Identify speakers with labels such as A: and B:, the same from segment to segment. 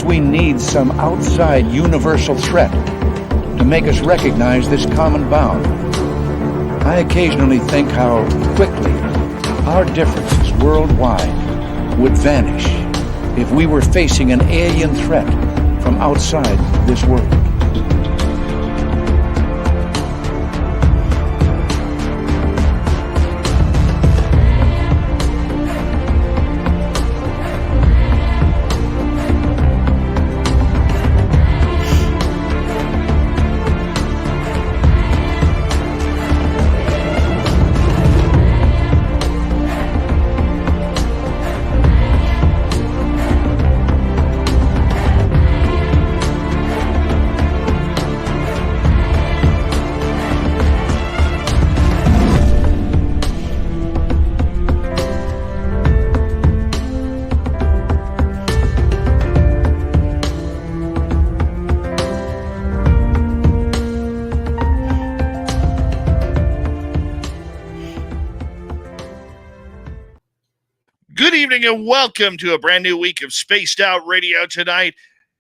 A: we need some outside universal threat to make us recognize this common bound. I occasionally think how quickly our differences worldwide would vanish if we were facing an alien threat from outside this world.
B: Good evening and welcome to a brand new week of Spaced Out Radio tonight.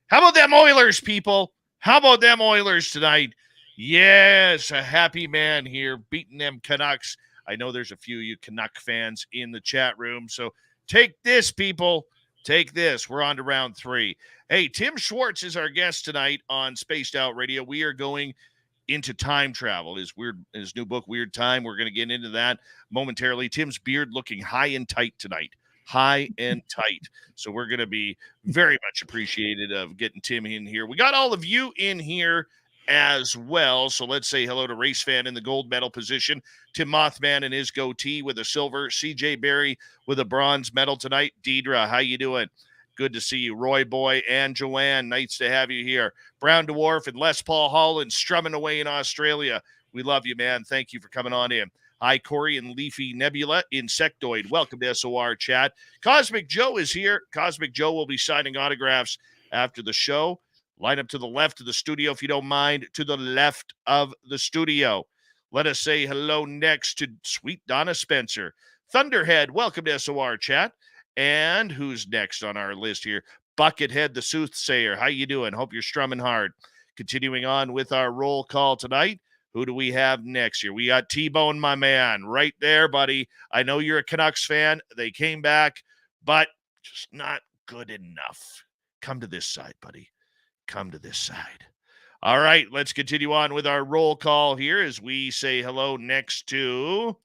B: How about them Oilers, people? How about them Oilers tonight? Yes, a happy man here beating them Canucks. I know there's a few of you Canuck fans in the chat room, so take this, people. Take this. We're on to round 3. Hey, Tim Swartz is our guest tonight on Spaced Out Radio. We are going into time travel. His new book, Weird Time. We're going to get into that momentarily. Tim's beard looking high and tight tonight. High and tight. So we're going to be very much appreciated of getting Tim in here. We got all of you in here as well. So let's say hello to Race Fan in the gold medal position, Tim Mothman in his goatee with a silver, CJ Berry with a bronze medal tonight. Deidre, how you doing? Good to see you. Roy Boy and Joanne, nice to have you here. Brown Dwarf and Les Paul Holland strumming away in Australia. We love you, man. Thank you for coming on in. Hi, Corey and Leafy Nebula, Insectoid. Welcome to SOR chat. Cosmic Joe is here. Cosmic Joe will be signing autographs after the show. Line up to the left of the studio, if you don't mind, to the left of the studio. Let us say hello next to Sweet Donna Spencer. Thunderhead, welcome to SOR chat. And who's next on our list here? Buckethead the Soothsayer. How you doing? Hope you're strumming hard. Continuing on with our roll call tonight. Who do we have next here? We got T-Bone, my man, right there, buddy. I know you're a Canucks fan. They came back, but just not good enough. Come to this side, buddy. Come to this side. All right, let's continue on with our roll call here as we say hello next to...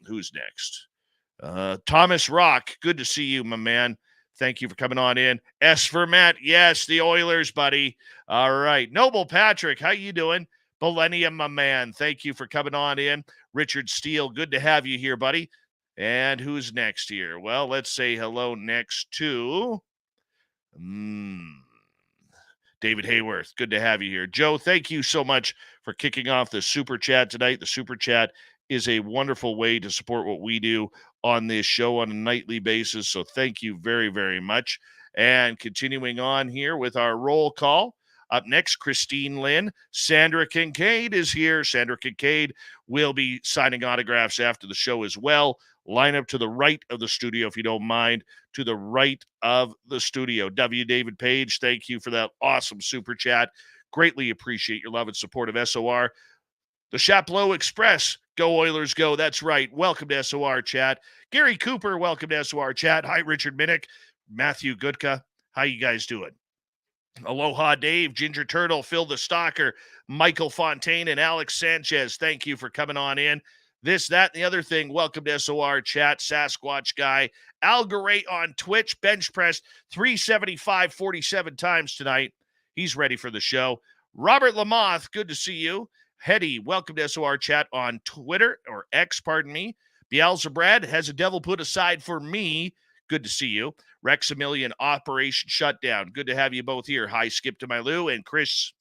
B: who's next? Thomas Rock. Good to see you, my man. Thank you for coming on in. S for Matt. Yes, the Oilers, buddy. All right. Noble Patrick, how you doing? Millennium, my man. Thank you for coming on in. Richard Steele, good to have you here, buddy. And who's next here? Well, let's say hello next to David Hayworth. Good to have you here. Joe, thank you so much for kicking off the Super Chat tonight. The Super Chat is a wonderful way to support what we do on this show on a nightly basis. So thank you very, very much. And continuing on here with our roll call. Up next, Christine Lynn. Sandra Kincaid is here. Sandra Kincaid will be signing autographs after the show as well. Line up to the right of the studio, if you don't mind, to the right of the studio. W. David Page, thank you for that awesome super chat. Greatly appreciate your love and support of SOR. The Chapleau Express, go Oilers, go. That's right. Welcome to SOR chat. Gary Cooper, welcome to SOR chat. Hi, Richard Minnick, Matthew Gutka. How you guys doing? Aloha Dave, Ginger Turtle, Phil the Stalker, Michael Fontaine, and Alex Sanchez. Thank you for coming on in. This, that, and the other thing. Welcome to SOR chat. Sasquatch Guy, Al Garay on Twitch, bench pressed 375 47 times tonight. He's ready for the show. Robert Lamoth, good to see you. Hetty, welcome to SOR chat on Twitter, or X, pardon me. Beelzebrad, has a devil put aside for me. Good to see you. Rexamillion, Operation Shutdown. Good to have you both here. Hi, Skip to my Lou and Chris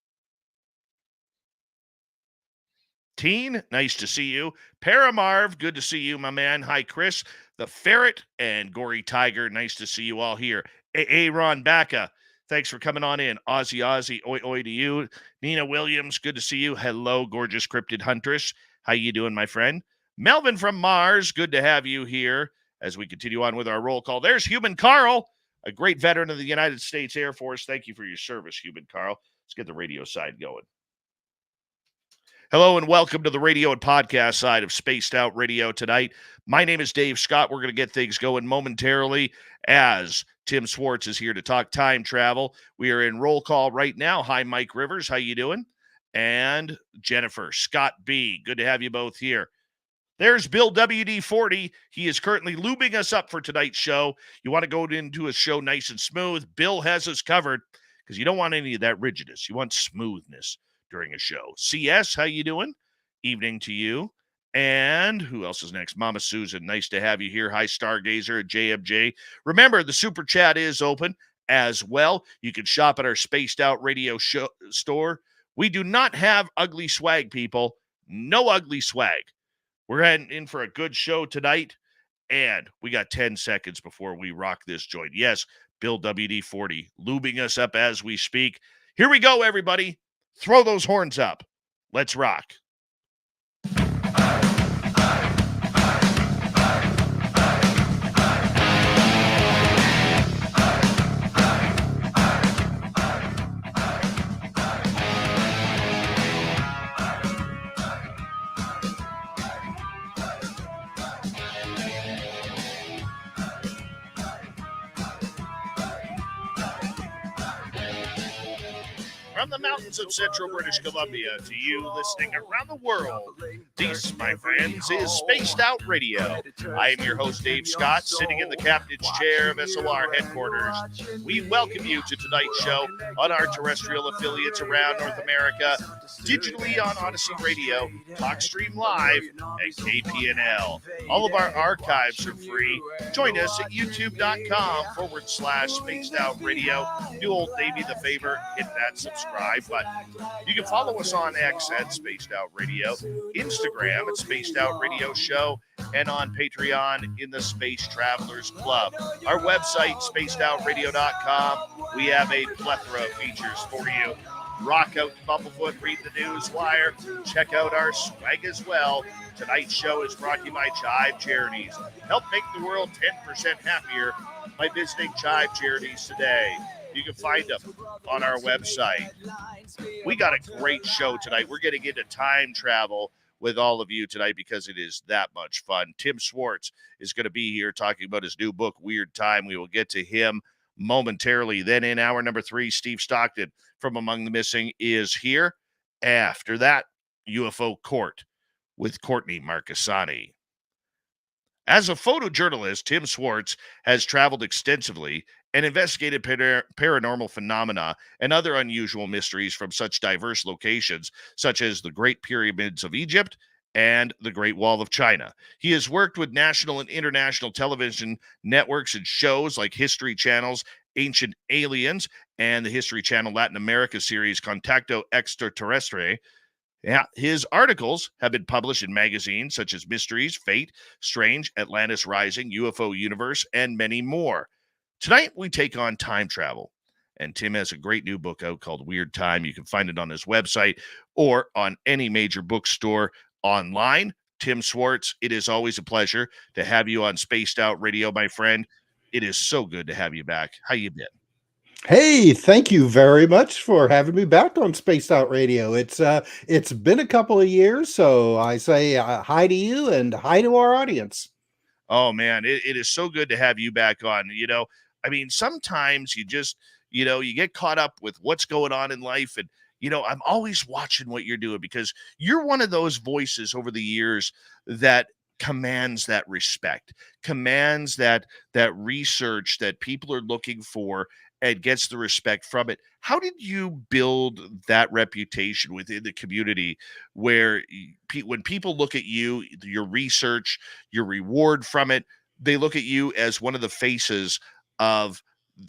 B: Teen, nice to see you. Paramarv, good to see you, my man. Hi, Chris. The Ferret and Gory Tiger, nice to see you all here. Aaron Bacca, thanks for coming on in. Ozzy, oi, oi to you. Nina Williams, good to see you. Hello, gorgeous cryptid huntress. How you doing, my friend? Melvin from Mars, good to have you here as we continue on with our roll call. There's Human Carl. a great veteran of the United States Air Force. Thank you for your service, Human Carl. Let's get the radio side going. Hello and welcome to the radio and podcast side of Spaced Out Radio tonight. My name is Dave Scott. We're going to get things going momentarily as Tim Swartz is here to talk time travel. We are in roll call right now. Hi, Mike Rivers. How you doing? And Jennifer Scott B. Good to have you both here. There's Bill WD-40. He is currently lubing us up for tonight's show. You want to go into a show nice and smooth. Bill has us covered because you don't want any of that rigidness. You want smoothness during a show. CS, how you doing? Evening to you. And who else is next? Mama Susan, nice to have you here. Hi, Stargazer at JMJ. Remember, the super chat is open as well. You can shop at our Spaced Out Radio store. We do not have ugly swag, people. No ugly swag. We're heading in for a good show tonight, and we got 10 seconds before we rock this joint. Yes, Bill WD-40 lubing us up as we speak. Here we go, everybody. Throw those horns up. Let's rock. From the mountains of central British Columbia to you listening around the world, this, my friends, is Spaced Out Radio. I am your host, Dave Scott, sitting in the captain's chair of SLR headquarters. We welcome you to tonight's show on our terrestrial affiliates around North America, digitally on Odyssey Radio, TalkStream Live, and KPNL. All of our archives are free. Join us at youtube.com/Spaced Out Radio. Do old Davey the favor, hit that subscribe button. You can follow us on X at Spaced Out Radio, Instagram at Spaced Out Radio Show, and on Patreon in the Space Travelers Club. Our website, spacedoutradio.com. We have a plethora of features for you. Rock out Bumblefoot, read the news wire, check out our swag as well. Tonight's show is brought to you by Chive Charities. Help make the world 10% happier by visiting Chive Charities today. You can find them on our website. We got a great show tonight. We're getting into time travel with all of you tonight because it is that much fun. Tim Swartz is going to be here talking about his new book, Weird Time. We will get to him momentarily. Then in hour number 3, Steve Stockton from Among the Missing is here. After that, UFO Court with Courtney Marani. As a photojournalist, Tim Swartz has traveled extensively and investigated paranormal phenomena and other unusual mysteries from such diverse locations, such as the Great Pyramids of Egypt and the Great Wall of China. He has worked with national and international television networks and shows like History Channel's Ancient Aliens and the History Channel Latin America series Contacto Extraterrestre. Yeah, his articles have been published in magazines such as Mysteries, Fate, Strange, Atlantis Rising, UFO Universe, and many more. Tonight, we take on time travel, and Tim has a great new book out called Weird Time. You can find it on his website or on any major bookstore online. Tim Swartz, it is always a pleasure to have you on Spaced Out Radio, my friend. It is so good to have you back. How you been?
C: Hey, thank you very much for having me back on Spaced Out Radio. It's been a couple of years, so I say hi to you and hi to our audience.
B: Oh, man, it is so good to have you back on. You know, I mean, sometimes you just, you get caught up with what's going on in life. And, I'm always watching what you're doing because you're one of those voices over the years that commands that respect, commands that research that people are looking for and gets the respect from it. How did you build that reputation within the community where when people look at you, your research, your reward from it, they look at you as one of the faces of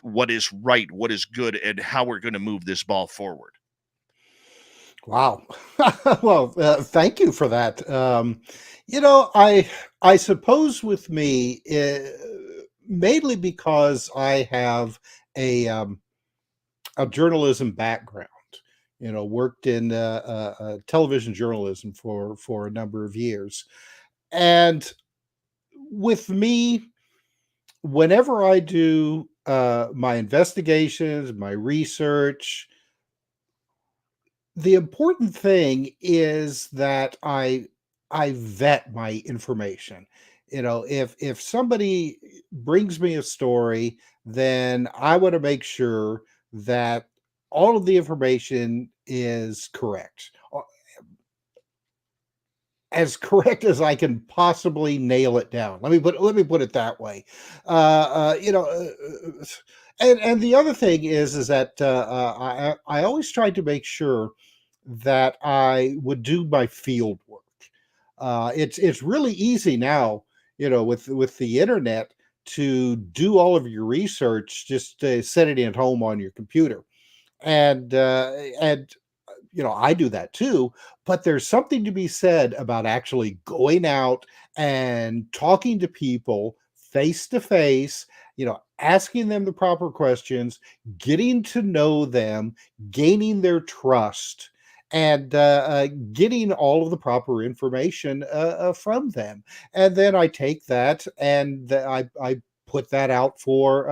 B: what is right, what is good, and how we're going to move this ball forward?
C: Wow. Well, thank you for that. I suppose with me, mainly because I have a journalism background, worked in television journalism for a number of years. And with me, whenever I do my investigations, my research, the important thing is that I vet my information. If somebody brings me a story, then I want to make sure that all of the information is correct. As correct as I can possibly nail it down. Let me put it that way. Uh, you know, uh, uh, and the other thing is that I always tried to make sure that I would do my field work. It's really easy now, with the internet to do all of your research. Just set it at home on your computer, and I do that too, but there's something to be said about actually going out and talking to people face to face, asking them the proper questions, getting to know them, gaining their trust, and getting all of the proper information from them. And then I take that and I put that out for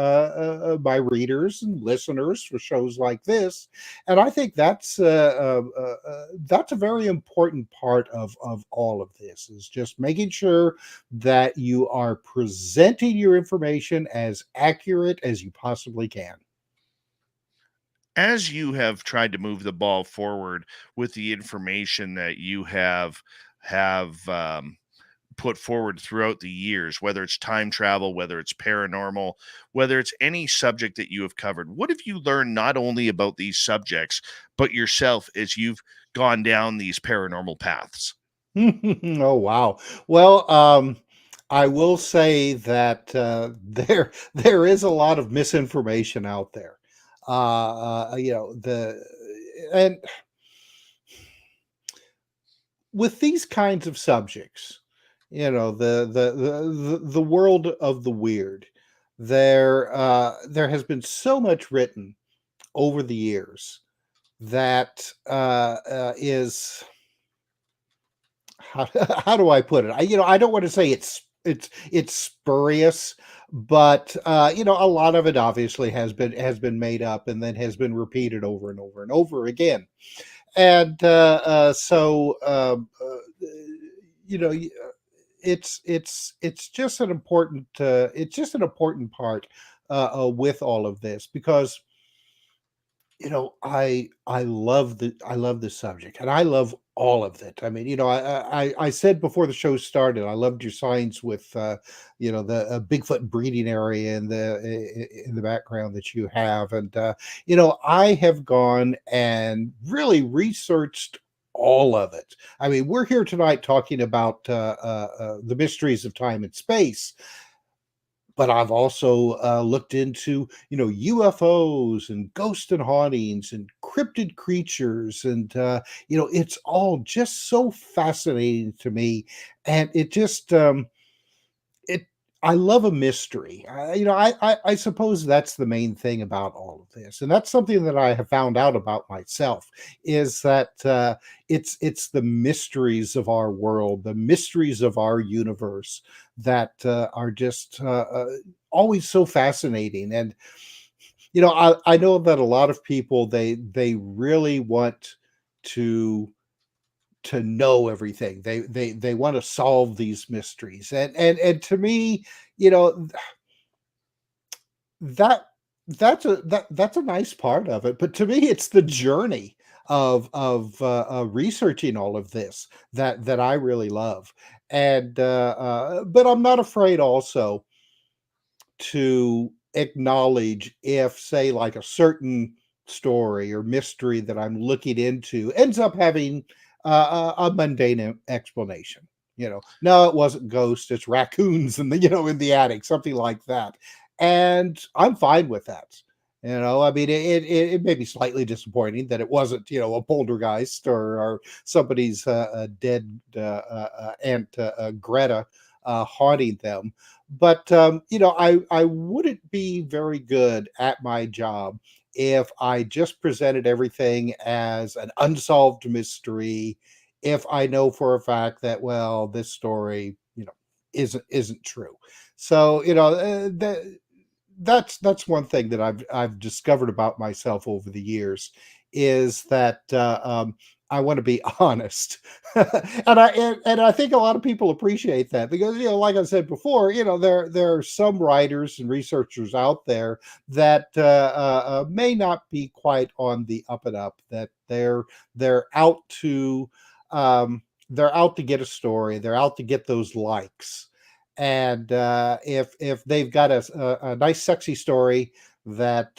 C: my readers and listeners for shows like this, and I think that's a very important part of all of this, is just making sure that you are presenting your information as accurate as you possibly can.
B: As you have tried to move the ball forward with the information that you have put forward throughout the years, whether it's time travel, whether it's paranormal, whether it's any subject that you have covered, what have you learned not only about these subjects, but yourself as you've gone down these paranormal paths?
C: Oh wow. Well, I will say that there is a lot of misinformation out there. The and with these kinds of subjects, the world of the weird, there has been so much written over the years that is how, how do I put it? I don't want to say it's spurious, but a lot of it obviously has been made up and then has been repeated over and over and over again. And so you know y- it's just an important part with all of this, because I love this subject, and I love all of it. I mean, I said before the show started, I loved your signs with the Bigfoot breeding area in the background that you have, and I have gone and really researched all of it. I mean, we're here tonight talking about the mysteries of time and space, but I've also looked into, UFOs and ghost and hauntings and cryptid creatures, and it's all just so fascinating to me, and it. I love a mystery. I suppose that's the main thing about all of this, and that's something that I have found out about myself, is that it's the mysteries of our world, the mysteries of our universe that are just always so fascinating. And I know that a lot of people, they really want to know everything. They want to solve these mysteries, and to me, you know that that's a nice part of it. But to me, it's the journey of researching all of this that I really love. And but I'm not afraid also to acknowledge if, say, like a certain story or mystery that I'm looking into ends up having a mundane explanation. No, it wasn't ghosts; it's raccoons in the attic, something like that, and I'm fine with that. I mean, it may be slightly disappointing that it wasn't, a poltergeist or somebody's dead aunt Greta haunting them. But I wouldn't be very good at my job if I just presented everything as an unsolved mystery. If I know for a fact that, well, this story, isn't true. So that's one thing that I've discovered about myself over the years is that I want to be honest, and I think a lot of people appreciate that because like I said before, there are some writers and researchers out there that may not be quite on the up and up. That they're out to they're out to get a story. They're out to get those likes, and if they've got a nice sexy story that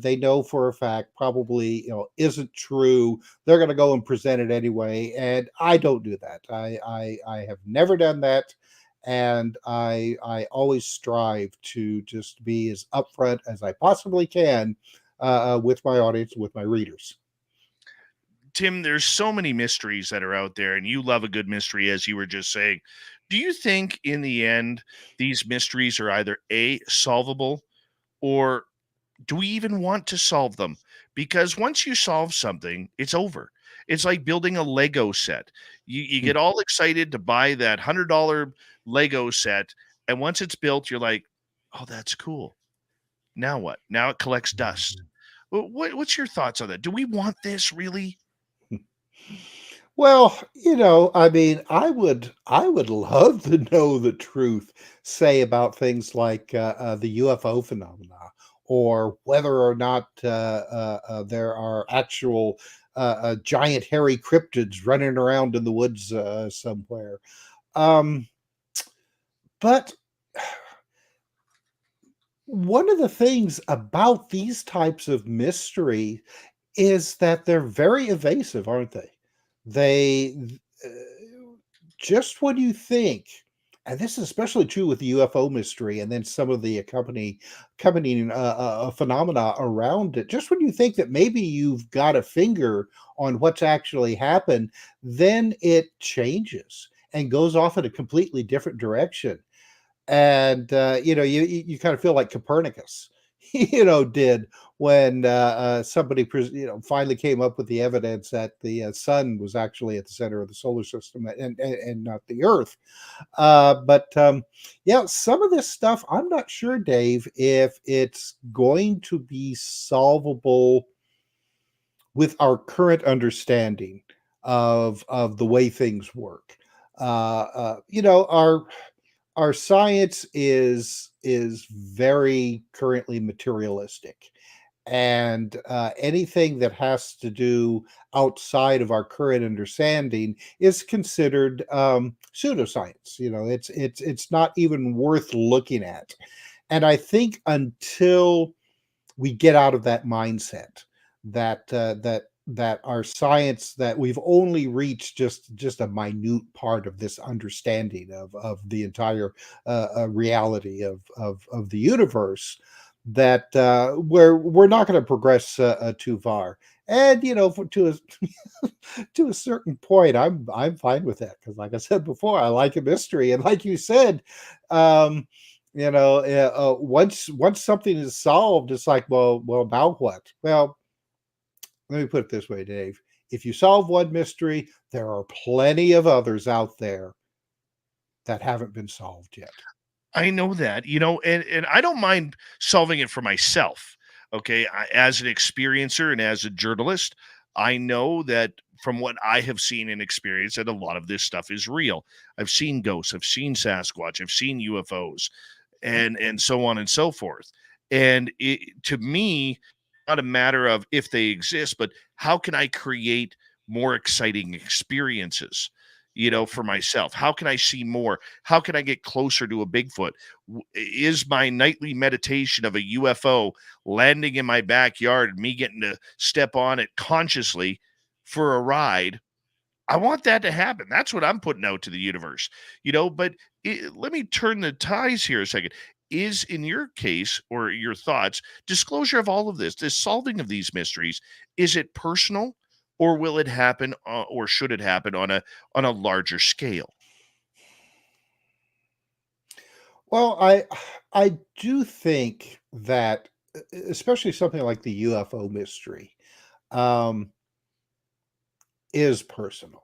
C: they know for a fact probably isn't true, they're going to go and present it anyway. And I don't do that. I have never done that, and I always strive to just be as upfront as I possibly can with my audience, with my readers.
B: Tim, there's so many mysteries that are out there, and you love a good mystery, as you were just saying. Do you think in the end these mysteries are either A, solvable, or do we even want to solve them? Because once you solve something, it's over. It's like building a Lego set. You get all excited to buy that $100 Lego set, and once it's built, you're like, "Oh, that's cool. Now what? Now it collects dust." What's your thoughts on that? Do we want this really?
C: Well, I mean, I would love to know the truth, say about things like the UFO phenomena, or whether or not there are actual giant hairy cryptids running around in the woods somewhere. Um, but one of the things about these types of mystery is that they're very evasive, aren't they? They uh, just when you think, and this is especially true with the UFO mystery, and then some of the accompanying phenomena around it. Just when you think that maybe you've got a finger on what's actually happened, then it changes and goes off in a completely different direction. And you kind of feel like Copernicus, did when somebody finally came up with the evidence that the sun was actually at the center of the solar system, and not the Earth. But yeah, some of this stuff I'm not sure, Dave, if it's going to be solvable with our current understanding of the way things work. Our science is very currently materialistic, and anything that has to do outside of our current understanding is considered pseudoscience. It's not even worth looking at. And I think until we get out of that mindset, that our science, that we've only reached just a minute part of this understanding of the entire reality of the universe, that we're not going to progress too far. And to a to a certain point, I'm fine with that, because, like I said before, I like a mystery, and like you said, um, once something is solved, it's like, well, now what? Well, let me put it this way, Dave. If you solve one mystery, there are plenty of others out there that haven't been solved yet.
B: I know that, and I don't mind solving it for myself. Okay. As an experiencer and as a journalist, I know that from what I have seen and experienced, that a lot of this stuff is real. I've seen ghosts, I've seen Sasquatch, I've seen UFOs, and so on and so forth. And to me, not a matter of if they exist, but how can I create more exciting experiences, for myself? How can I see more? How can I get closer to a Bigfoot? Is my nightly meditation of a UFO landing in my backyard and me getting to step on it consciously for a ride? I want that to happen. That's what I'm putting out to the universe, but let me turn the ties here a second. Is, in your case or your thoughts, disclosure of all of this solving of these mysteries, is it personal, or will it happen, or should it happen on a larger scale?
C: Well, I do think that especially something like the UFO mystery um, is personal.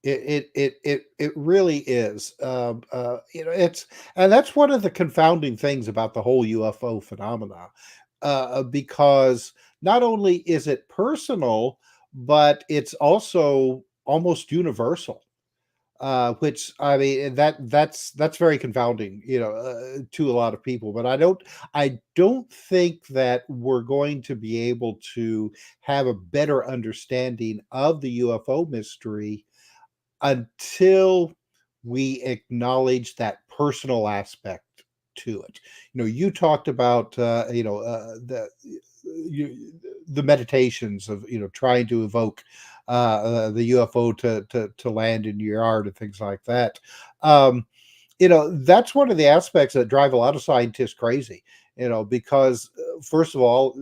C: It really is. It's and that's one of the confounding things about the whole UFO phenomena, because not only is it personal, but it's also almost universal. Which I mean that's very confounding, to a lot of people. But I don't think that we're going to be able to have a better understanding of the UFO mystery until we acknowledge that personal aspect to it. You talked about the meditations of trying to evoke the UFO to land in your yard and things like that. Um, that's one of the aspects that drive a lot of scientists crazy. Because first of all,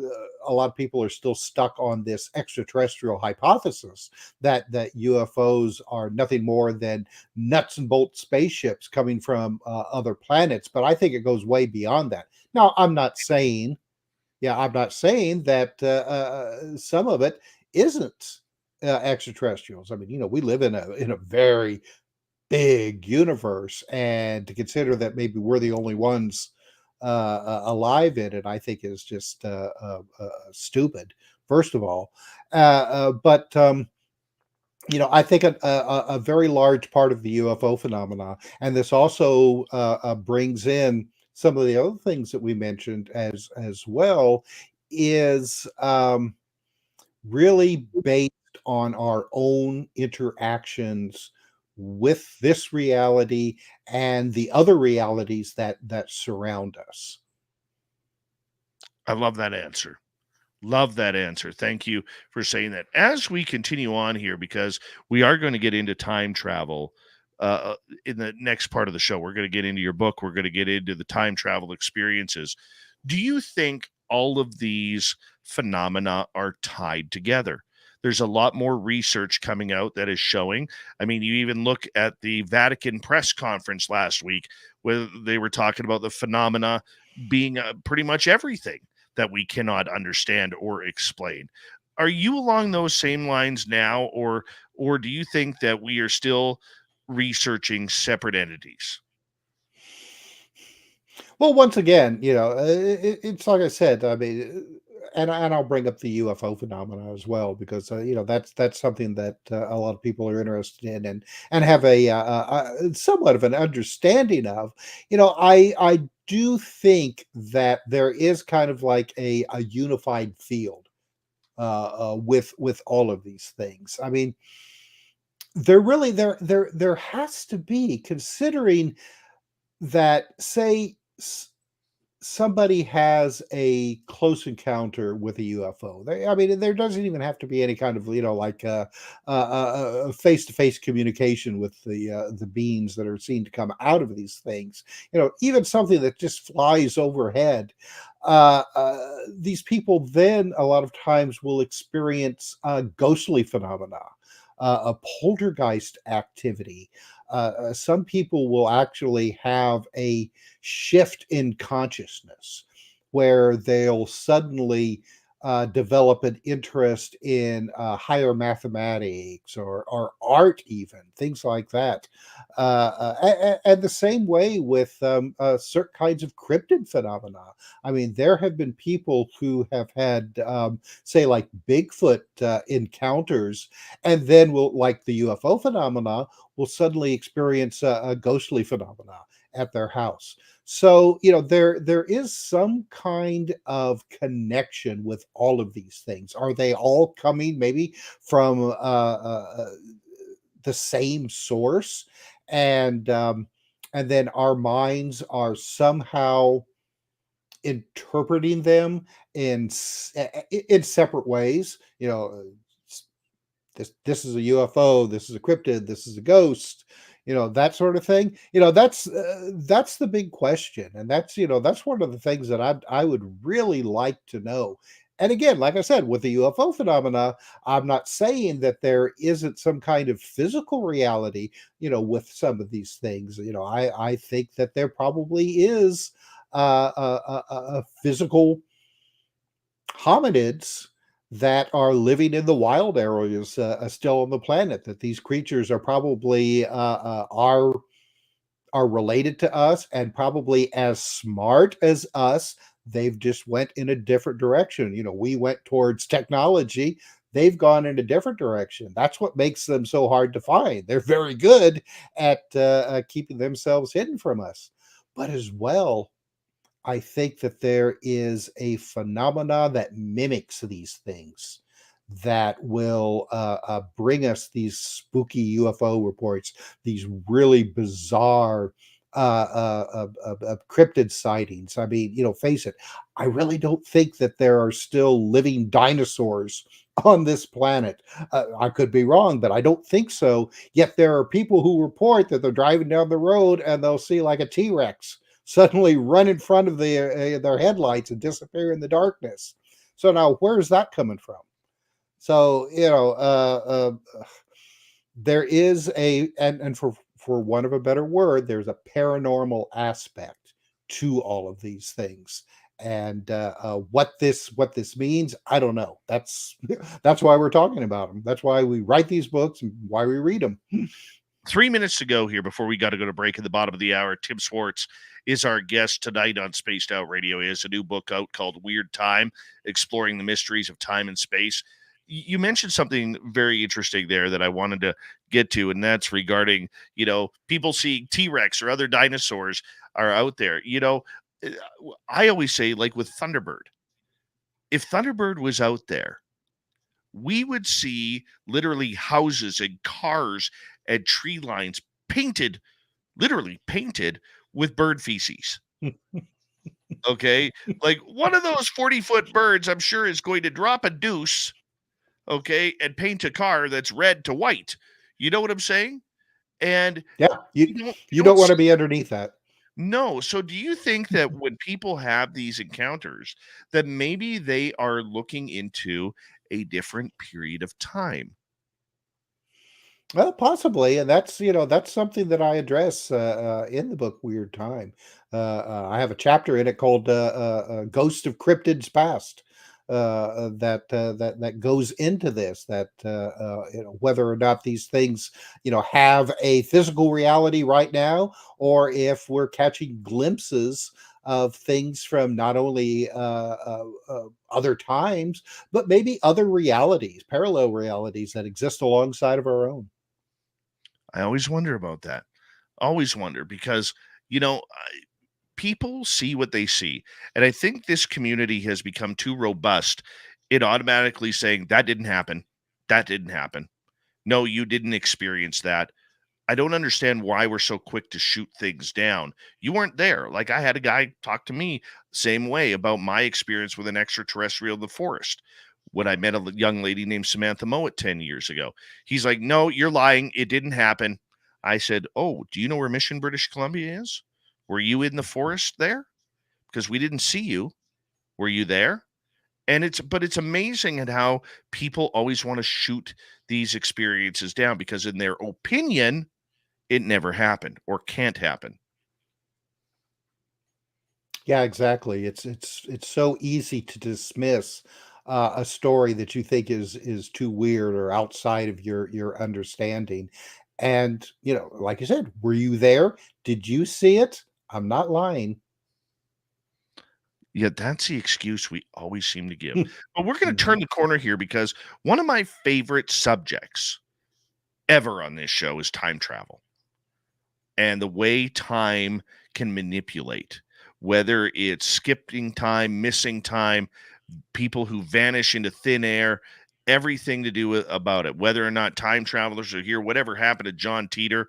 C: a lot of people are still stuck on this extraterrestrial hypothesis that UFOs are nothing more than nuts and bolts spaceships coming from other planets. But I think it goes way beyond that. Now, I'm not saying that some of it isn't extraterrestrials. I mean, we live in a very big universe, and to consider that maybe we're the only ones alive in it, I think is just stupid. First of all, but I think a very large part of the UFO phenomena, and this also brings in some of the other things that we mentioned as well, is really based on our own interactions with this reality and the other realities that surround us.
B: I love that answer. Love that answer. Thank you for saying that. As we continue on here, because we are going to get into time travel in the next part of the show, we're going to get into your book. We're going to get into the time travel experiences. Do you think all of these phenomena are tied together? There's a lot more research coming out that is showing. I mean, you even look at the Vatican press conference last week where they were talking about the phenomena being pretty much everything that we cannot understand or explain. Are you along those same lines now, or do you think that we are still researching separate entities?
C: Well, once again, it's like I said. I mean, and I'll bring up the UFO phenomena as well, because that's something that a lot of people are interested in, and have somewhat of an understanding of. I do think that there is kind of like a unified field with all of these things. I mean, there has to be, considering that, say somebody has a close encounter with a UFO. I mean, there doesn't even have to be any kind of, like face-to-face communication with the beings that are seen to come out of these things. Even something that just flies overhead. These people then a lot of times will experience ghostly phenomena, a poltergeist activity. Some people will actually have a shift in consciousness where they'll suddenly develop an interest in higher mathematics or art, even things like that. And the same way with certain kinds of cryptid phenomena. I mean, there have been people who have had, say, like Bigfoot encounters, and then will, like the UFO phenomena, will suddenly experience a ghostly phenomena at their house. So, there is some kind of connection with all of these things. Are they all coming maybe from the same source? And then our minds are somehow interpreting them in separate ways. This is a UFO, this is a cryptid, this is a ghost, that sort of thing. That's the big question, and that's one of the things that I would really like to know. And again, like I said, with the UFO phenomena, I'm not saying that there isn't some kind of physical reality, with some of these things. I think that there probably is a physical hominids that are living in the wild areas still on the planet. That these creatures are probably are related to us and probably as smart as us. They've just went in a different direction. We went towards technology. They've gone in a different direction. That's what makes them so hard to find. They're very good at keeping themselves hidden from us. But as well, I think that there is a phenomena that mimics these things that will bring us these spooky UFO reports, these really bizarre cryptid sightings. I mean, face it, I really don't think that there are still living dinosaurs on this planet. I could be wrong, but I don't think so. Yet there are people who report that they're driving down the road and they'll see like a T-Rex suddenly run in front of their headlights and disappear in the darkness. So now, where's that coming from? So there is and for want of a better word, there's a paranormal aspect to all of these things. And what this means, I don't know. That's why we're talking about them. That's why we write these books and why we read them.
B: 3 minutes to go here before we got to go to break at the bottom of the hour. Tim Swartz is our guest tonight on Spaced Out Radio. He has a new book out called Weird Time, Exploring the Mysteries of Time and Space. You mentioned something very interesting there that I wanted to get to, and that's regarding, people seeing T-Rex or other dinosaurs are out there. I always say, like with Thunderbird, if Thunderbird was out there, we would see literally houses and cars and tree lines literally painted with bird feces. Okay. Like one of those 40-foot birds, I'm sure, is going to drop a deuce, okay, and paint a car that's red to white. You know what I'm saying? And
C: yeah, you don't want to be underneath that.
B: No. So do you think that when people have these encounters, that maybe they are looking into a different period of time?
C: Well, possibly, and that's something that I address in the book Weird Time. I have a chapter in it called "Ghost of Cryptids Past," that goes into this. That whether or not these things have a physical reality right now, or if we're catching glimpses of things from not only other times, but maybe other realities, parallel realities that exist alongside of our own.
B: I always wonder about that. Always wonder because, people see what they see. And I think this community has become too robust in automatically saying that didn't happen. That didn't happen. No, you didn't experience that. I don't understand why we're so quick to shoot things down. You weren't there. Like I had a guy talk to me same way about my experience with an extraterrestrial in the forest when I met a young lady named Samantha Mowat 10 years ago. He's like, no, you're lying. It didn't happen. I said, oh, do you know where Mission, British Columbia is? Were you in the forest there? Because we didn't see you. Were you there? And it's amazing at how people always want to shoot these experiences down because in their opinion, it never happened or can't happen.
C: Yeah, exactly. It's so easy to dismiss a story that you think is too weird or outside of your understanding. And like you said, were you there? Did you see it? I'm not lying.
B: Yeah, that's the excuse we always seem to give. But we're going to turn the corner here because one of my favorite subjects ever on this show is time travel and the way time can manipulate, whether it's skipping time, missing time, people who vanish into thin air, everything to do with about it, whether or not time travelers are here, whatever happened to John Titor,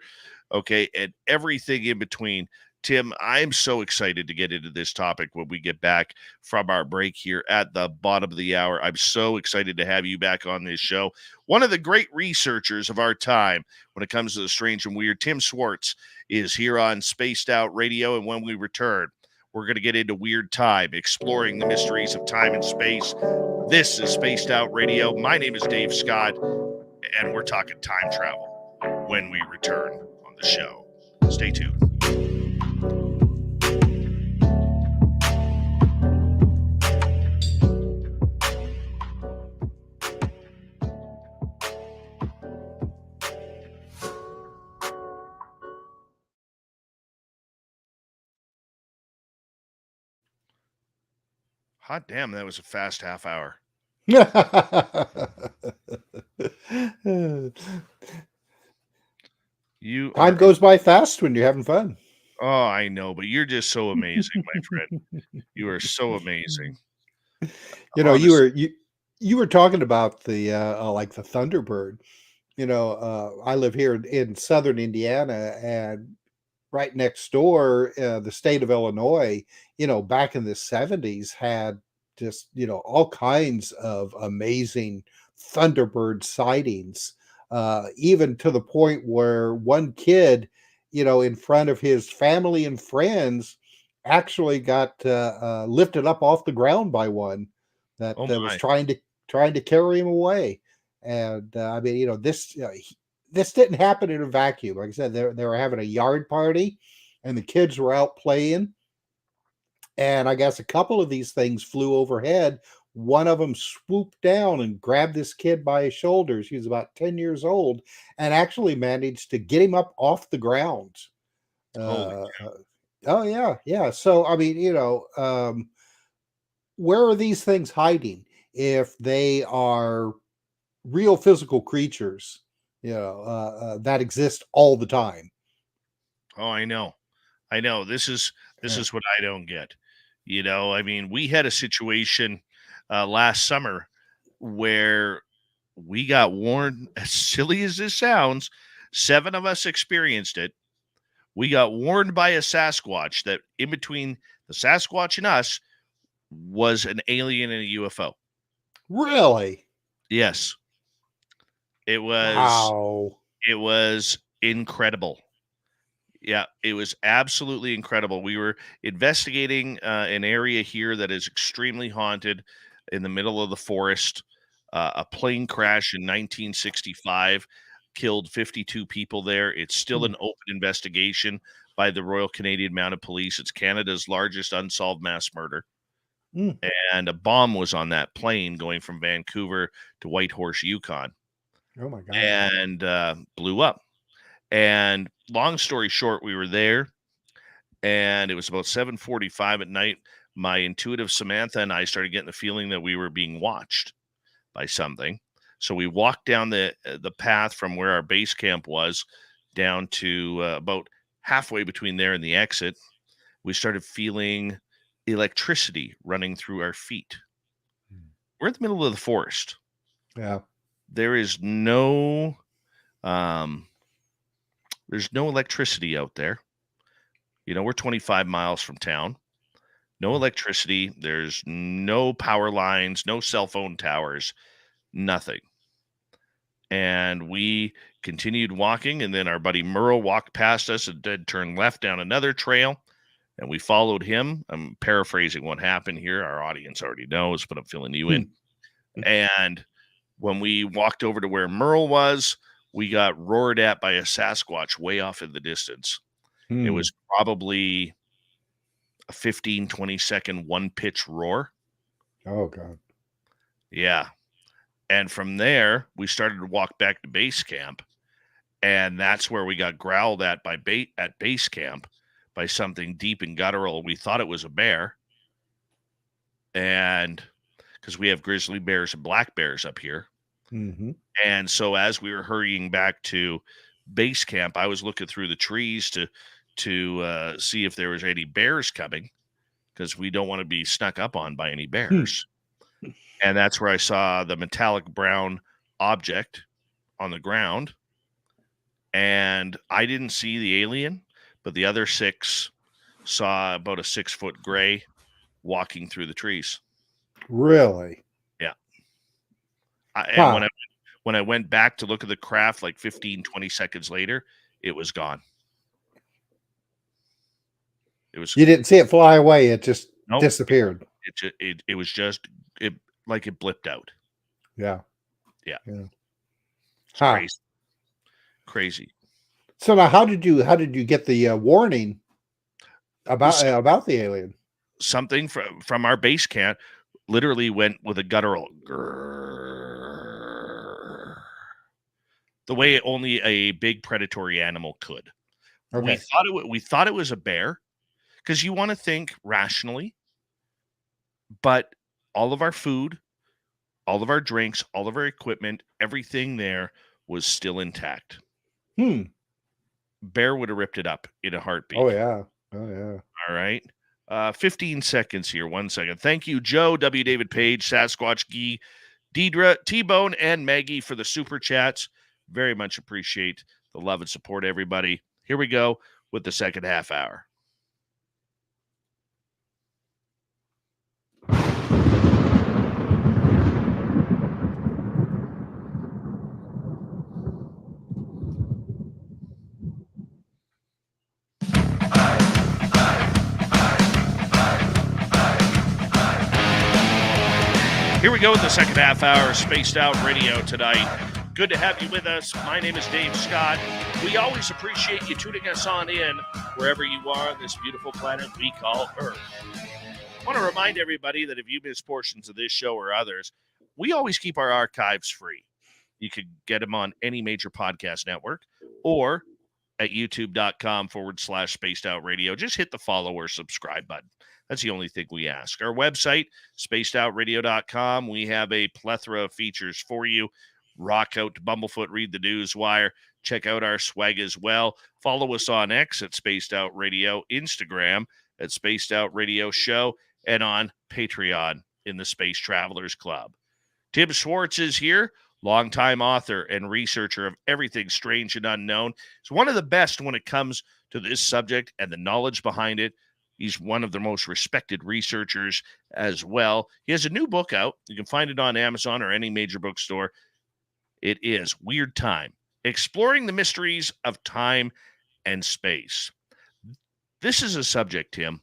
B: okay, and everything in between. Tim, I'm so excited to get into this topic when we get back from our break here at the bottom of the hour. I'm so excited to have you back on this show. One of the great researchers of our time when it comes to the strange and weird, Tim Swartz, is here on Spaced Out Radio. And when we return, we're going to get into Weird Time, exploring the mysteries of time and space. This is Spaced Out Radio. My name is Dave Scott, and we're talking time travel when we return on the show. Stay tuned. Hot damn, that was a fast half hour. You are.
C: Time goes by fast when you're having fun.
B: Oh, I know, but you're just so amazing, my friend. You are so amazing.
C: You know, you were talking about the like the Thunderbird. You know, I live here in southern Indiana, and right next door, the state of Illinois, you know, back in the 70s had just, you know, all kinds of amazing Thunderbird sightings, even to the point where one kid, you know, in front of his family and friends actually got lifted up off the ground by one that
B: Oh
C: was
B: my.
C: trying to carry him away. And I mean, you know, this didn't happen in a vacuum. Like I said, they were having a yard party, and the kids were out playing. And I guess a couple of these things flew overhead. One of them swooped down and grabbed this kid by his shoulders. He was about 10 years old, and actually managed to get him up off the ground.
B: Holy
C: Oh yeah, yeah. So I mean, you know, where are these things hiding if they are real physical creatures, you know, that exist all the time?
B: Oh, I know. I know. This is
C: Yeah.
B: what I don't get. You know, I mean, we had a situation last summer where we got warned, as silly as this sounds, 7 of us experienced it. We got warned by a Sasquatch that in between the Sasquatch and us was an alien and a UFO.
C: Really?
B: Yes. It was
C: Wow.
B: incredible. Yeah, it was absolutely incredible. We were investigating an area here that is extremely haunted in the middle of the forest. A plane crash in 1965 killed 52 people there. It's still
C: Hmm.
B: an open investigation by the Royal Canadian Mounted Police. It's Canada's largest unsolved mass murder.
C: Mm.
B: And a bomb was on that plane going from Vancouver to Whitehorse, Yukon,
C: Oh my God.
B: and blew up. And long story short, we were there, and it was about 7:45 at night. My intuitive Samantha and I started getting the feeling that we were being watched by something. So we walked down the path from where our base camp was down to about halfway between there and the exit. We started feeling electricity running through our feet. We're in the middle of the forest.
C: Yeah.
B: There is um, there's no electricity out there. You know, we're 25 miles from town. No electricity. There's no power lines, no cell phone towers, nothing. And we continued walking, and then our buddy Merle walked past us and did turn left down another trail, and we followed him. I'm paraphrasing what happened here. Our audience already knows, but I'm filling you in. And when we walked over to where Merle was, we got roared at by a Sasquatch way off in the distance. It was probably a 15, 20-second one-pitch roar.
C: Oh God.
B: Yeah. And from there, we started to walk back to base camp. And that's where we got growled at at base camp by something deep and guttural. We thought it was a bear. And because we have grizzly bears and black bears up here.
C: Mm-hmm.
B: And so as we were hurrying back to base camp, I was looking through the trees to see if there was any bears coming, because we don't want to be snuck up on by any bears. And that's where I saw the metallic brown object on the ground. And I didn't see the alien, but the other 6 saw about a 6-foot gray walking through the trees.
C: Really?
B: Yeah. And when I went back to look at the craft like 15, 20 seconds later, it was gone.
C: You didn't see it fly away. It just disappeared.
B: It was just like it blipped out.
C: Yeah.
B: Yeah.
C: Huh.
B: Crazy.
C: So now, how did you get the warning about the alien?
B: Something from our base camp literally went with a guttural the way only a big predatory animal could.
C: Okay.
B: We thought it was a bear, because you want to think rationally. but all of our food, all of our drinks, all of our equipment, everything there was still intact. Bear would have ripped it up in a heartbeat.
C: Oh yeah. Oh yeah.
B: All right. 15 seconds here. 1 second. Thank you, Joe, W. David Page, Sasquatch Gee, Deidre, T-Bone, and Maggie for the super chats. Very much appreciate the love and support, everybody. Here we go with the second half hour. Here we go with the second half hour of Spaced Out Radio tonight. Good to have you with us. My name is Dave Scott. We always appreciate you tuning us on in wherever you are on this beautiful planet we call Earth. I want to remind everybody that if you miss portions of this show or others, we always keep our archives free. You could get them on any major podcast network or at youtube.com/Spaced Out Radio. Just hit the follow or subscribe button. That's the only thing we ask. Our website, spacedoutradio.com. We have a plethora of features for you. Rock out to Bumblefoot, read the news wire. Check out our swag as well. Follow us on X at Spaced Out Radio, Instagram at Spaced Out Radio Show, and on Patreon in the Space Travelers Club. Tim Swartz is here, longtime author and researcher of everything strange and unknown. He's one of the best when it comes to this subject and the knowledge behind it. He's one of the most respected researchers as well. He has a new book out. You can find it on Amazon or any major bookstore. It is Weird Time, Exploring the Mysteries of Time and Space. This is a subject, Tim,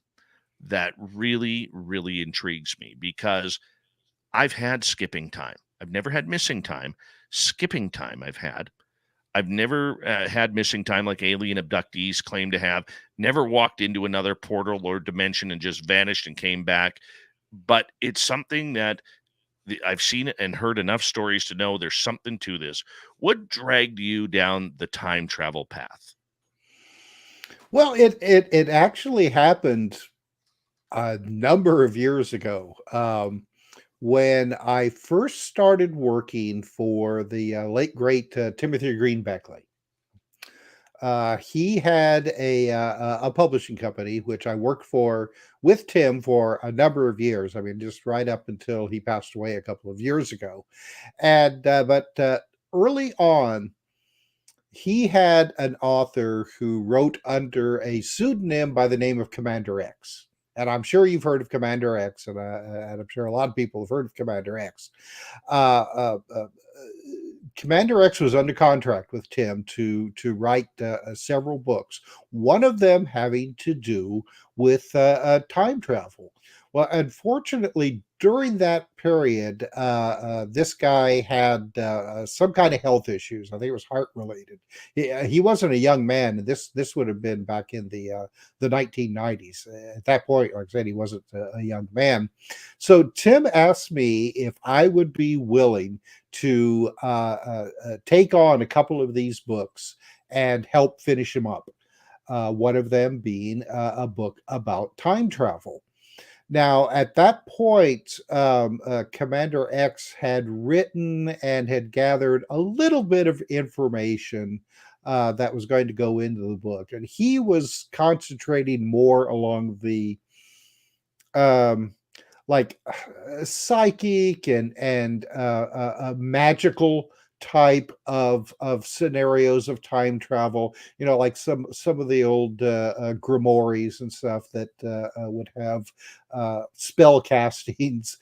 B: that really, really intrigues me because I've had skipping time. I've never had missing time. Skipping time I've had. I've never had missing time like alien abductees claim to have. Never walked into another portal or dimension and just vanished and came back. But it's something that I've seen it and heard enough stories to know there's something to this. What dragged you down the time travel path?
C: Well, it actually happened a number of years ago. When I first started working for the late great Timothy Green Beckley. He had a publishing company which I worked for with Tim for a number of years. I mean, just right up until he passed away a couple of years ago. And but early on, he had an author who wrote under a pseudonym by the name of Commander X. And I'm sure you've heard of Commander X, and I'm sure a lot of people have heard of Commander X. Commander X was under contract with Tim to write several books, one of them having to do with time travel. Well, unfortunately, during that period, this guy had some kind of health issues. I think it was heart related. He wasn't a young man. This would have been back in the 1990s. At that point, like I said, he wasn't a young man. So Tim asked me if I would be willing to take on a couple of these books and help finish them up. One of them being a book about time travel. Now, at that point, Commander X had written and had gathered a little bit of information that was going to go into the book. And he was concentrating more along the psychic and magical type of scenarios of time travel, like some of the old grimoires and stuff that would have spell castings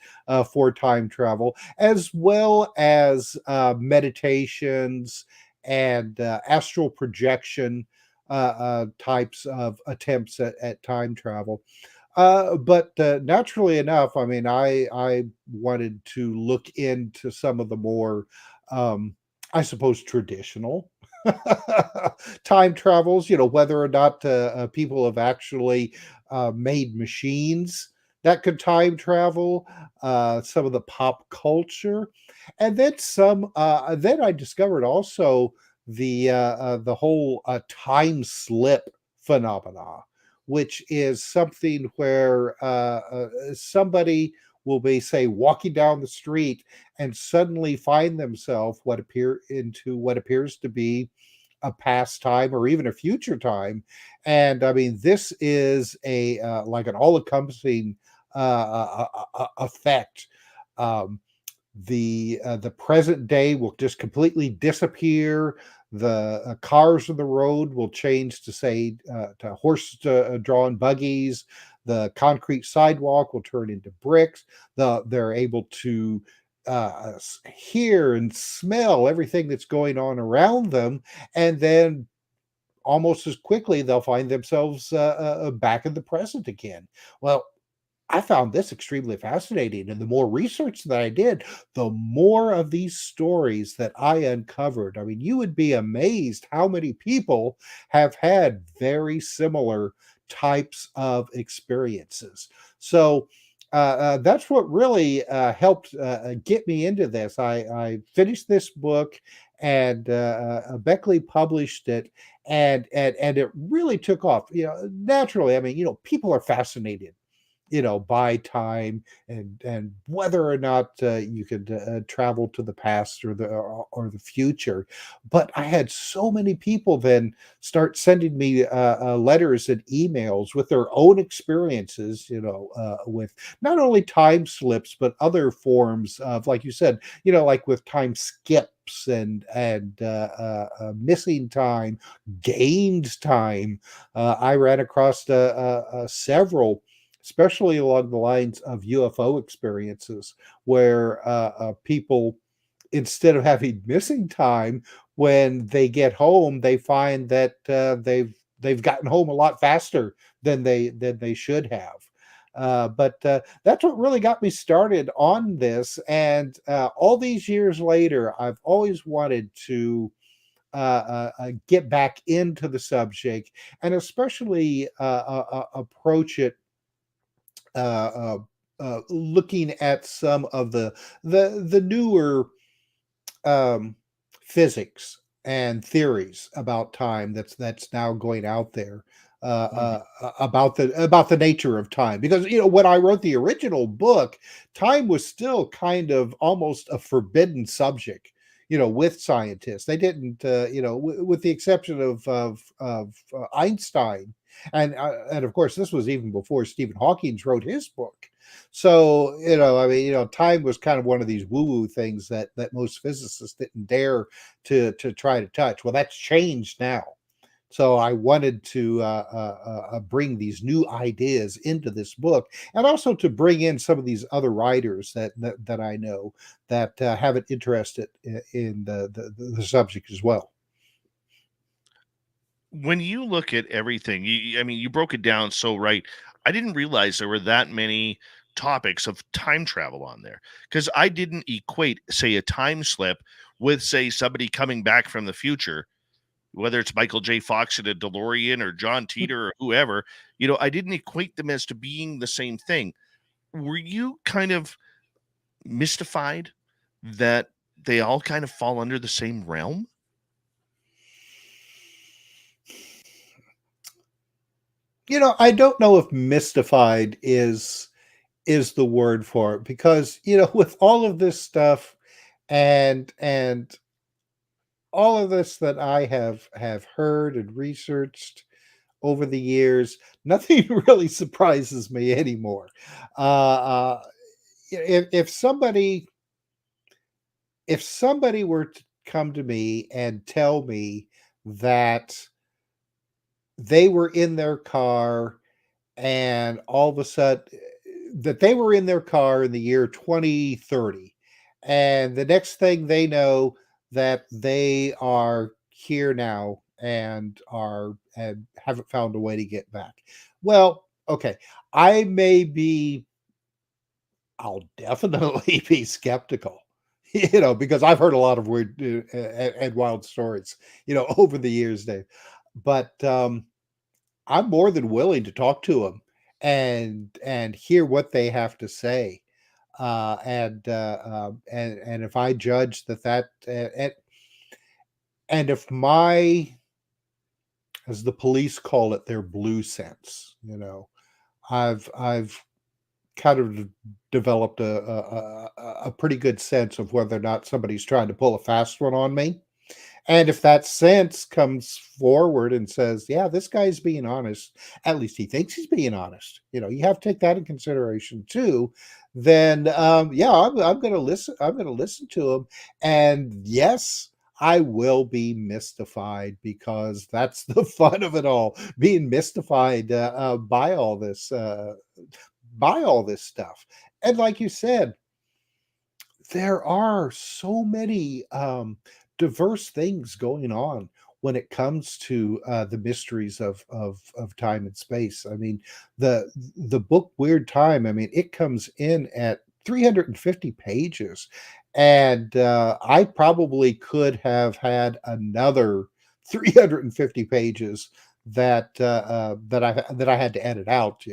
C: for time travel, as well as meditations and astral projection types of attempts at time travel. But naturally enough, I mean, I wanted to look into some of the more I suppose traditional time travels, whether or not people have actually made machines that could time travel, some of the pop culture, and then then I discovered also the whole time slip phenomena, which is something where somebody will be, say, walking down the street and suddenly find themselves what appears to be a past time or even a future time. And I mean, this is a like an all-encompassing effect. Um, the present day will just completely disappear. The cars on the road will change to, say, to horse drawn buggies. The concrete sidewalk will turn into bricks. They're able to hear and smell everything that's going on around them, and then almost as quickly they'll find themselves back in the present again. Well, I found this extremely fascinating, and the more research that I did, the more of these stories that I uncovered. I mean, you would be amazed how many people have had very similar types of experiences. So that's what really helped get me into this. I finished this book, and Beckley published it, and it really took off. Naturally, I mean, people are fascinated by time, and whether or not you could travel to the past or the future. But I had so many people then start sending me letters and emails with their own experiences, with not only time slips but other forms of, like you said, like with time skips and missing time, gained time. I ran across several, especially along the lines of UFO experiences, where people, instead of having missing time, when they get home, they find that they've gotten home a lot faster than they should have. But that's what really got me started on this. And all these years later, I've always wanted to get back into the subject, and especially approach it uh, looking at some of the newer um, physics and theories about time that's now going out there, about the nature of time. Because when I wrote the original book, time was still kind of almost a forbidden subject. With scientists, they didn't. With the exception of Einstein, and of course, this was even before Stephen Hawking wrote his book. So, I mean, time was kind of one of these woo-woo things that most physicists didn't dare to try to touch. Well, that's changed now. So I wanted to bring these new ideas into this book, and also to bring in some of these other writers that I know that have an interest in the subject as well.
B: When you look at everything, I mean, you broke it down so right. I didn't realize there were that many topics of time travel on there, because I didn't equate, say, a time slip with, say, somebody coming back from the future, whether it's Michael J. Fox in a DeLorean or John Titor or whoever. I didn't equate them as to being the same thing. Were you kind of mystified that they all kind of fall under the same realm?
C: I don't know if mystified is the word for it, because with all of this stuff, and all of this that I have heard and researched over the years, nothing really surprises me anymore. If somebody were to come to me and tell me that they were in their car, and all of a sudden that they were in their car in the year 2030, and the next thing they know, that they are here now and haven't found a way to get back. Well, okay, I may be I'll definitely be skeptical, because I've heard a lot of weird and wild stories, over the years, Dave. But I'm more than willing to talk to them and hear what they have to say. And if I judge and if my, as the police call it, their blue sense, I've kind of developed a pretty good sense of whether or not somebody's trying to pull a fast one on me. And if that sense comes forward and says, "Yeah, this guy's being honest," at least he thinks he's being honest. You have to take that in consideration too. Then, yeah, I'm going to listen. I'm going to listen to him, and yes, I will be mystified because that's the fun of it all, being mystified by all this stuff. And like you said, there are so many diverse things going on when it comes to the mysteries of time and space. I mean, the book Weird Time. I mean, it comes in at 350 pages, and I probably could have had another 350 pages that I had to edit out,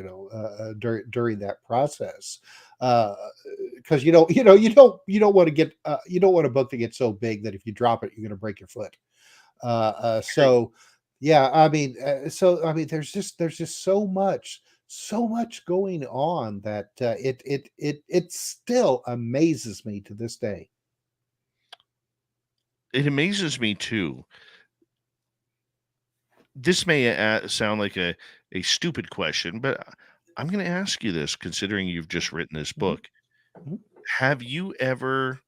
C: during that process. Because you don't want to get you don't want a book to get so big that if you drop it, you're going to break your foot.
B: True.
C: So yeah, I mean, there's just so much going on that it still amazes me to this day.
B: It amazes me too. This may sound like a stupid question, but I'm going to ask you this, considering you've just written this
C: Mhm,
B: book.
C: mhm.
B: Have you ever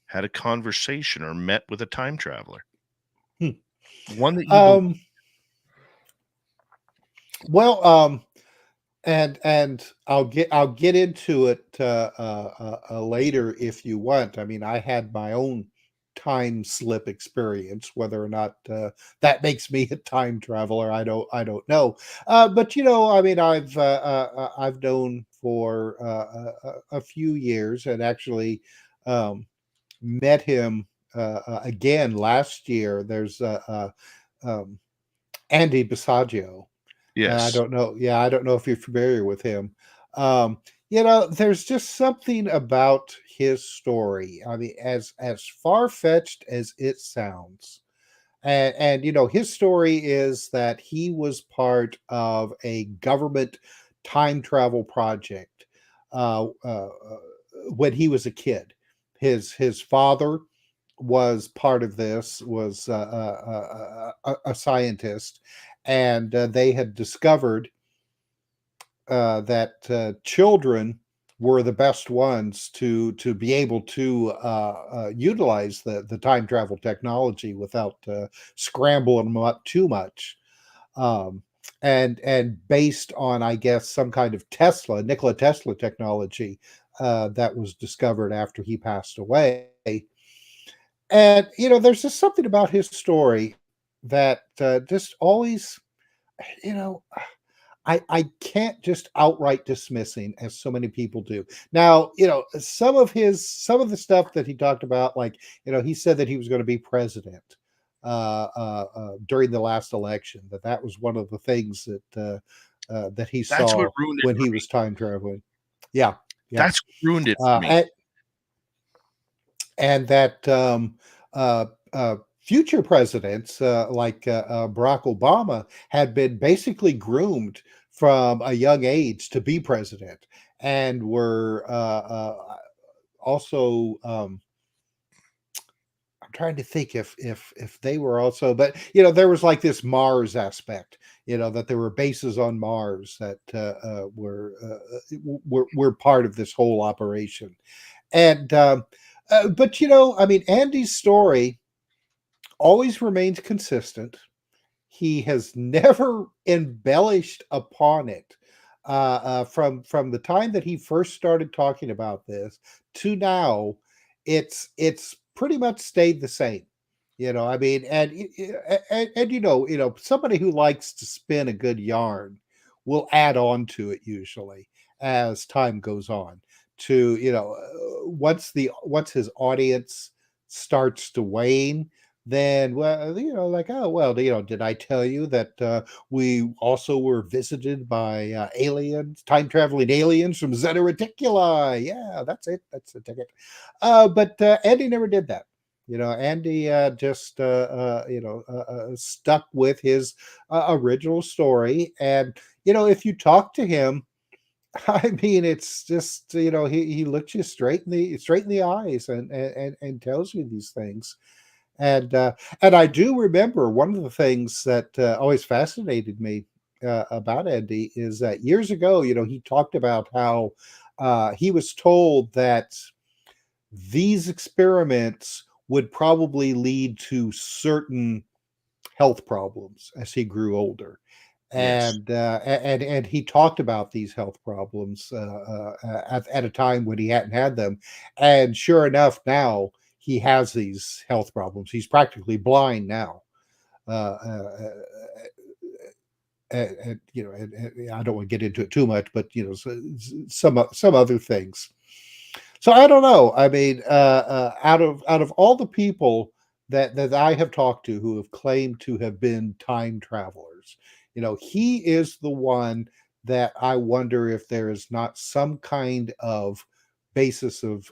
B: had a conversation or met with a time traveler?
C: Hmm.
B: One that you believe?
C: Um, well, and I'll get into it later if you want. I mean, I had my own time slip experience. Whether or not that makes me a time traveler, I don't know. But I mean, I've known for a few years, and actually met him again last year. There's um, Andy Basiago. I
B: Yes.
C: don't know. Yeah, I don't know if you're familiar with him. There's just something about his story. I mean, as far fetched as it sounds, and his story is that he was part of a government time travel project when he was a kid. His father was part of this, was a scientist, and they had discovered that children were the best ones to be able to utilize the time travel technology without scrambling them up too much. Um, and based on, I guess, some kind of Nikola Tesla technology that was discovered after he passed away. And there's just something about his story that just always, you know, I can't just outright dismissing as so many people do. Now, some of the stuff that he talked about, like, he said that he was going to be president during the last election, that was one of the things that he
B: That's what
C: saw
B: ruined it
C: when
B: for
C: he
B: me.
C: was time traveling. Yeah, yeah.
B: That's what ruined it for
C: Uh,
B: me.
C: and, and that future presidents like Barack Obama had been basically groomed from a young age to be president, and were also. I'm trying to think if they were also, but there was like this Mars aspect, that there were bases on Mars that were part of this whole operation, and but I mean, Andy's story always remains consistent. He has never embellished upon it. From the time that he first started talking about this to now, it's pretty much stayed the same. I mean, and somebody who likes to spin a good yarn will add on to it usually as time goes on. To once his audience starts to wane, then, well, like, oh, well, did I tell you that we also were visited by aliens, time traveling aliens from Zeta Reticuli? Yeah, that's it. That's the ticket. But Andy never did that. Andy just stuck with his original story. And if you talk to him, I mean, it's just, he looks you straight in the eyes and tells you these things. And I do remember one of the things that always fascinated me about Andy is that years ago, he talked about how he was told that these experiments would probably lead to certain health problems as he grew older.
B: Yes.
C: And he talked about these health problems at a time when he hadn't had them, and sure enough, now he has these health problems. He's practically blind now. Uh, uh, and I don't want to get into it too much, but some other things. So I don't know. I mean, out of all the people that I have talked to who have claimed to have been time travelers, he is the one that I wonder if there is not some kind of basis of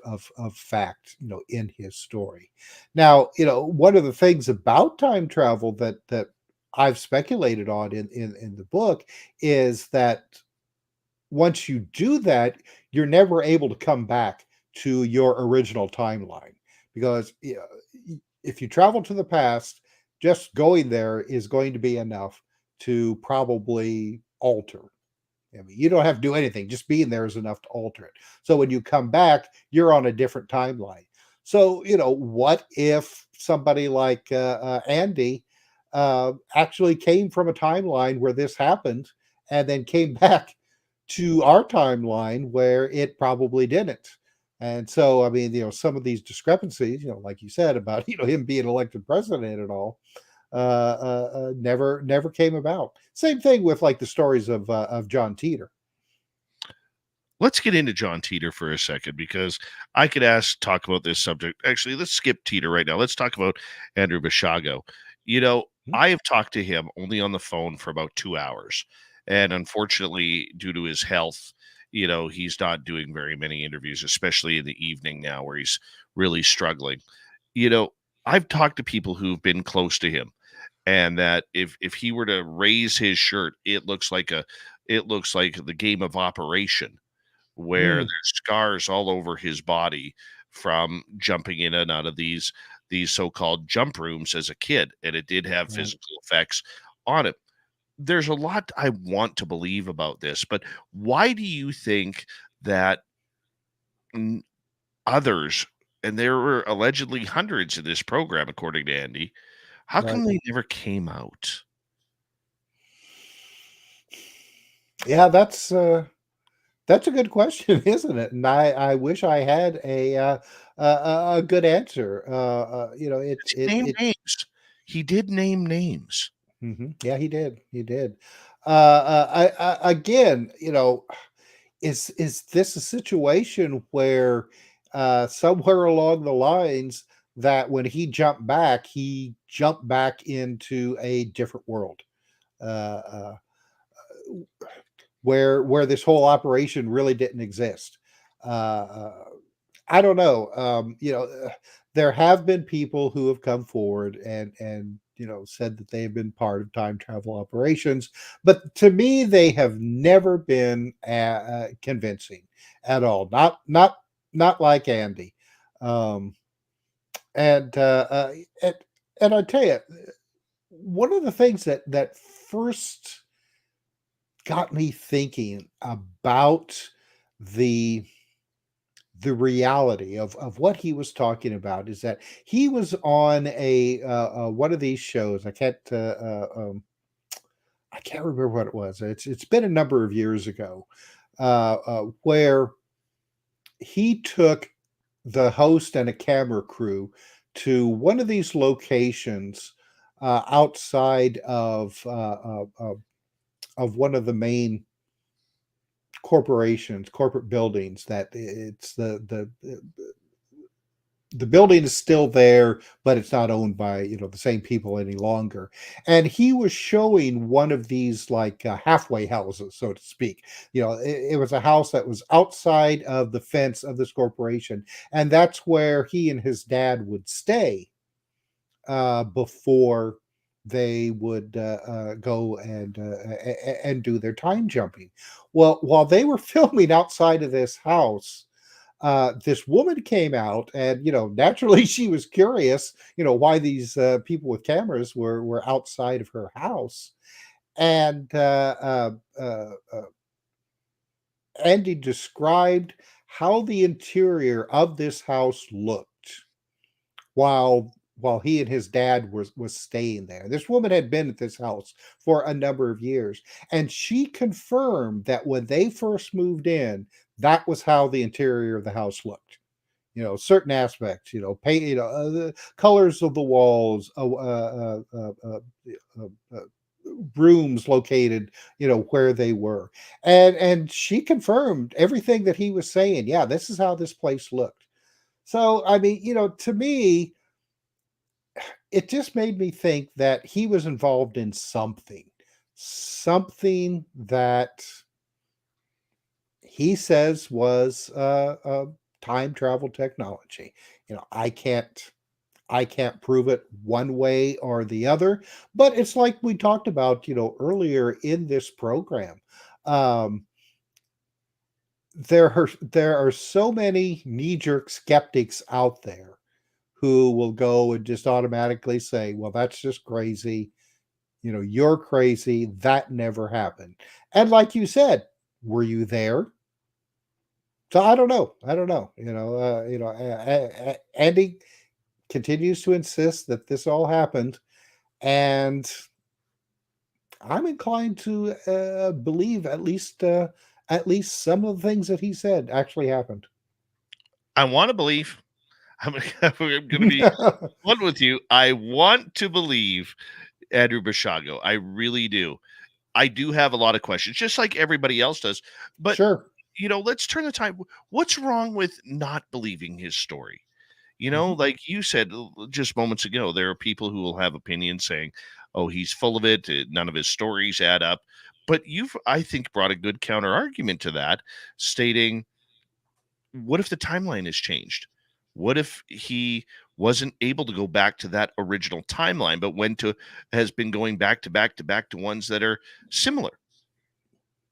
C: fact, in his story. Now, one of the things about time travel that I've speculated on in the book is that once you do that, you're never able to come back to your original timeline because if you travel to the past, just going there is going to be enough to probably alter. I mean, you don't have to do anything; just being there is enough to alter it. So when you come back, you're on a different timeline. So what if somebody like Andy actually came from a timeline where this happened, and then came back to our timeline where it probably didn't. And so, I mean, some of these discrepancies, like you said about, him being elected president and all, never came about. Same thing with like the stories of John Teeter.
B: Let's get into John Titor for a second because I could talk about this subject. Actually, let's skip Titor right now. Let's talk about Andrew Basiago.
C: Hmm.
B: I have talked to him only on the phone for about 2 hours. And unfortunately, due to his health, he's not doing very many interviews, especially in the evening now where he's really struggling. You know, I've talked to people who've been close to him and that if he were to raise his shirt, it looks like the game of Operation where
C: Mm,
B: there's scars all over his body from jumping in and out of these so-called jump rooms as a kid, and it did have
C: right.
B: physical effects on him. There's a lot I want to believe about this, but why do you think that n- others, and there were allegedly hundreds in this program, according to Andy, how come
C: Right.
B: they never came out?
C: Yeah, that's a good question, isn't it? And I wish I had a good answer. It
B: He
C: it
B: named
C: it.
B: names. He did name names.
C: Yeah, he did. He did. Again, is this a situation where somewhere along the lines that when he jumped back into a different world, uh, uh, where this whole operation really didn't exist? Uh, uh, I don't know. There have been people who have come forward and said that they have been part of time travel operations, but to me, they have never been convincing at all. Not like Andy. Um, and and and I tell you, one of the things that first got me thinking about the reality of what he was talking about is that he was on a one of these shows. I can't remember what it was. It's been a number of years ago, where he took the host and a camera crew to one of these locations outside of one of the main corporate buildings. That it's the building is still there, but it's not owned by the same people any longer. And he was showing one of these like halfway houses, so to speak. It was a house that was outside of the fence of this corporation, and that's where he and his dad would stay before. they would go and do their time jumping. Well, while they were filming outside of this house, this woman came out, and naturally she was curious, why these people with cameras were outside of her house, and Andy described how the interior of this house looked while he and his dad was staying there. This woman had been at this house for a number of years, and she confirmed that when they first moved in, that was how the interior of the house looked. Certain aspects, paint, the colors of the walls, rooms located, where they were, and she confirmed everything that he was saying. Yeah, this is how this place looked. So, I mean, to me, it just made me think that he was involved in something that he says was time travel technology. I can't prove it one way or the other, but it's like we talked about, earlier in this program. Um, there are so many knee-jerk skeptics out there who will go and just automatically say, "Well, that's just crazy. You're crazy. That never happened." And like you said, were you there? So I don't know. I don't know. Andy continues to insist that this all happened, and I'm inclined to believe at least some of the things that he said actually happened.
B: I want to believe. I'm, I'm going to be one with you. I want to believe Andrew Basiago. I really do. I do have a lot of questions, just like everybody else does. But
C: Sure.
B: let's turn the time. What's wrong with not believing his story?
C: Mhm.
B: Like you said just moments ago, there are people who will have opinions saying, "Oh, he's full of it. None of his stories add up." But you've, I think, brought a good counter argument to that, stating, "What if the timeline has changed? What if he wasn't able to go back to that original timeline, but has been going back to back to back to ones that are similar?"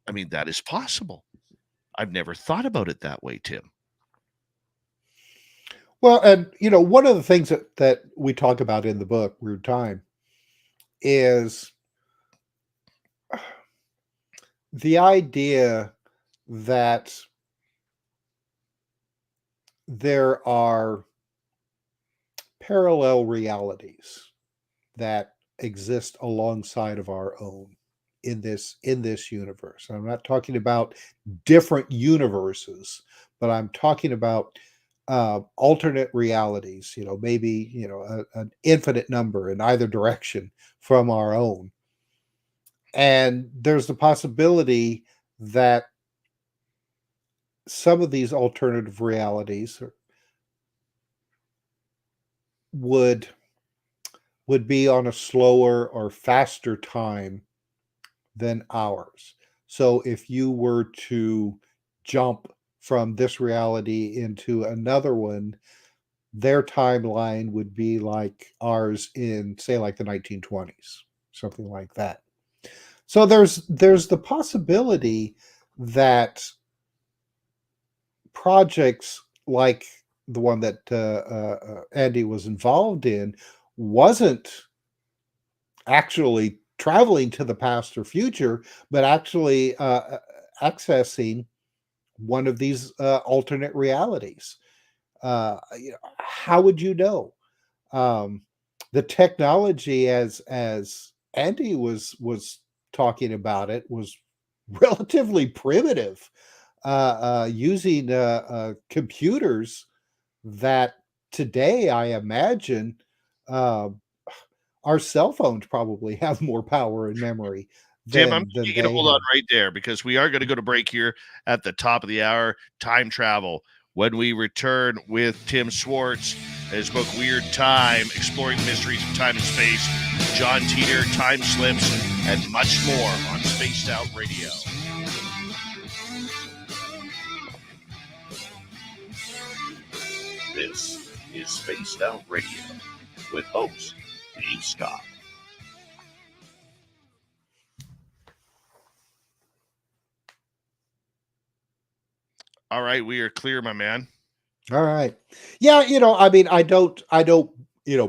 B: I mean, that is possible. I've never thought about it that way, Tim.
C: Well, and one of the things that we talk about in the book, Weird Time, is the idea that there are parallel realities that exist alongside of our own in this universe. I'm not talking about different universes, but I'm talking about alternate realities. Maybe an infinite number in either direction from our own, and there's the possibility that some of these alternative realities would would be on a slower or faster time than ours. So if you were to jump from this reality into another one, their timeline would be like ours in, say, like the 1920s, something like that. So there's the possibility that projects like the one that Andy was involved in wasn't actually traveling to the past or future, but actually accessing one of these alternate realities. How would you know? Um, the technology, as Andy was talking about it, was relatively primitive, using computers that today I imagine uh, our cell phones probably have more power and memory
B: Tim, I'm
C: than
B: gonna get a
C: they
B: hold on
C: have.
B: right there because we are going to go to break here at the top of the hour. Time travel. When we return with Tim Swartz, his book Weird Time, exploring the mysteries of time and space, John Titor, time slips, and much more on Spaced Out Radio. This is Spaced Out Radio with host Dave Scott. All right, we are clear, my man.
C: All right. Yeah, I mean, I don't,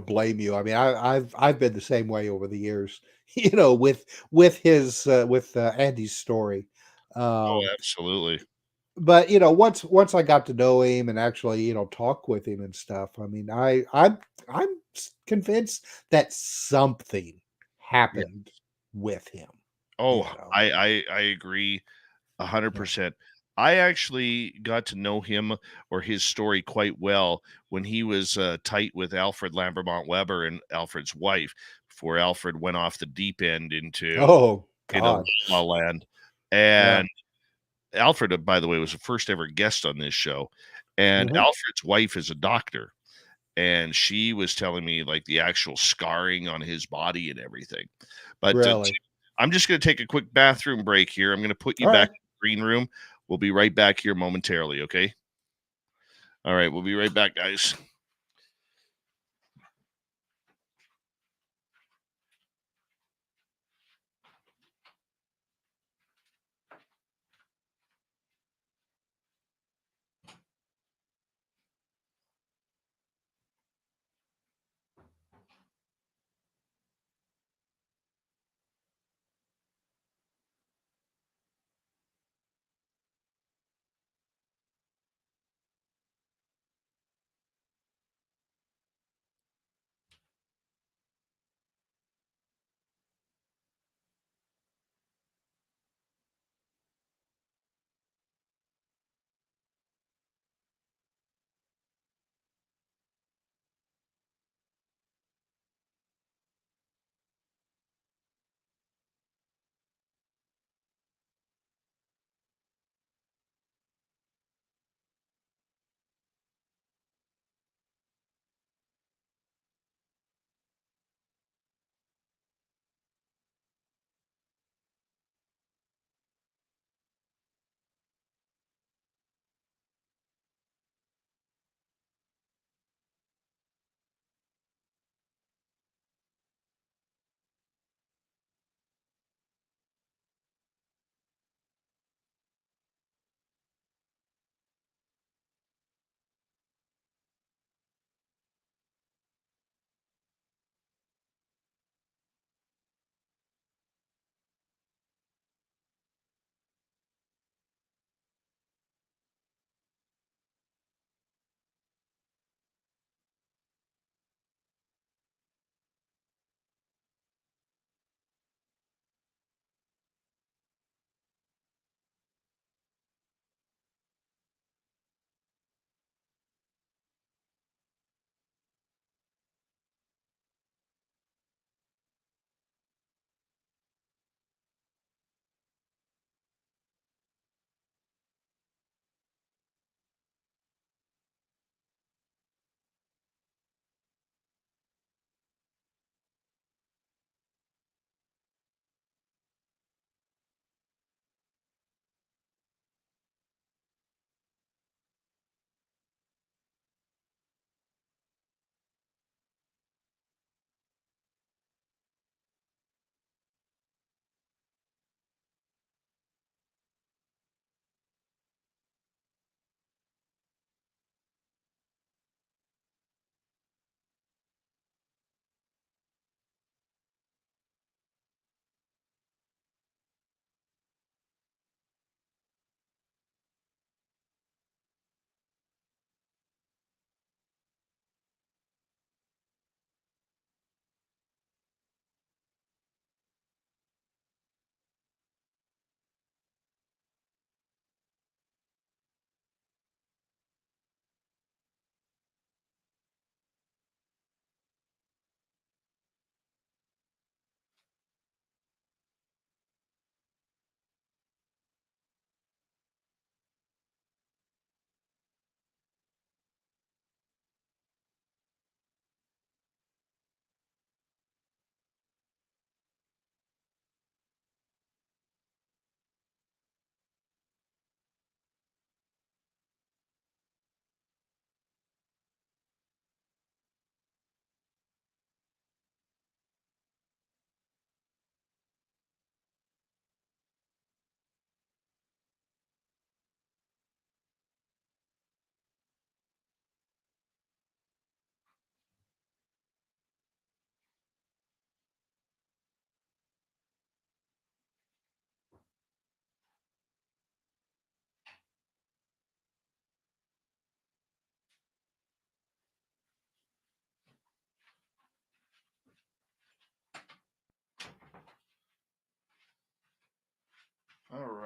C: blame you. I mean, I've been the same way over the years, with his with Andy's story.
B: Oh,
C: Um,
B: absolutely.
C: but once I got to know him and actually, talk with him and stuff, I mean, I'm convinced that something
B: Yeah.
C: happened with him,
B: Oh,
C: you know.
B: I agree
C: Yeah.
B: 100%. I actually got to know him or his story quite well when he was tight with Alfred Lambermont Weber and Alfred's wife before Alfred went off the deep end
C: Oh
B: into
C: God.
B: La La Land.
C: Yeah.
B: And Alfred, by the way, was the first ever guest on this show. And
C: Mhm.
B: Alfred's wife is a doctor. And she was telling me like the actual scarring on his body and everything. But
C: Really.
B: I'm just going to take a quick bathroom break here. I'm going to put you
C: All
B: back
C: right.
B: in the green room. We'll be right back here momentarily. Okay. All right. We'll be right back, guys.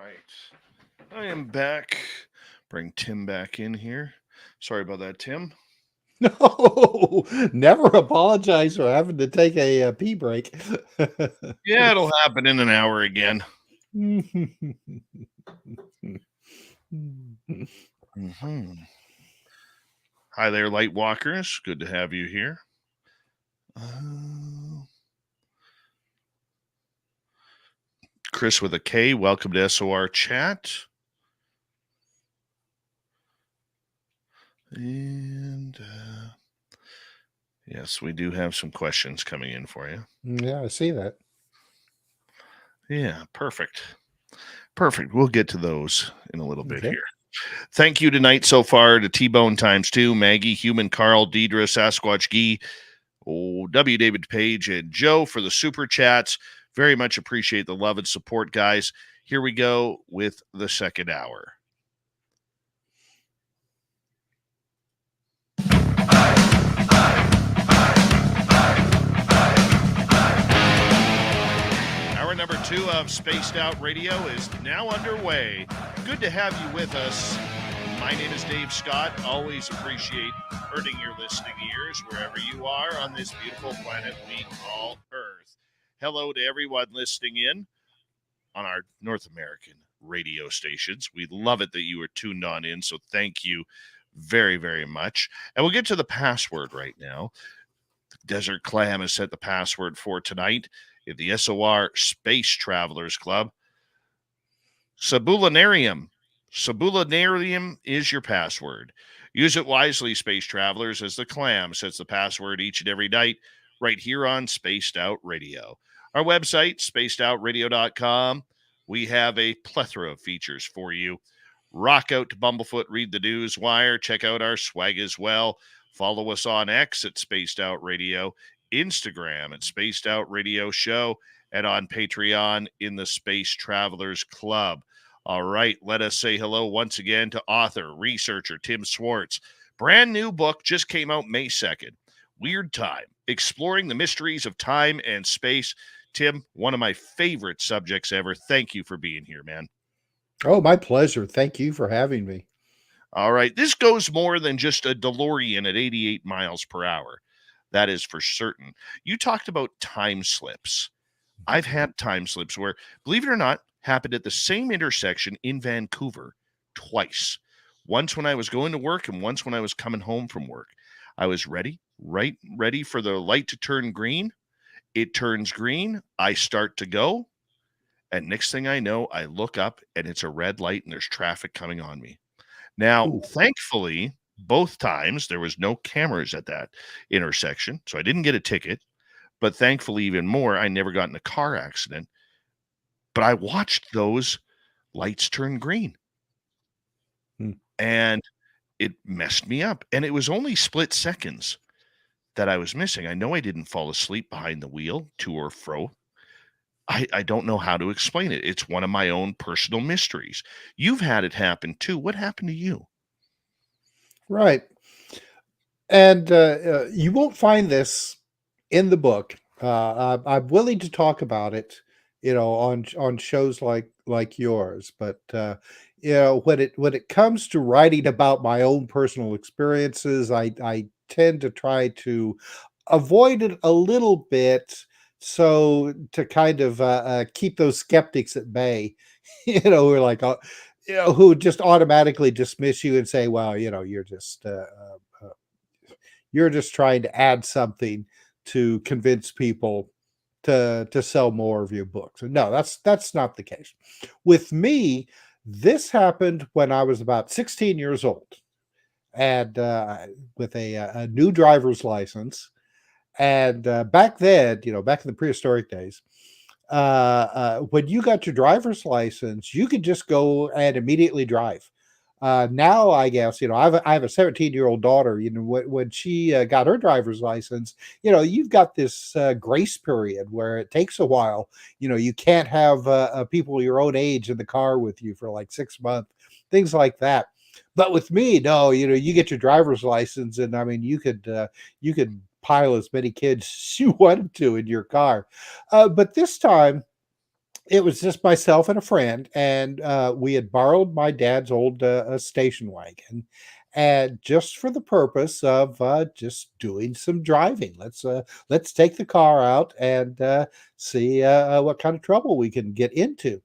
B: right. I am back. Bring Tim back in here. Sorry about that, Tim.
C: No, never apologize for having to take a pee break.
B: Yeah, it'll happen in an hour again. Mm-hmm. Hi there, light walkers. Good to have you here. Chris with a K, welcome to SOR chat. And yes, we do have some questions coming in for you.
C: Yeah, I see that.
B: Yeah, perfect. Perfect. We'll get to those in a little bit here. Thank you tonight so far to T-Bone ×2, Maggie, Human Carl, Deidre, Sasquatch Gee, W. David Page, and Joe for the super chats. Very much appreciate the love and support, guys. Here we go with the second hour. Hour number 2 of Spaced Out Radio is now underway. Good to have you with us. My name is Dave Scott. Always appreciate earning your listening ears wherever you are on this beautiful planet we call Earth. Hello to everyone listening in on our North American radio stations. We love it that you are tuned on in, so thank you very, very much. And we'll get to the password right now. Desert Clam has set the password for tonight in the SOR Space Travelers Club. Sabulinarium. Sabulinarium is your password. Use it wisely, space travelers, as the Clam sets the password each and every night right here on Spaced Out Radio. Our website, spacedoutradio.com. We have a plethora of features for you. Rock out to Bumblefoot, read the news wire, check out our swag as well. Follow us on X at Spaced Out Radio, Instagram at Spaced Out Radio Show, and on Patreon in the Space Travelers Club. All right, let us say hello once again to author, researcher Tim Swartz. Brand new book just came out May 2nd. Weird Time, Exploring the Mysteries of Time and Space. Tim, one of my favorite subjects ever. Thank you for being here, man.
C: Oh, my pleasure. Thank you for having me.
B: All right, this goes more than just a DeLorean at 88 miles per hour. That is for certain. You talked about time slips. I've had time slips where, believe it or not, happened at the same intersection in Vancouver twice. Once when I was going to work and once when I was coming home from work. I was ready for the light to turn green. It turns green. I start to go. And next thing I know, I look up and it's a red light and there's traffic coming on me. Now, thankfully, both times there was no cameras at that intersection. So I didn't get a ticket. But thankfully, even more, I never got in a car accident. But I watched those lights turn green. And it messed me up. And it was only split seconds that I was missing. I know I didn't fall asleep behind the wheel, to or fro. I don't know how to explain it. It's one of my own personal mysteries. You've had it happen too. What happened to you?
C: Right. And you won't find this in the book. I'm willing to talk about it, on shows like yours. But when it comes to writing about my own personal experiences, I tend to try to avoid it a little bit, so to kind of keep those skeptics at bay, who are like, who just automatically dismiss you and say, well, you're just trying to add something to convince people to sell more of your books. No, that's not the case. With me, this happened when I was about 16 years old, and with a new driver's license. And back then, back in the prehistoric days, when you got your driver's license, you could just go and immediately drive. Now, I guess, I have a 17-year-old daughter. When she got her driver's license, you've got this grace period where it takes a while. You can't have people your own age in the car with you for like 6 months, things like that. But with me, no, you get your driver's license, and I mean, you could pile as many kids as you wanted to in your car. But this time, It was just myself and a friend, and we had borrowed my dad's old station wagon, and just for the purpose of just doing some driving. Let's take the car out and see what kind of trouble we can get into.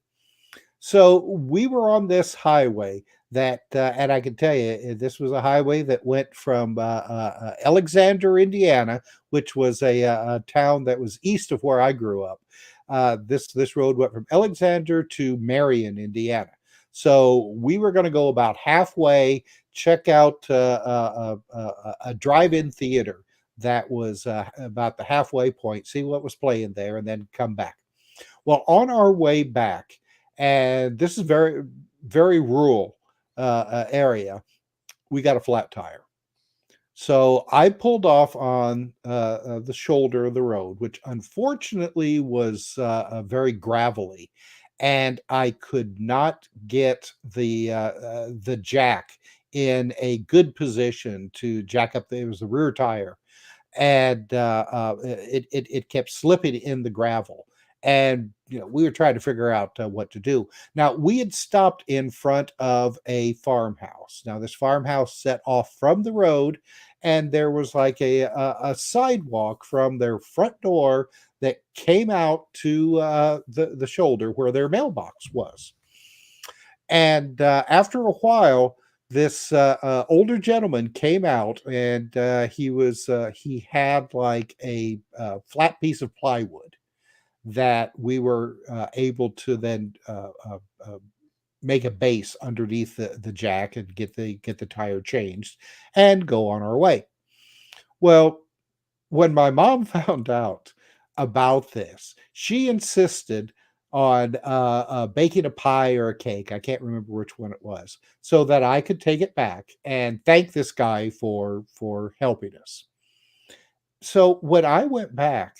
C: So we were on this highway that, and I can tell you, this was a highway that went from Alexander, Indiana, which was a town that was east of where I grew up. This road went from Alexander to Marion, Indiana. So we were going to go about halfway, check out a drive-in theater that was about the halfway point, see what was playing there, and then come back. Well, on our way back, and this is very, very rural area, we got a flat tire. So I pulled off on the shoulder of the road, which unfortunately was very gravelly, and I could not get the jack in a good position to jack up. It was the rear tire, and it kept slipping in the gravel. And we were trying to figure out what to do. Now we had stopped in front of a farmhouse. Now this farmhouse set off from the road, and there was like a sidewalk from their front door that came out to the shoulder where their mailbox was. And after a while, this older gentleman came out, and he had like a flat piece of plywood that we were able to then make a base underneath the jack and get the tire changed and go on our way. Well, when my mom found out about this, she insisted on baking a pie or a cake. I can't remember which one it was, so that I could take it back and thank this guy for helping us. So when I went back,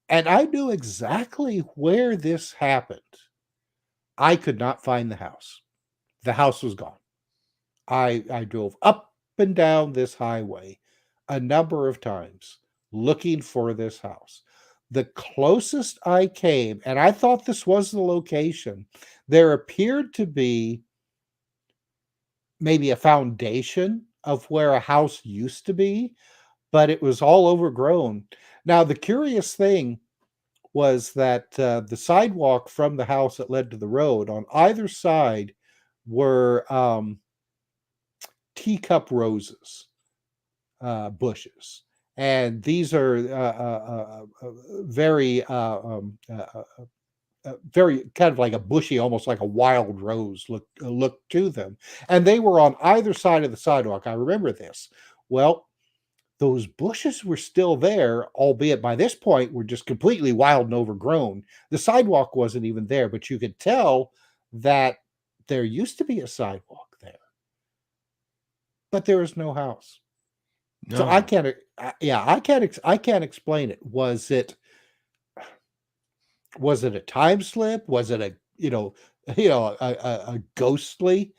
C: and I knew exactly where this happened, I could not find the house. The house was gone. I drove up and down this highway a number of times looking for this house. The closest I came, and I thought this was the location, there appeared to be maybe a foundation of where a house used to be, but it was all overgrown. Now, the curious thing was that the sidewalk from the house that led to the road, on either side were teacup roses, bushes. And these are very, very kind of like a bushy, almost like a wild rose look to them. And they were on either side of the sidewalk. I remember this. Well, those bushes were still there, albeit by this point were just completely wild and overgrown. The sidewalk wasn't even there, but you could tell that there used to be a sidewalk there, but there is no house.
B: No.
C: So I can't explain it. Was it a time slip? Was it a ghostly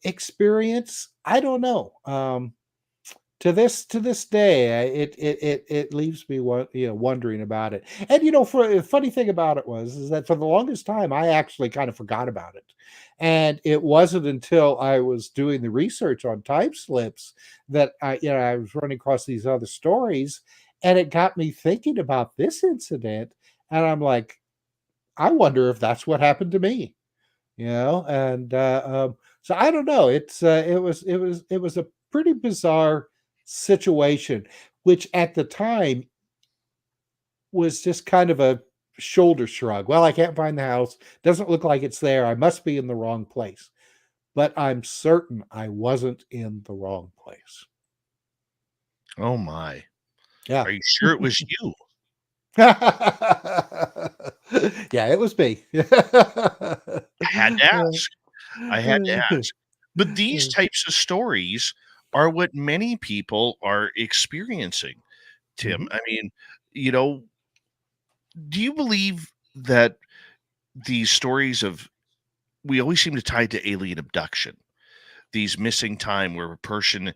C: experience? I don't know. To this day, it leaves me wondering about it. And for the funny thing about it is that for the longest time I actually kind of forgot about it, and it wasn't until I was doing the research on time slips that I was running across these other stories, and it got me thinking about this incident, and I'm like, I wonder if that's what happened to me, and so I don't know. It was a pretty bizarre situation, which at the time was just kind of a shoulder shrug. Well, I can't find the house. Doesn't look like it's there. I must be in the wrong place. But I'm certain I wasn't in the wrong place.
B: Oh my.
C: Yeah.
B: Are you sure it was you?
C: Yeah, it was me.
B: I had to ask. But these types of stories are what many people are experiencing, Tim.
C: Mhm.
B: I mean, do you believe that these stories we always seem to tie it to alien abduction, these missing time where a person,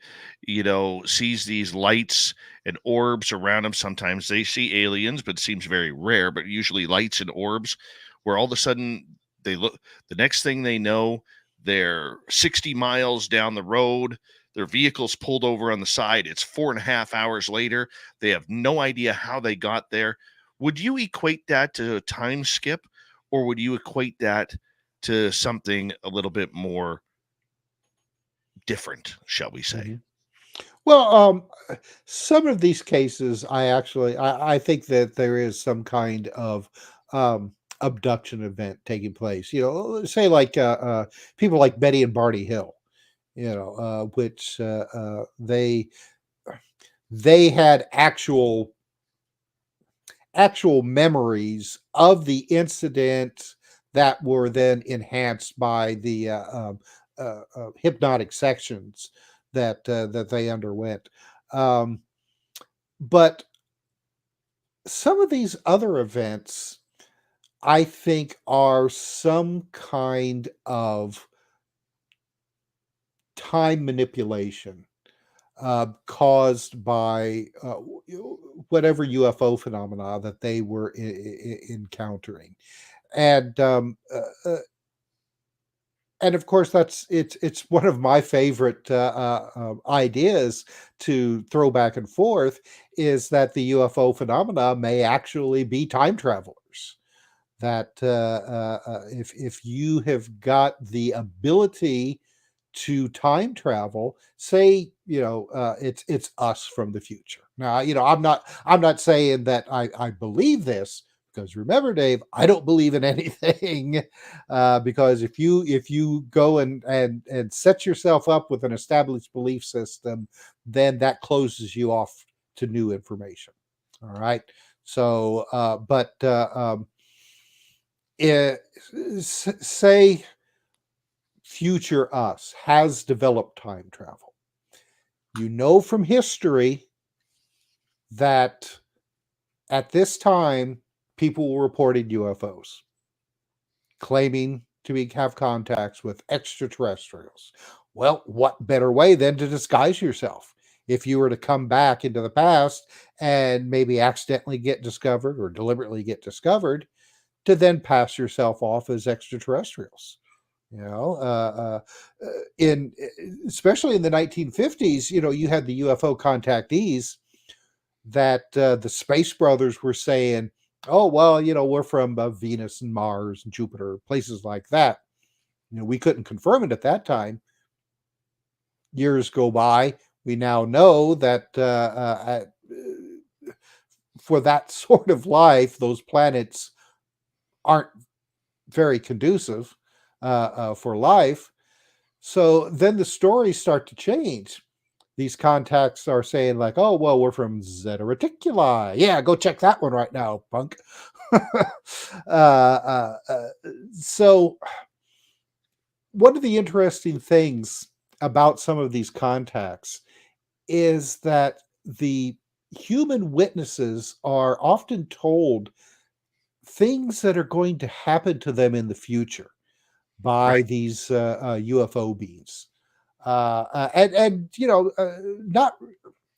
B: sees these lights and orbs around them. Sometimes they see aliens, but it seems very rare, but usually lights and orbs where all of a sudden they look, the next thing they know, they're 60 miles down the road. Their vehicle's pulled over on the side. It's 4.5 hours later. They have no idea how they got there. Would you equate that to a time skip, or would you equate that to something a little bit more different, shall we say?
C: Mhm. Well, some of these cases, I think that there is some kind of abduction event taking place. Say like people like Betty and Barney Hill. Which they had actual memories of the incident that were then enhanced by the hypnotic sections that they underwent. Um, but some of these other events, I think, are some kind of time manipulation caused by whatever UFO phenomena that they were encountering, and and of course it's one of my favorite ideas to throw back and forth is that the UFO phenomena may actually be time travelers. That if you have got the ability to time travel, say, it's us from the future. Now, I'm not saying that I believe this, because remember, Dave, I don't believe in anything. Because if you go and set yourself up with an established belief system, then that closes you off to new information. All right. So, say future us has developed time travel. You know from history that at this time, people were reporting UFOs, claiming to have contacts with extraterrestrials. Well, what better way than to disguise yourself? If you were to come back into the past and maybe accidentally get discovered or deliberately get discovered, to then pass yourself off as extraterrestrials. You know, in especially in the 1950s, you had the UFO contactees that the Space Brothers were saying, "Oh, well, we're from Venus and Mars and Jupiter, places like that." We couldn't confirm it at that time. Years go by. We now know that for that sort of life, those planets aren't very conducive for life. So then the stories start to change. These contacts are saying like, "Oh, well, we're from Zeta Reticuli. Yeah, go check that one right now, punk." So one of the interesting things about some of these contacts is that the human witnesses are often told things that are going to happen to them in the future by
B: Right.
C: these UFO beings, and not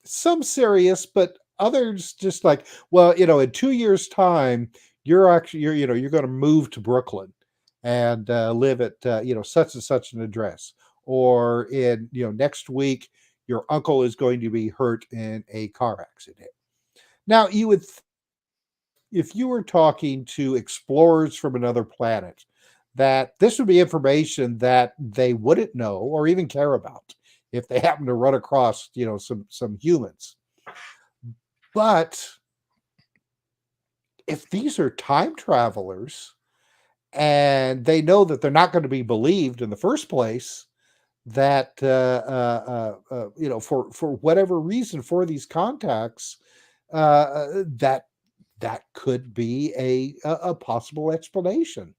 C: some serious, but others just like, well, in 2 years' time, you're going to move to Brooklyn and live at such and such an address, or in next week, your uncle is going to be hurt in a car accident. Now, if you were talking to explorers from another planet, that this would be information that they wouldn't know or even care about if they happen to run across, some humans. But if these are time travelers and they know that they're not going to be believed in the first place, that for whatever reason for these contacts, that could be a possible explanation.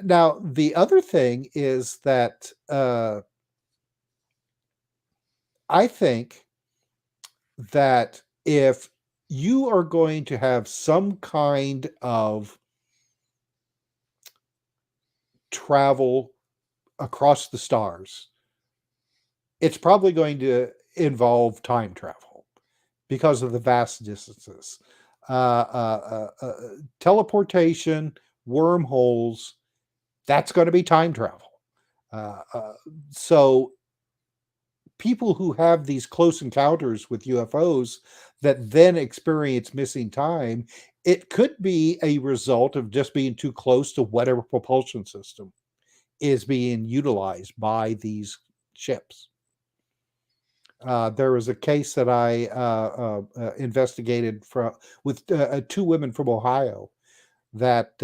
C: Now, the other thing is that I think that if you are going to have some kind of travel across the stars, it's probably going to involve time travel because of the vast distances. Teleportation wormholes, that's going to be time travel. Uh, uh, so people who have these close encounters with UFOs that then experience missing time, it could be a result of just being too close to whatever propulsion system is being utilized by these ships. There was a case that I investigated with two women from Ohio that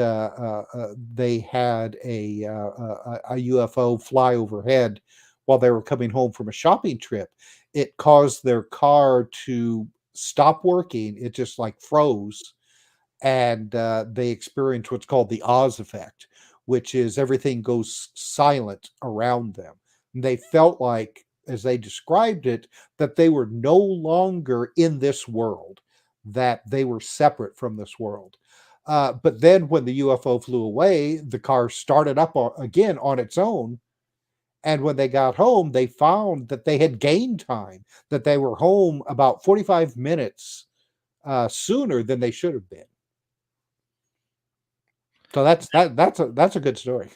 C: they had a UFO fly overhead while they were coming home from a shopping trip. It caused their car to stop working. It just like froze, and they experienced what's called the Oz effect, which is everything goes silent around them. And they felt like, as they described it, that they were no longer in this world, that they were separate from this world. But then when the UFO flew away, the car started up again on its own. And when they got home, they found that they had gained time, that they were home about 45 minutes sooner than they should have been. So that's a good story.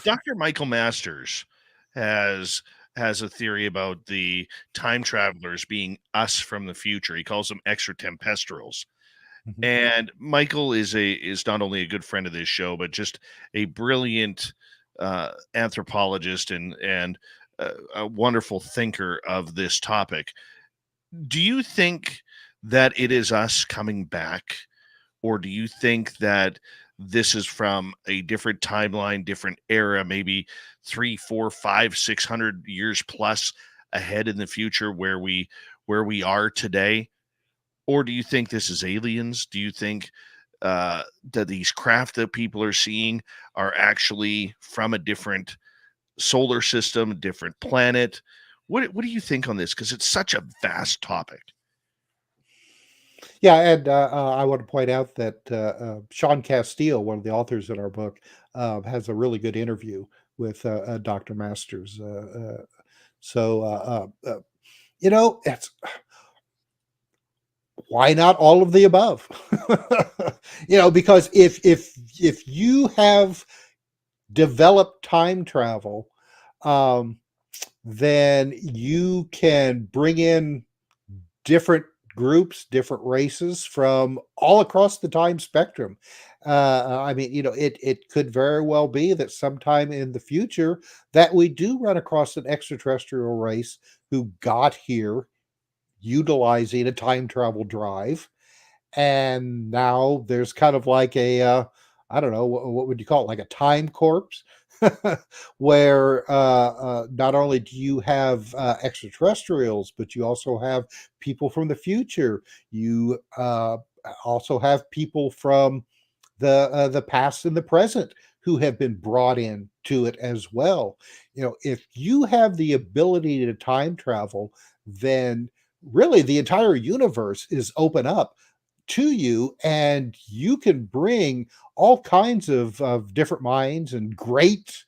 B: Dr. Michael Masters has a theory about the time travelers being us from the future. He calls them extraterrestrials.
C: Mhm.
B: And Michael is not only a good friend of this show, but just a brilliant anthropologist and a wonderful thinker of this topic. Do you think that it is us coming back, or do you think that this is from a different timeline, different era, maybe 3, 4, 5, 600 years plus ahead in the future where we are today? Or do you think this is aliens? Do you think that these craft that people are seeing are actually from a different solar system, different planet? What do you think on this? Because it's such a vast topic.
C: Yeah, and I want to point out that Sean Castile, one of the authors in our book, has a really good interview with Dr. Masters. So, it's why not all of the above? Because if you have developed time travel, um, then you can bring in different groups, different races from all across the time spectrum. I mean, it could very well be that sometime in the future that we do run across an extraterrestrial race who got here utilizing a time travel drive, and now there's kind of like I don't know, what would you call it, like a time corpse, where not only do you have extraterrestrials, but you also have people from the future. You also have people from the past and the present who have been brought in to it as well. If you have the ability to time travel, then really the entire universe is open up to you, and you can bring all kinds of different minds and great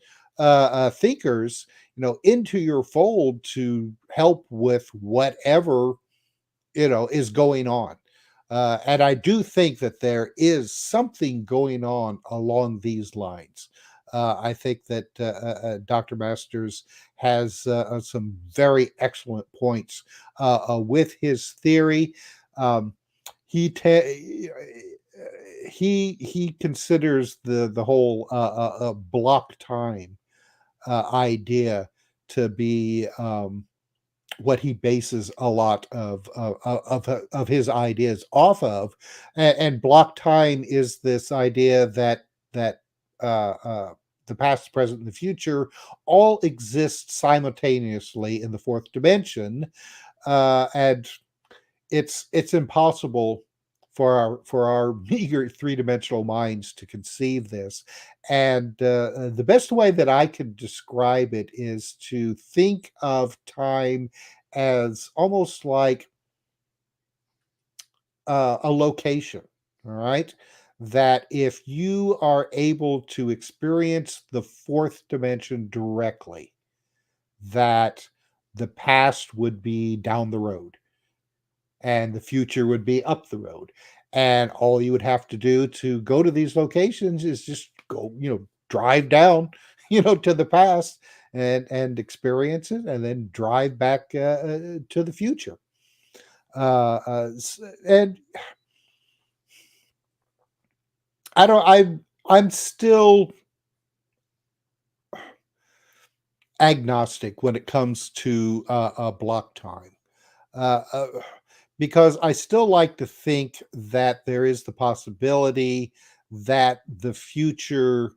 C: thinkers, into your fold to help with whatever is going on. And I do think that there is something going on along these lines. I think that Dr. Masters has some very excellent points with his theory. Um, he he considers the whole block time idea to be what he bases a lot of his ideas off of, and block time is this idea that uh, uh, the past, present, and the future all exist simultaneously in the fourth dimension, and it's impossible for our meager three-dimensional minds to conceive this. And the best way that I could describe it is to think of time as almost like a location. All right, that if you are able to experience the fourth dimension directly, that the past would be down the road and the future would be up the road. and all you would have to do to go to these locations is just go, drive down, to the past and experience it, and then drive back to the future. And I don't. I'm still agnostic when it comes to block time, uh, uh, because I still like to think that there is the possibility that the future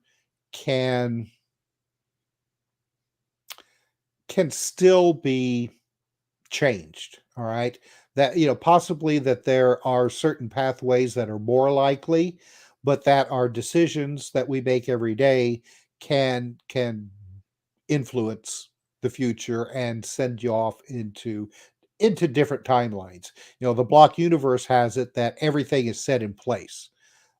C: can still be changed. All right, that possibly that there are certain pathways that are more likely, but that our decisions that we make every day can influence the future and send you off into different timelines. The block universe has it that everything is set in place.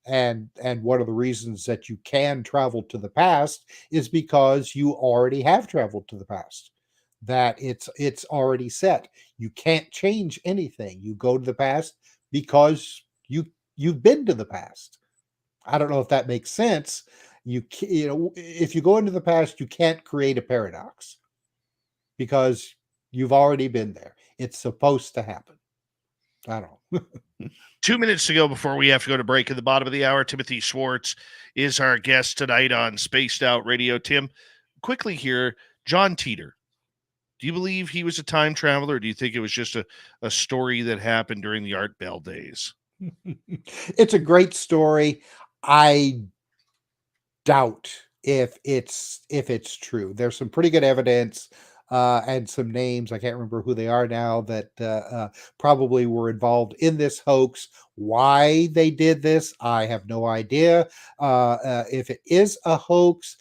C: And one of the reasons that you can travel to the past is because you already have traveled to the past. That it's already set. You can't change anything. You go to the past because you've been to the past. I don't know if that makes sense. If you go into the past, you can't create a paradox because you've already been there. It's supposed to happen. I don't know.
B: 2 minutes to go before we have to go to break at the bottom of the hour. Timothy Swartz is our guest tonight on Spaced Out Radio. Tim, quickly here, John Titor. Do you believe he was a time traveler, or do you think it was just a story that happened during the Art Bell days?
C: It's a great story. I doubt if it's true. There's some pretty good evidence and some names. I can't remember who they are now that probably were involved in this hoax. Why they did this, I have no idea. If it is a hoax,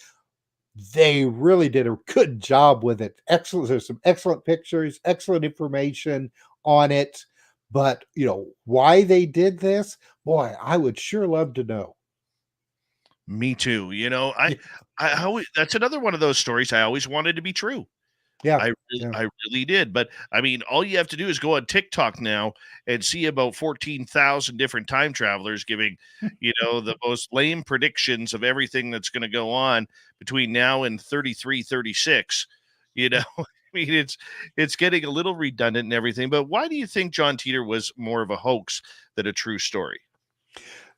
C: they really did a good job with it. Excellent. There's some excellent pictures, excellent information on it. But why they did this, boy, I would sure love to know.
B: Me too. I always, that's another one of those stories I always wanted to be true.
C: Yeah,
B: I really did. But I mean, all you have to do is go on TikTok now and see about 14,000 different time travelers giving, the most lame predictions of everything that's going to go on between now and 33, 36. I mean, it's getting a little redundant and everything. But why do you think John Titor was more of a hoax than a true story?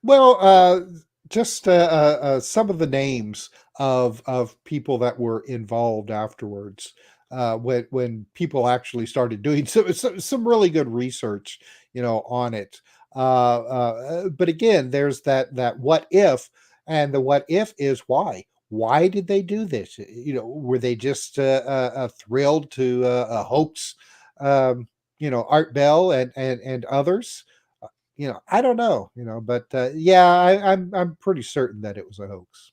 C: Well, just some of the names of people that were involved afterwards. When people actually started doing some really good research, on it. But again, there's that what if, and the what if is why. Why did they do this? Were they just thrilled to hoax, Art Bell and others? I don't know, but yeah, I'm pretty certain that it was a hoax.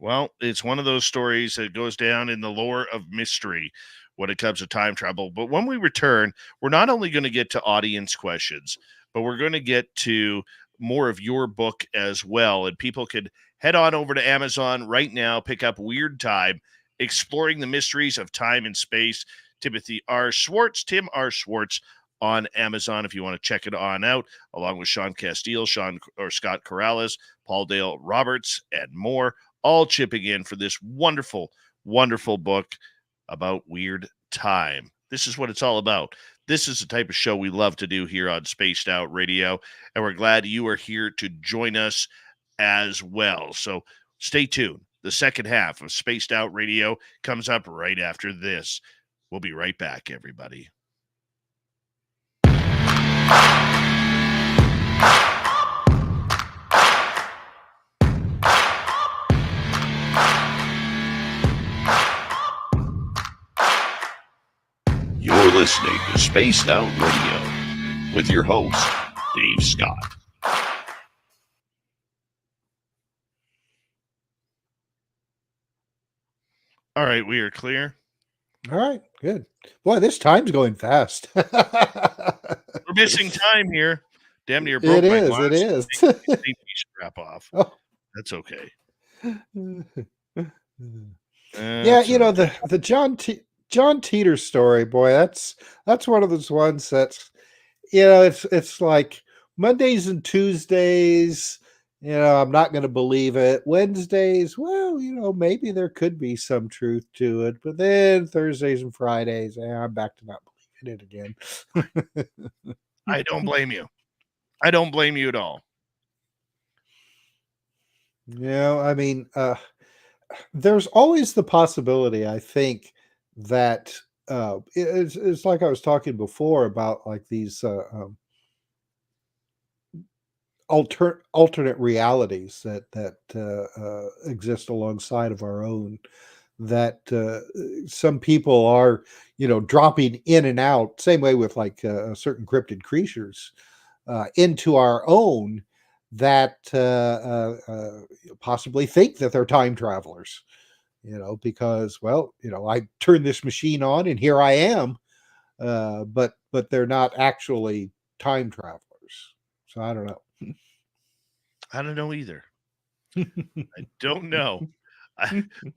B: Well, it's one of those stories that goes down in the lore of mystery when it comes to time travel. But when we return, we're not only going to get to audience questions, but we're going to get to more of your book as well. And people could head on over to Amazon right now, pick up Weird Time, Exploring the Mysteries of Time and Space. Tim R. Swartz on Amazon if you want to check it on out, along with Sean Castile, Scott Corrales, Paul Dale Roberts, and more, all chipping in for this wonderful, wonderful book about weird time. This is what it's all about. This is the type of show we love to do here on Spaced Out Radio, and we're glad you are here to join us as well. So stay tuned. The second half of Spaced Out Radio comes up right after this. We'll be right back, everybody. You're listening to Spaced Out Radio with your host, Dave Scott. All right, we are clear.
C: All right, good. Boy, this time's going fast.
B: We're missing time here. Damn near broke my glass.
C: It is.
B: Maybe wrap off.
C: Oh.
B: That's okay.
C: Yeah, the John Titor story, boy, that's one of those ones that's, it's like Mondays and Tuesdays, I'm not going to believe it. Wednesdays, well, maybe there could be some truth to it. But then Thursdays and Fridays, I'm back to not believing it again.
B: I don't blame you. I don't blame you at all.
C: I mean, there's always the possibility, I think, that it's like I was talking before about like these alternate realities that exist alongside of our own, that some people are dropping in and out, same way with like certain cryptid creatures into our own, that possibly think that they're time travelers, because, well, I turn this machine on and here I am, but they're not actually time travelers. So I don't know.
B: I don't know either. I don't know.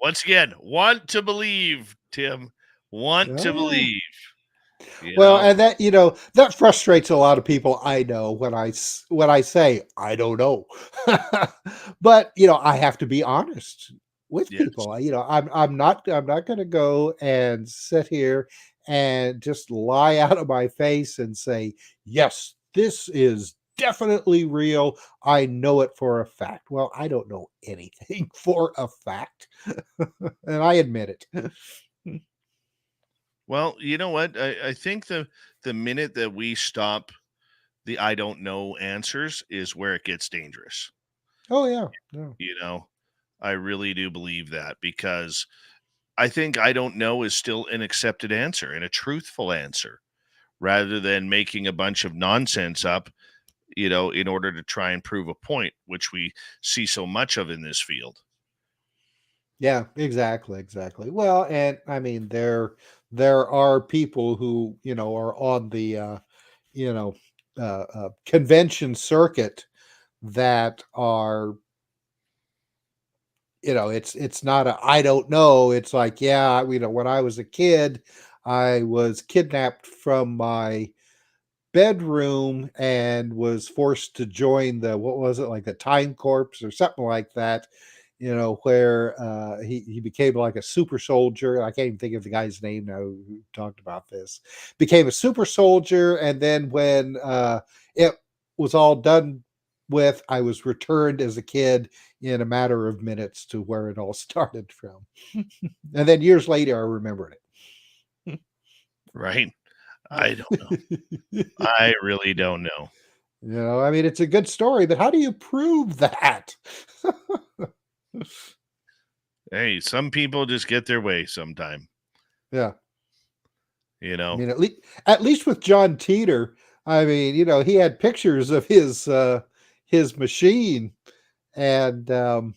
B: Once again, want to believe, Tim. Want to believe.
C: Well, and that that frustrates a lot of people. I know when I say I don't know, but I have to be honest with people. I'm not going to go and sit here and just lie out of my face and say, yes, this is definitely real. I know it for a fact. Well, I don't know anything for a fact, and I admit it.
B: Well, you know what? I think the minute that we stop the I don't know answers is where it gets dangerous.
C: Oh, yeah.
B: I really do believe that, because I think I don't know is still an accepted answer and a truthful answer, rather than making a bunch of nonsense up, in order to try and prove a point, which we see so much of in this field.
C: Yeah, exactly. Well, and I mean, there are people who are on the convention circuit that are it's not a I don't know. It's like, yeah, when I was a kid, I was kidnapped from my bedroom and was forced to join what was it, like the Time Corps or something like that, where he became like a super soldier. I can't even think of the guy's name now who talked about this. Became a super soldier, and then when it was all done with, I was returned as a kid in a matter of minutes to where it all started from. And then years later, I remembered it.
B: Right. I don't know. I really don't know.
C: I mean, it's a good story, but how do you prove that?
B: Hey, some people just get their way sometime.
C: Yeah.
B: I
C: mean, at least with John Titor, I mean, he had pictures of his machine, and the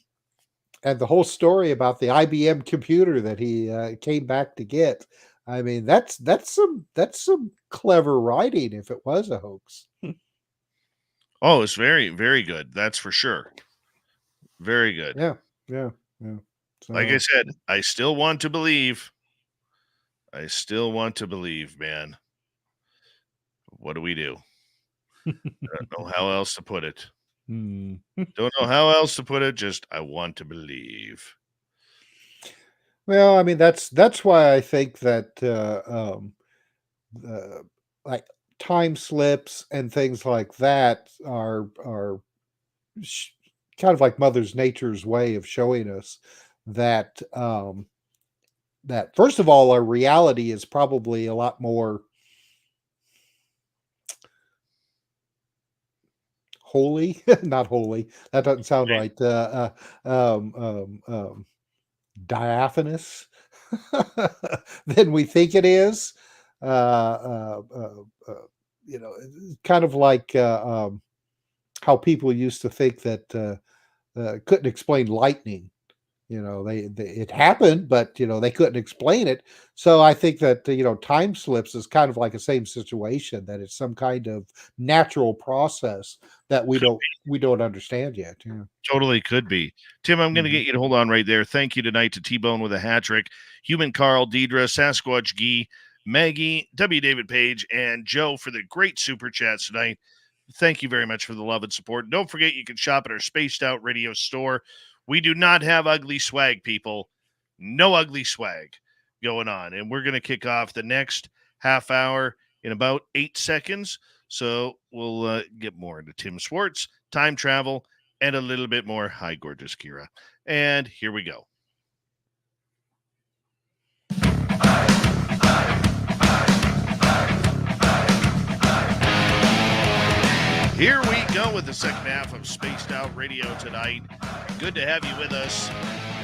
C: whole story about the IBM computer that he came back to get. I mean, that's some clever writing if it was a hoax.
B: Oh, it's very, very good. That's for sure. Very good.
C: Yeah. So,
B: like I said, I still want to believe. Man. What do we do? I don't know how else to put it. Don't know how else to put it. Just, I want to believe.
C: Well, I mean, that's why I think that like time slips and things like that are kind of like Mother's Nature's way of showing us that that first of all, our reality is probably a lot more holy, not holy. That doesn't sound right. Diaphanous than we think it is. Kind of like how people used to think that couldn't explain lightning. It happened, but they couldn't explain it. So I think that time slips is kind of like the same situation, that it's some kind of natural process that we don't understand yet. Yeah.
B: Totally could be. Tim, I'm going to get you to hold on right there. Thank you tonight to T-Bone with a hat trick, Human Carl, Deidre, Sasquatch Gee, Maggie, W. David Page, and Joe for the great super chats tonight. Thank you very much for the love and support. Don't forget you can shop at our Spaced Out Radio store. We do not have ugly swag, people. No ugly swag going on. And we're going to kick off the next half hour in about 8 seconds. So we'll get more into Tim Swartz, time travel, and a little bit more. Hi, gorgeous Kira. And here we go. Here we go with the second half of Spaced Out Radio tonight. Good to have you with us.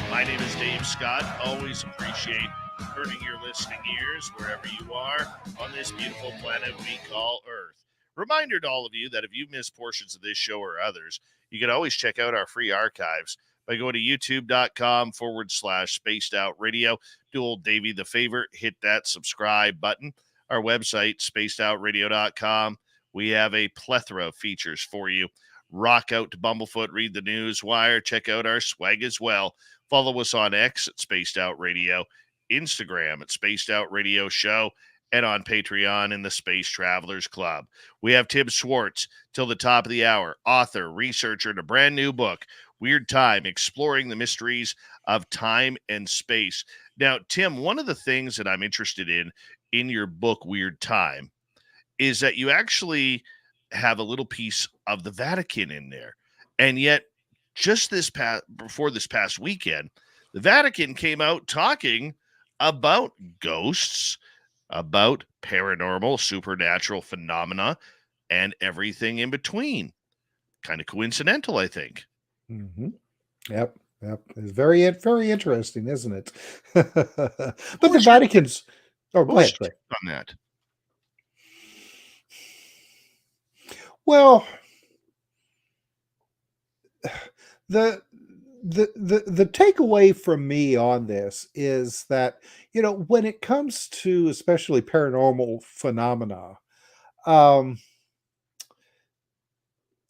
B: My name is Dave Scott. Always appreciate hurting your listening ears wherever you are on this beautiful planet we call Earth. Reminder to all of you that if you miss portions of this show or others, you can always check out our free archives by going to youtube.com/Spaced Out Radio. Do old Davey the favor, hit that subscribe button. Our website, spacedoutradio.com. We have a plethora of features for you. Rock out to Bumblefoot, read the news wire, check out our swag as well. Follow us on X at Spaced Out Radio, Instagram at Spaced Out Radio Show, and on Patreon in the Space Travelers Club. We have Tim Swartz till the top of the hour, author, researcher, and a brand new book, Weird Time, Exploring the Mysteries of Time and Space. Now, Tim, one of the things that I'm interested in your book, Weird Time, is that you actually have a little piece of the Vatican in there. And yet, just before this past weekend, the Vatican came out talking about ghosts, about paranormal, supernatural phenomena, and everything in between. Kind of coincidental, I think.
C: Mm-hmm. Yep. It's very interesting, isn't it? But the Vatican's... Oh, go ahead.
B: On that.
C: Well, the takeaway from me on this is that, when it comes to especially paranormal phenomena,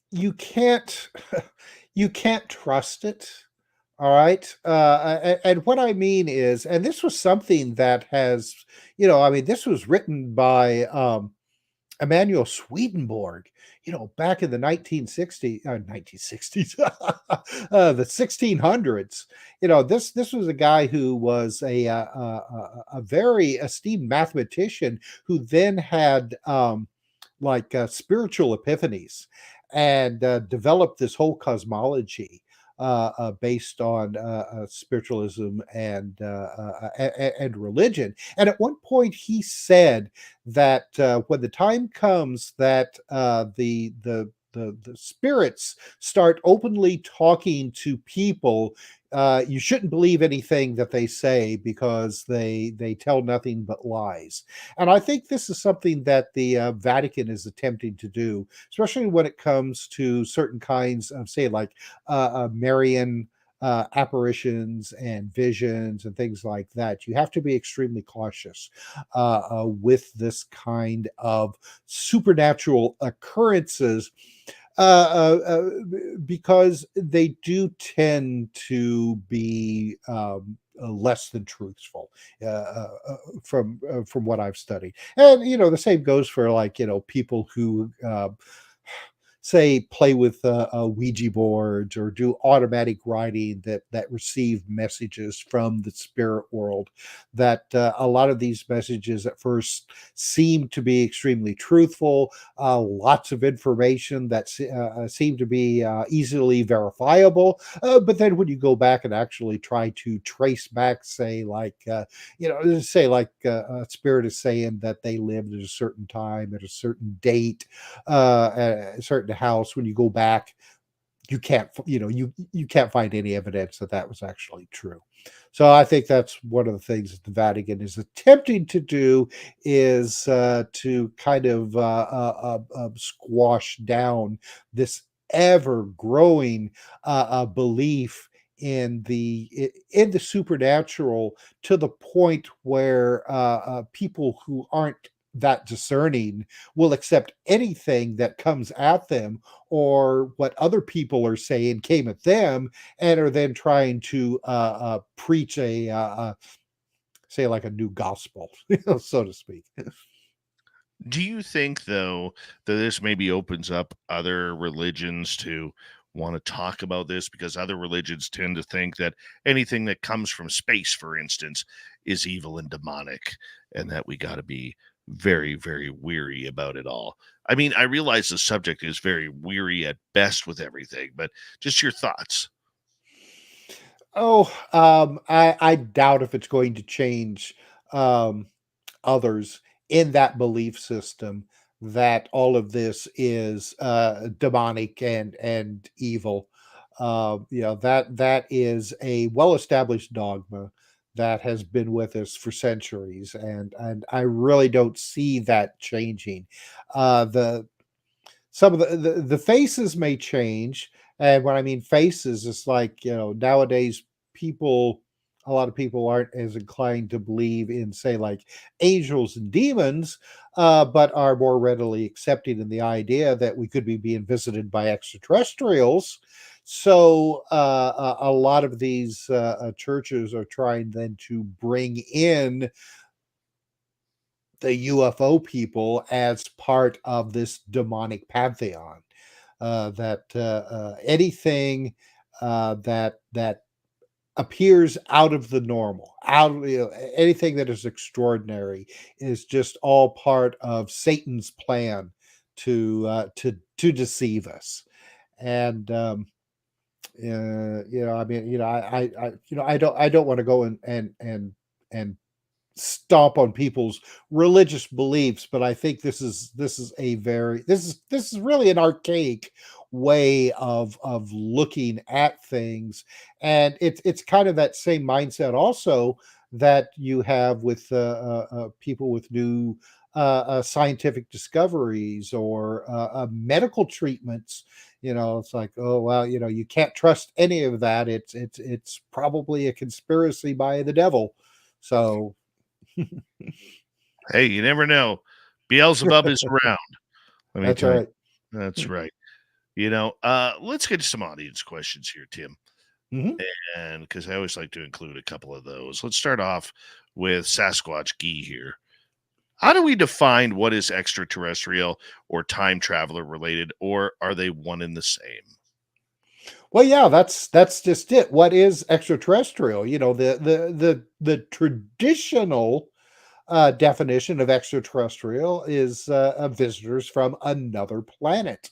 C: you can't trust it. All right. And what I mean is, and this was something that has, this was written by Emanuel Swedenborg, back in the 1960s, the 1600s. This was a guy who was a very esteemed mathematician who then had spiritual epiphanies and developed this whole cosmology based on spiritualism and religion. And at one point, he said that when the time comes that the spirits start openly talking to people, you shouldn't believe anything that they say because they tell nothing but lies. And I think this is something that the Vatican is attempting to do, especially when it comes to certain kinds of, say, like Marian apparitions and visions and things like that. You have to be extremely cautious with this kind of supernatural occurrences, because they do tend to be less than truthful from what I've studied. And the same goes for people who say play with Ouija boards or do automatic writing that receive messages from the spirit world, that a lot of these messages at first seem to be extremely truthful, lots of information that seem to be easily verifiable, but then when you go back and actually try to trace back, say a spirit is saying that they lived at a certain time at a certain date, at a certain house, when you go back, you can't you can't find any evidence that was actually true. So I think that's one of the things that the Vatican is attempting to do, is to kind of squash down this ever growing belief in the supernatural, to the point where people who aren't that discerning will accept anything that comes at them, or what other people are saying came at them, and are then trying to preach say like a new gospel, so to speak.
B: Do you think, though, that this maybe opens up other religions to want to talk about this? Because other religions tend to think that anything that comes from space, for instance, is evil and demonic, and that we got to be very, very weary about it all. I mean, I realize the subject is very weary at best with everything, but just your thoughts.
C: Oh, I doubt if it's going to change um, others in that belief system that all of this is demonic and evil. That is a well-established dogma that has been with us for centuries, and I really don't see that changing. The Some of the faces may change, and when I mean faces, it's like, nowadays people a lot of people aren't as inclined to believe in, say, like, angels and demons, but are more readily accepting in the idea that we could be being visited by extraterrestrials. So, a lot of these, churches are trying then to bring in the UFO people as part of this demonic pantheon. That anything that appears out of the normal, anything that is extraordinary, is just all part of Satan's plan to deceive us. And I mean, I don't want to go and stomp on people's religious beliefs, but I think this is really an archaic way of looking at things, and it's kind of that same mindset also that you have with people with new scientific discoveries or medical treatments. It's like, oh well, you can't trust any of that. It's probably a conspiracy by the devil. So
B: Hey, you never know. Beelzebub is around. Let me
C: that's
B: tell you.
C: right.
B: That's right. Let's get to some audience questions here, Tim.
C: Mhm.
B: And because I always like to include a couple of those. Let's start off with Sasquatch Gee here. How do we define what is extraterrestrial or time traveler related, or are they one and the same?
C: Well, yeah, that's just it. What is extraterrestrial? The traditional definition of extraterrestrial is visitors from another planet.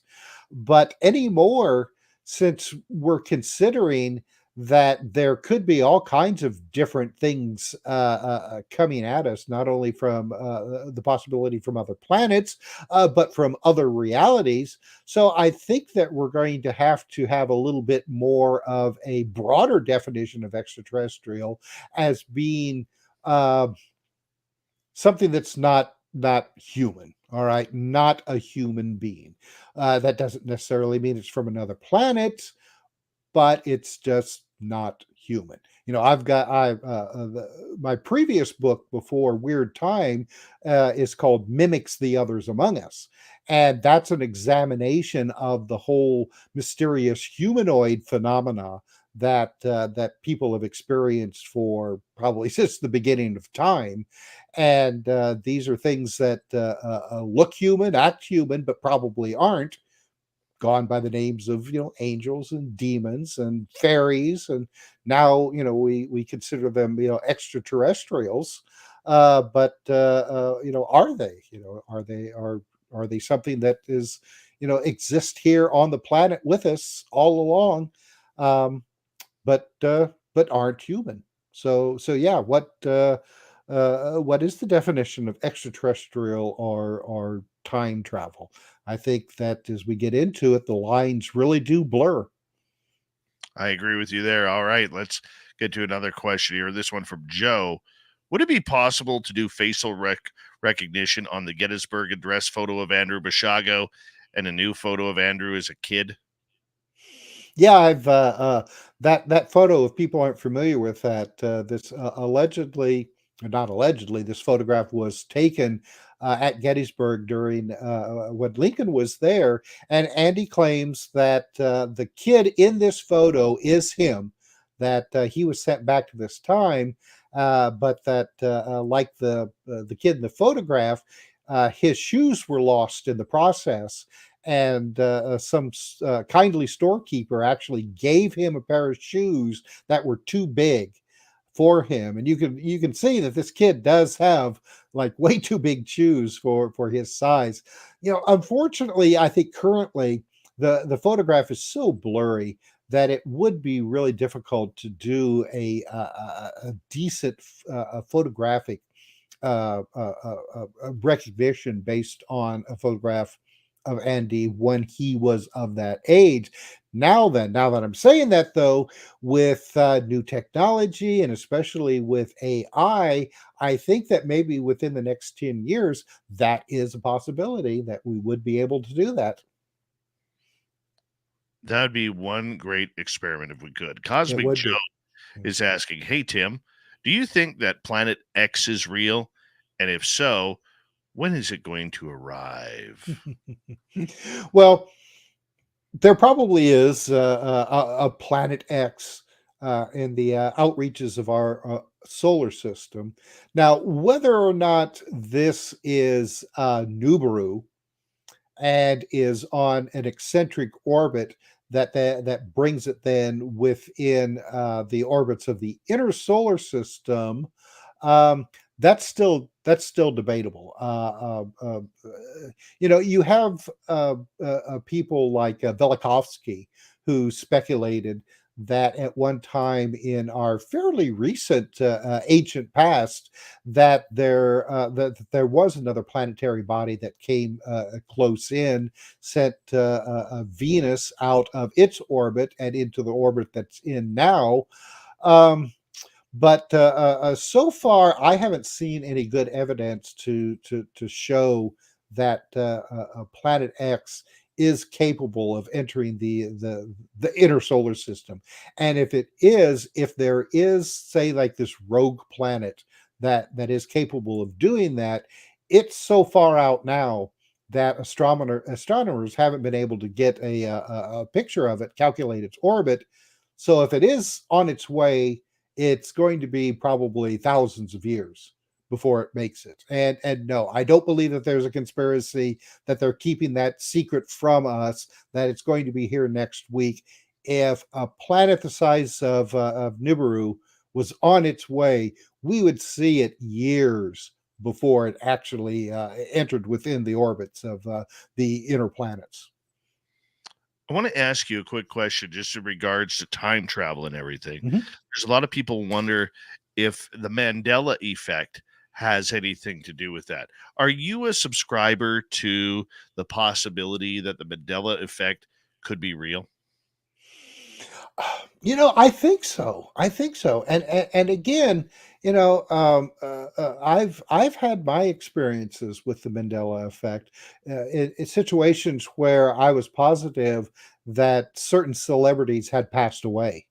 C: But anymore, since we're considering that there could be all kinds of different things coming at us, not only from the possibility from other planets, but from other realities. So I think that we're going to have a little bit more of a broader definition of extraterrestrial as being uh, something that's not human. All right, not a human being. That doesn't necessarily mean it's from another planet, but it's just not human. My previous book before Weird Time is called Mimics the Others Among Us. And that's an examination of the whole mysterious humanoid phenomena that people have experienced for probably since the beginning of time. And these are things that look human, act human, but probably aren't, gone by the names of angels and demons and fairies, and now we consider them extraterrestrials. But are they are they something that is exist here on the planet with us all along, um, but aren't human? So yeah, what is the definition of extraterrestrial or time travel? I think that as we get into it, the lines really do blur.
B: I agree with you there. All right, let's get to another question here. This one from Joe. Would it be possible to do facial recognition on the Gettysburg Address photo of Andrew Basiago and a new photo of Andrew as a kid?
C: Yeah, I've that photo. If people aren't familiar with that, this allegedly, or not allegedly, this photograph was taken at Gettysburg during when Lincoln was there, and Andy claims that the kid in this photo is him. That he was sent back to this time, but that like the kid in the photograph. his shoes were lost in the process, and some kindly storekeeper actually gave him a pair of shoes that were too big for him. And you can see that this kid does have like way too big shoes for his size. Unfortunately, I think currently the photograph is so blurry that it would be really difficult to do a decent photographic recognition based on a photograph of Andy when he was of that age. Now that I'm saying that, though, with new technology and especially with AI, I think that maybe within the next 10 years, that is a possibility that we would be able to do that.
B: That would be one great experiment if we could.
C: It
B: Cosmic
C: would
B: Joe
C: be.
B: is asking, "Hey Tim, do you think that Planet X is real? And if so, when is it going to arrive?"
C: Well, there probably is a Planet X in the outreaches of our solar system. Now, whether or not this is Nubaru and is on an eccentric orbit that brings it then within the orbits of the inner solar system, um, that's still debatable. You have people like Velikovsky who speculated that at one time in our fairly recent ancient past that there was another planetary body that came close in, sent Venus out of its orbit and into the orbit that's in now. Um, but so far, I haven't seen any good evidence to show that Planet X is capable of entering the inner solar system. And if there is, say, like this rogue planet that is capable of doing that, it's so far out now that astronomers haven't been able to get a picture of it, calculate its orbit. So if it is on its way, it's going to be probably thousands of years before it makes it. And no, I don't believe that there's a conspiracy that they're keeping that secret from us, that it's going to be here next week. If a planet the size of Nibiru was on its way, we would see it years before it actually entered within the orbits of the inner planets.
B: I want to ask you a quick question just in regards to time travel and everything.
C: Mhm.
B: There's a lot of people wonder if the Mandela effect has anything to do with that. Are you a subscriber to the possibility that the Mandela effect could be real?
C: I think so. I think so. And again, I've had my experiences with the Mandela effect in situations where I was positive that certain celebrities had passed away.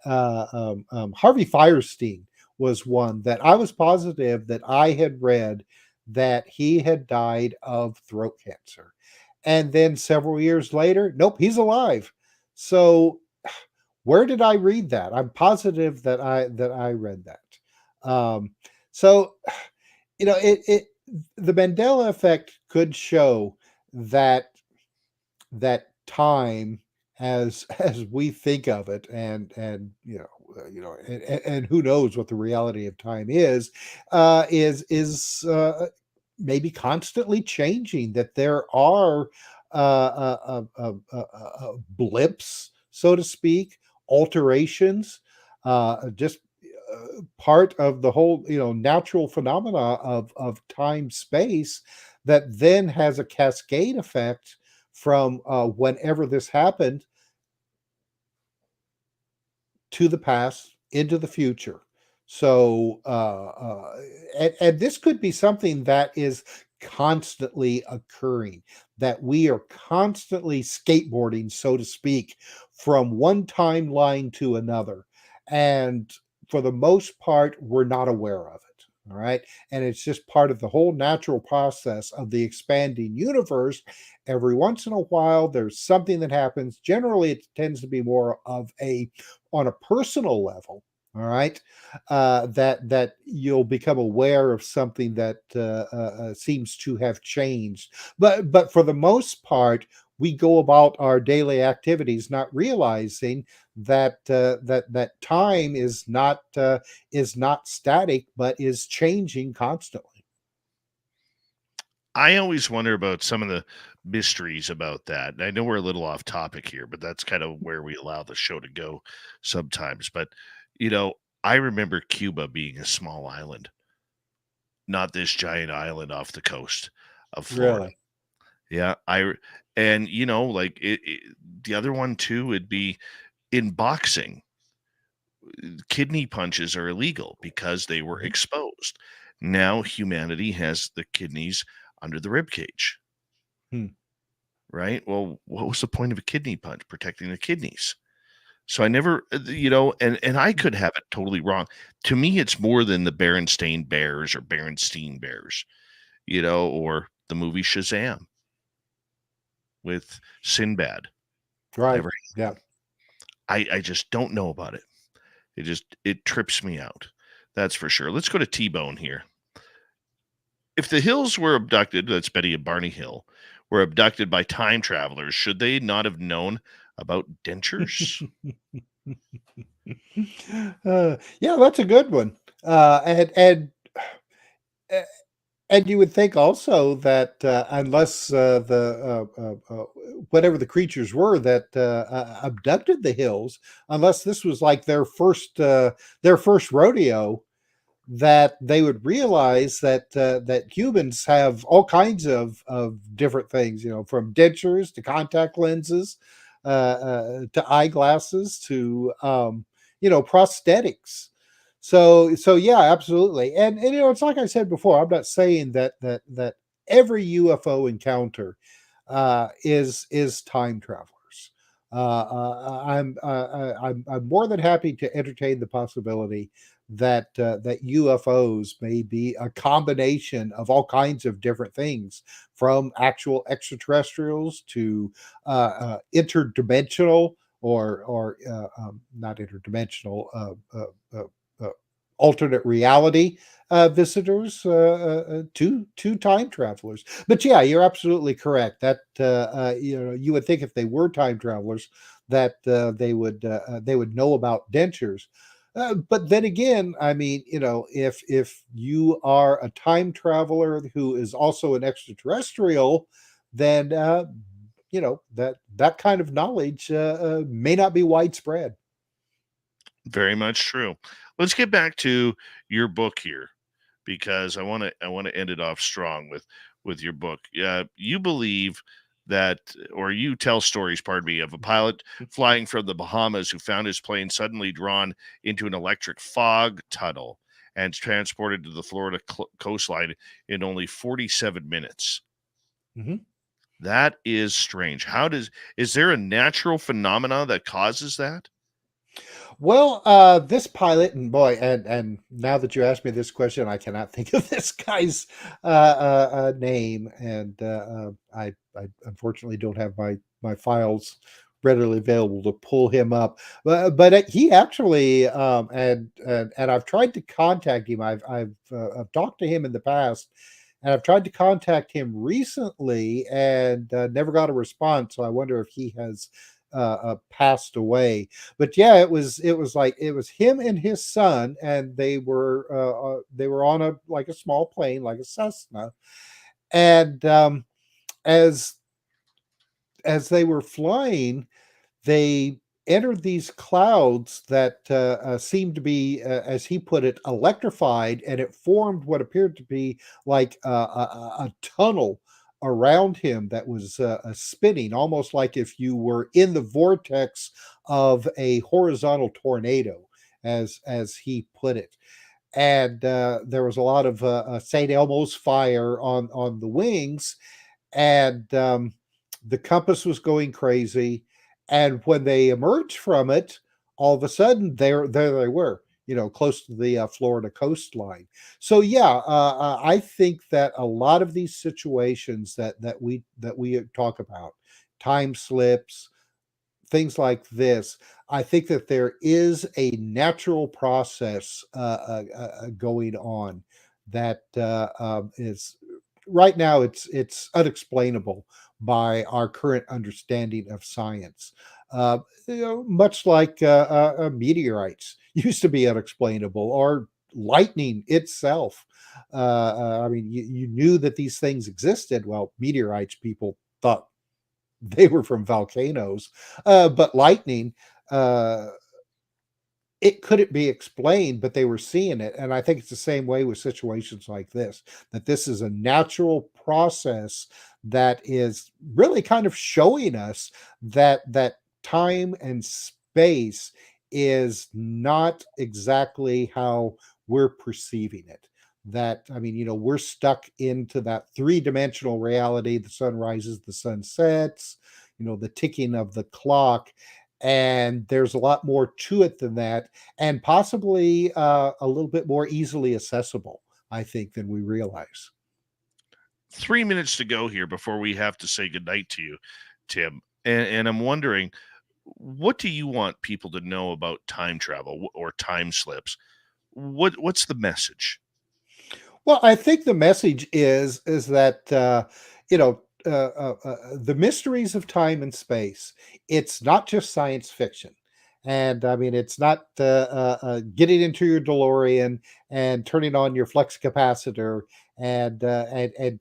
C: Harvey Firestein was one that I was positive that I had read that he had died of throat cancer, and then several years later, nope, he's alive. So where did I read that? I'm positive that I read that. So it the Mandela effect could show that time as we think of it, and and who knows what the reality of time is maybe constantly changing, that there are blips, so to speak, alterations, just part of the whole natural phenomena of time space, that then has a cascade effect from whenever this happened to the past into the future. So, and this could be something that is constantly occurring, that we are constantly skateboarding, so to speak, from one timeline to another. And for the most part, we're not aware of it. All right. And it's just part of the whole natural process of the expanding universe. Every once in a while, there's something that happens. Generally, it tends to be more of on a personal level. All right, that you'll become aware of something that seems to have changed. But for the most part, we go about our daily activities not realizing that that time is not static, but is changing constantly.
B: I always wonder about some of the mysteries about that. And I know we're a little off topic here, but that's kind of where we allow the show to go sometimes. But, you know, I remember Cuba being a small island, not this giant island off the coast of Florida.
C: Really?
B: Yeah. And, you know, like the other one too would be in boxing, kidney punches are illegal because they were
C: Mhm.
B: exposed. Now humanity has the kidneys under the rib cage.
C: Hmm.
B: Right? Well, what was the point of a kidney punch? Protecting the kidneys. So I never, you know, and I could have it totally wrong. To me, it's more than the Berenstain Bears or Berenstein Bears, you know, or the movie Shazam with Sinbad.
C: Right.
B: Never,
C: Yeah.
B: I just don't know about it. It trips me out. That's for sure. Let's go to T-Bone here. If the Hills were abducted, that's Betty and Barney Hill, were abducted by time travelers, should they not have known about dentures?
C: Yeah, that's a good one. Uh, and you would think also that unless whatever the creatures were that abducted the Hills, unless this was like their first rodeo, that they would realize that humans have all kinds of different things, you know, from dentures to contact lenses, to eyeglasses to prosthetics. So yeah, absolutely. And you know, it's like I said before. I'm not saying that every UFO encounter is time travelers. I'm more than happy to entertain the possibility that UFOs may be a combination of all kinds of different things, from actual extraterrestrials to interdimensional or not interdimensional, uh, alternate reality visitors, to time travelers. But yeah, you're absolutely correct. That you would think if they were time travelers that they would know about dentures. But then again, I mean, you know, if you are a time traveler who is also an extraterrestrial, then that kind of knowledge may not be widespread.
B: Very much true. Let's get back to your book here because I want to end it off strong with your book. You believe that, or you tell stories, pardon me, of a pilot flying from the Bahamas who found his plane suddenly drawn into an electric fog tunnel and transported to the Florida coastline in only 47 minutes.
C: Mhm.
B: That is strange. Is there a natural phenomena that causes that?
C: Well, this pilot, and boy, and now that you asked me this question, I cannot think of this guy's name, and I unfortunately don't have my files readily available to pull him up. But he actually, and I've tried to contact him. I've talked to him in the past, and I've tried to contact him recently, and never got a response. So I wonder if he has passed away. But yeah, it was him and his son, and they were on a small plane, like a Cessna, and as as they were flying, they entered these clouds that seemed to be, as he put it, electrified, and it formed what appeared to be like a tunnel around him that was spinning, almost like if you were in the vortex of a horizontal tornado, as he put it. And there was a lot of St. Elmo's fire on the wings, and the compass was going crazy. And when they emerged from it, all of a sudden there they were, you know, close to the Florida coastline. So yeah, I think that a lot of these situations that we talk about, time slips, things like this, I think that there is a natural process going on that is right now it's unexplainable by our current understanding of science. Much like meteorites used to be unexplainable, or lightning itself. I mean, you knew that these things existed. Well, meteorites, people thought they were from volcanoes, but lightning, uh, it couldn't be explained, but they were seeing it. And I think it's the same way with situations like this, that this is a natural process that is really kind of showing us that time and space is not exactly how we're perceiving it. That, I mean, we're stuck into that three-dimensional reality. The sun rises, the sun sets, the ticking of the clock, and there's a lot more to it than that, and possibly a little bit more easily accessible, I think, than we realize.
B: 3 minutes to go here before we have to say goodnight to you, Tim. And I'm wondering, what do you want people to know about time travel or time slips? What's the message?
C: Well, I think the message is that the mysteries of time and space. It's not just science fiction, and I mean it's not getting into your DeLorean and turning on your flux capacitor and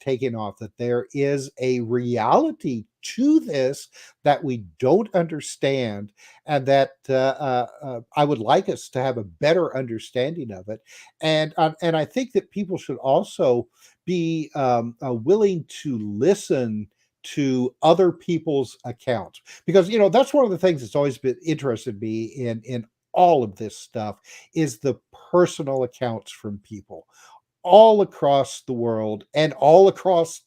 C: taking off. That there is a reality to this that we don't understand, and that I would like us to have a better understanding of it. And I think that people should also be willing to listen to other people's accounts, because that's one of the things that's always been interested me in all of this stuff, is the personal accounts from people all across the world and all across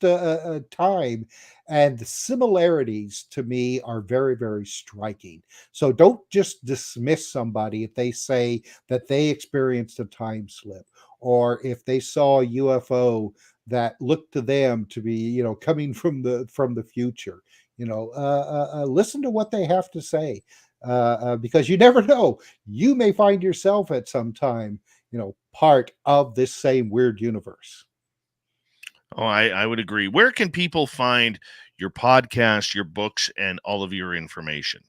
C: time. And the similarities to me are very, very striking. So don't just dismiss somebody if they say that they experienced a time slip, or if they saw a UFO that looked to them to be, coming from the future. Listen to what they have to say, because you never know. You may find yourself at some time, part of this same weird universe.
B: Oh, I would agree. Where can people find your podcast, your books, and all of your information?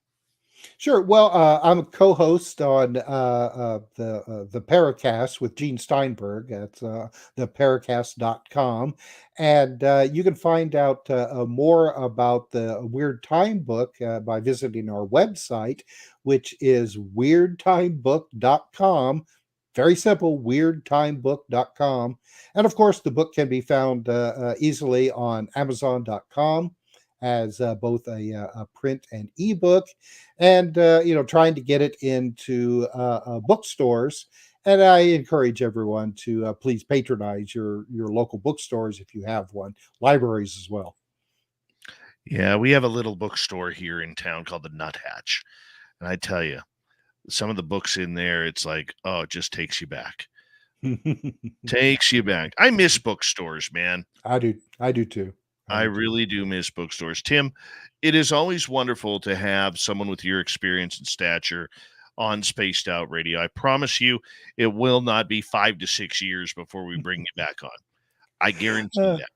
C: Sure. Well, I'm a co-host on the Paracast with Gene Steinberg. That's theparacast.com. And you can find out more about the Weird Time book by visiting our website, which is weirdtimebook.com. Very simple, weirdtimebook.com. And of course, the book can be found easily on amazon.com as both a print and ebook, and trying to get it into bookstores. And I encourage everyone to please patronize your local bookstores if you have one, libraries as well.
B: Yeah, we have a little bookstore here in town called the Nuthatch. And I tell you, some of the books in there, it's like, oh, it just takes you back. Takes you back. I miss bookstores, man.
C: I do too.
B: I really do miss bookstores. Tim, it is always wonderful to have someone with your experience and stature on Spaced Out Radio. I promise you, it will not be 5 to 6 years before we bring you back on. I guarantee
C: Uh,
B: that.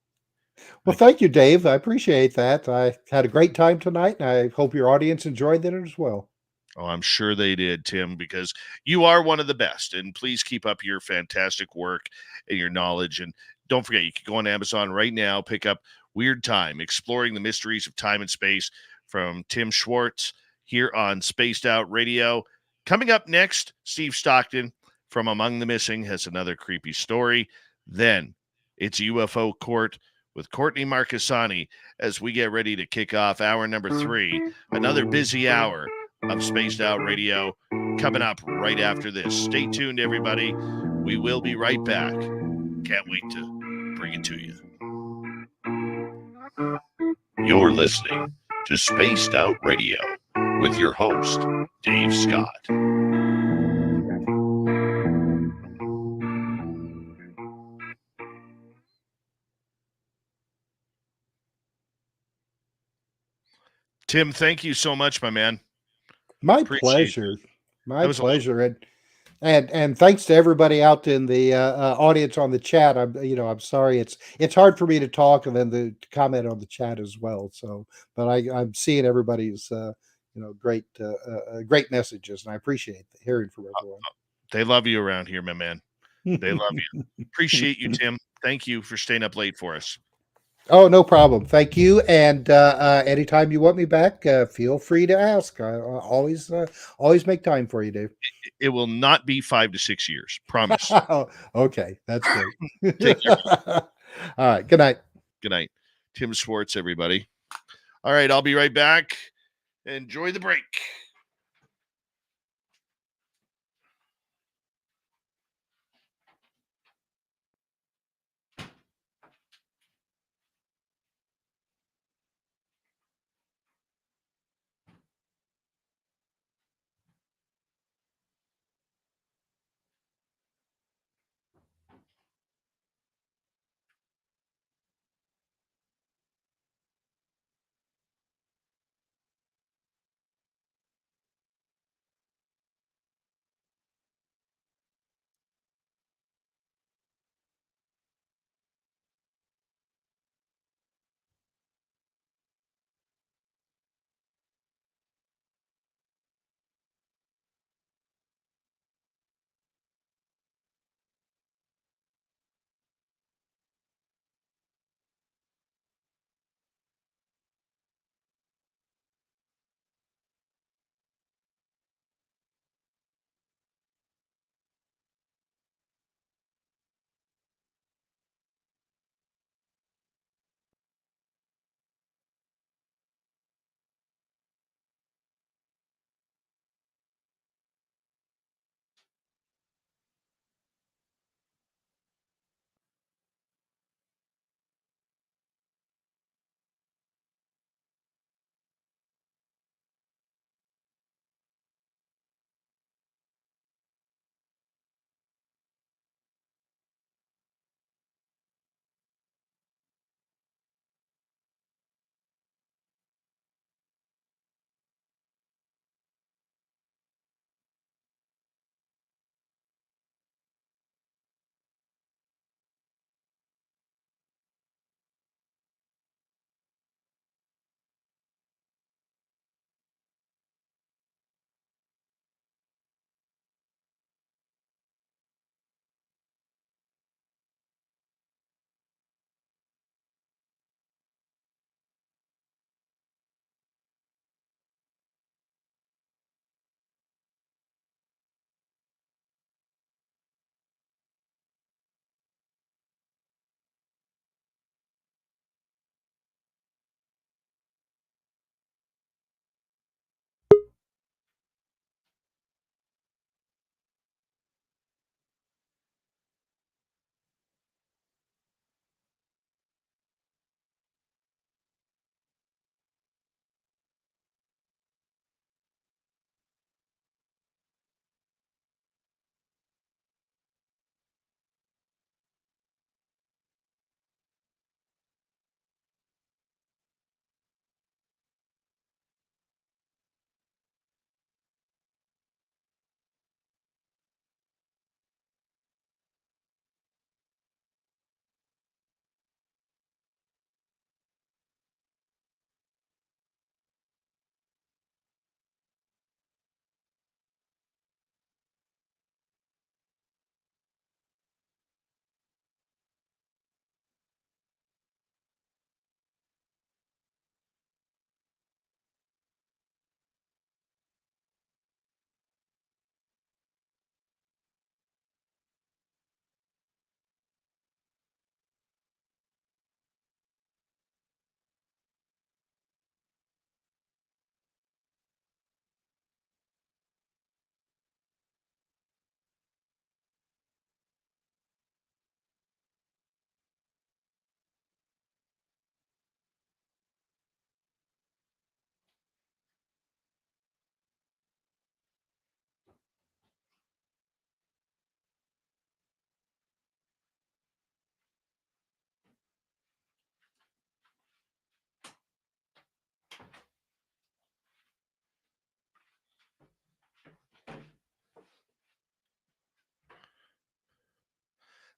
C: well, thank you, Dave. I appreciate that. I had a great time tonight, and I hope your audience enjoyed it as well.
B: Oh, I'm sure they did, Tim, because you are one of the best. And please keep up your fantastic work and your knowledge. And don't forget, you can go on Amazon right now, pick up Weird Time, Exploring the Mysteries of Time and Space from Tim Swartz here on Spaced Out Radio. Coming up next, Steve Stockton from Among the Missing has another creepy story. Then it's UFO Court with Courtney Marani as we get ready to kick off hour number 3, another busy hour of Spaced Out Radio coming up right after this. Stay tuned, everybody. We will be right back. Can't wait to bring it to you. You're listening to Spaced Out Radio with your host, Dave Scott. Tim, thank you so much, my man.
C: My
B: Appreciate
C: pleasure.
B: that
C: My
B: was a lot.
C: pleasure. And thanks to everybody out in the audience on the chat. I'm sorry it's hard for me to talk and then to comment on the chat as well. So, but I'm seeing everybody's great messages, and I appreciate hearing from everyone.
B: They love you around here, my man. They love you. Appreciate you, Tim. Thank you for staying up late for us.
C: Oh, no problem. Thank you. And anytime you want me back, feel free to ask. I always make time for you, Dave.
B: It will not be 5 to 6 years. Promise.
C: Okay, that's great.
B: Take care.
C: All right. Good night.
B: Good night. Tim Swartz, everybody. All right, I'll be right back. Enjoy the break.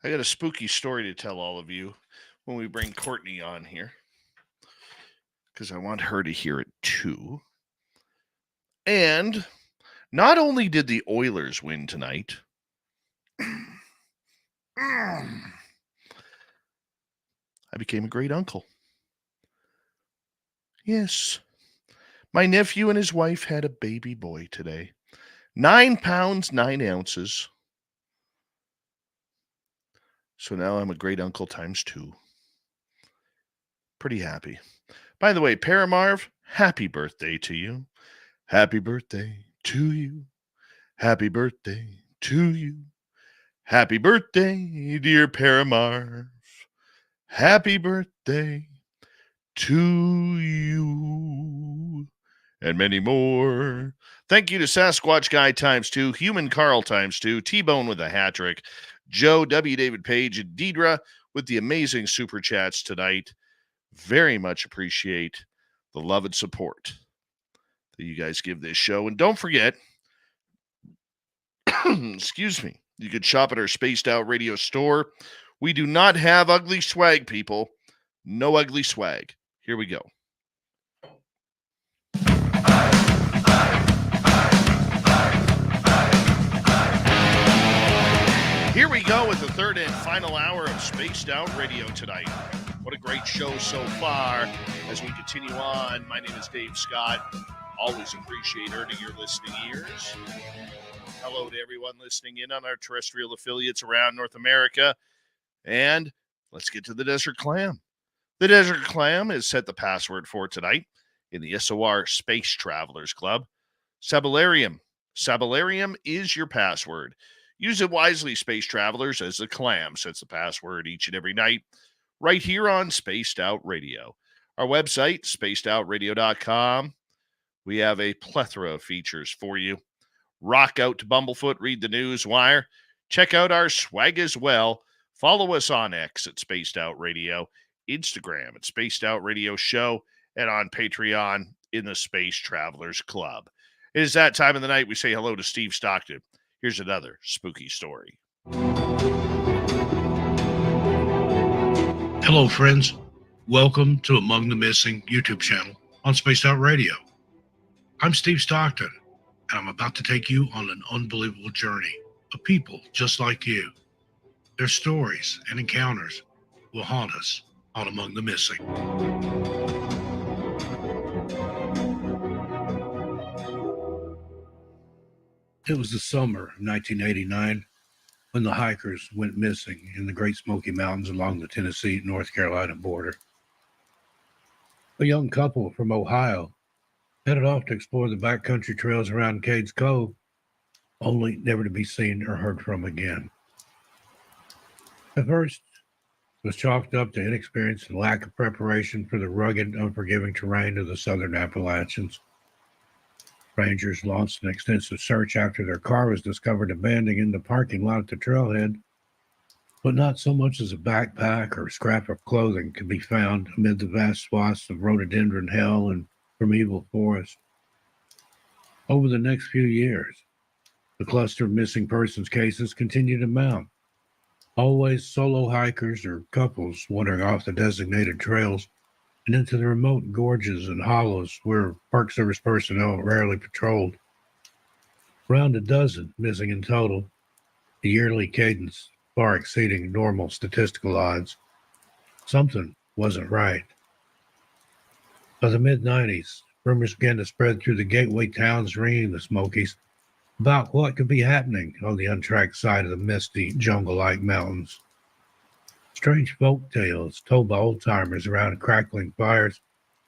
B: I got a spooky story to tell all of you when we bring Courtney on here, because I want her to hear it too. And not only did the Oilers win tonight, I became a great uncle. Yes. My nephew and his wife had a baby boy today. 9 pounds, 9 ounces. So now I'm a great uncle times 2. Pretty happy. By the way, Paramarv, happy birthday to you. Happy birthday to you. Happy birthday to you. Happy birthday, dear Paramarv. Happy birthday to you. And many more. Thank you to Sasquatch Guy times 2, Human Carl times 2, T-Bone with a hat trick, Joe, W. David Page, and Deidre with the amazing super chats tonight. Very much appreciate the love and support that you guys give this show. And don't forget, excuse me, you can shop at our Spaced Out Radio store. We do not have ugly swag, people. No ugly swag. Here we go. Here we go with the third and final hour of Spaced Out Radio tonight. What a great show so far. As we continue on, my name is Dave Scott. Always appreciate earning your listening ears. Hello to everyone listening in on our terrestrial affiliates around North America. And let's get to the Desert Clam. The Desert Clam has set the password for tonight in the SOR Space Travelers Club. Sabellarium. Sabellarium is your password. Use it wisely, space travelers, as the Clam sets the password each and every night right here on Spaced Out Radio. Our website, spacedoutradio.com. We have a plethora of features for you. Rock out to Bumblefoot, read the news wire. Check out our swag as well. Follow us on X at Spaced Out Radio, Instagram at Spaced Out Radio Show, and on Patreon in the Space Travelers Club. It is that time of the night we say hello to Steve Stockton. Here's another spooky story.
D: Hello, friends. Welcome to Among the Missing YouTube channel on Spaced Out Radio. I'm Steve Stockton, and I'm about to take you on an unbelievable journey of people just like you. Their stories and encounters will haunt us on Among the Missing. It was the summer of 1989 when the hikers went missing in the Great Smoky Mountains along the Tennessee-North Carolina border. A young couple from Ohio headed off to explore the backcountry trails around Cades Cove, only never to be seen or heard from again. At first, it was chalked up to inexperience and lack of preparation for the rugged, unforgiving terrain of the southern Appalachians. Rangers launched an extensive search after their car was discovered abandoned in the parking lot at the trailhead, but not so much as a backpack or a scrap of clothing could be found amid the vast swaths of rhododendron hell and primeval forest. Over the next few years, the cluster of missing persons cases continued to mount. Always solo hikers or couples wandering off the designated trails and into the remote gorges and hollows where Park Service personnel rarely patrolled. Around a dozen missing in total, a yearly cadence far exceeding normal statistical odds. Something wasn't right. By the mid-90s, rumors began to spread through the gateway towns ringing the Smokies about what could be happening on the untracked side of the misty, jungle-like mountains. Strange folk tales told by old-timers around crackling fires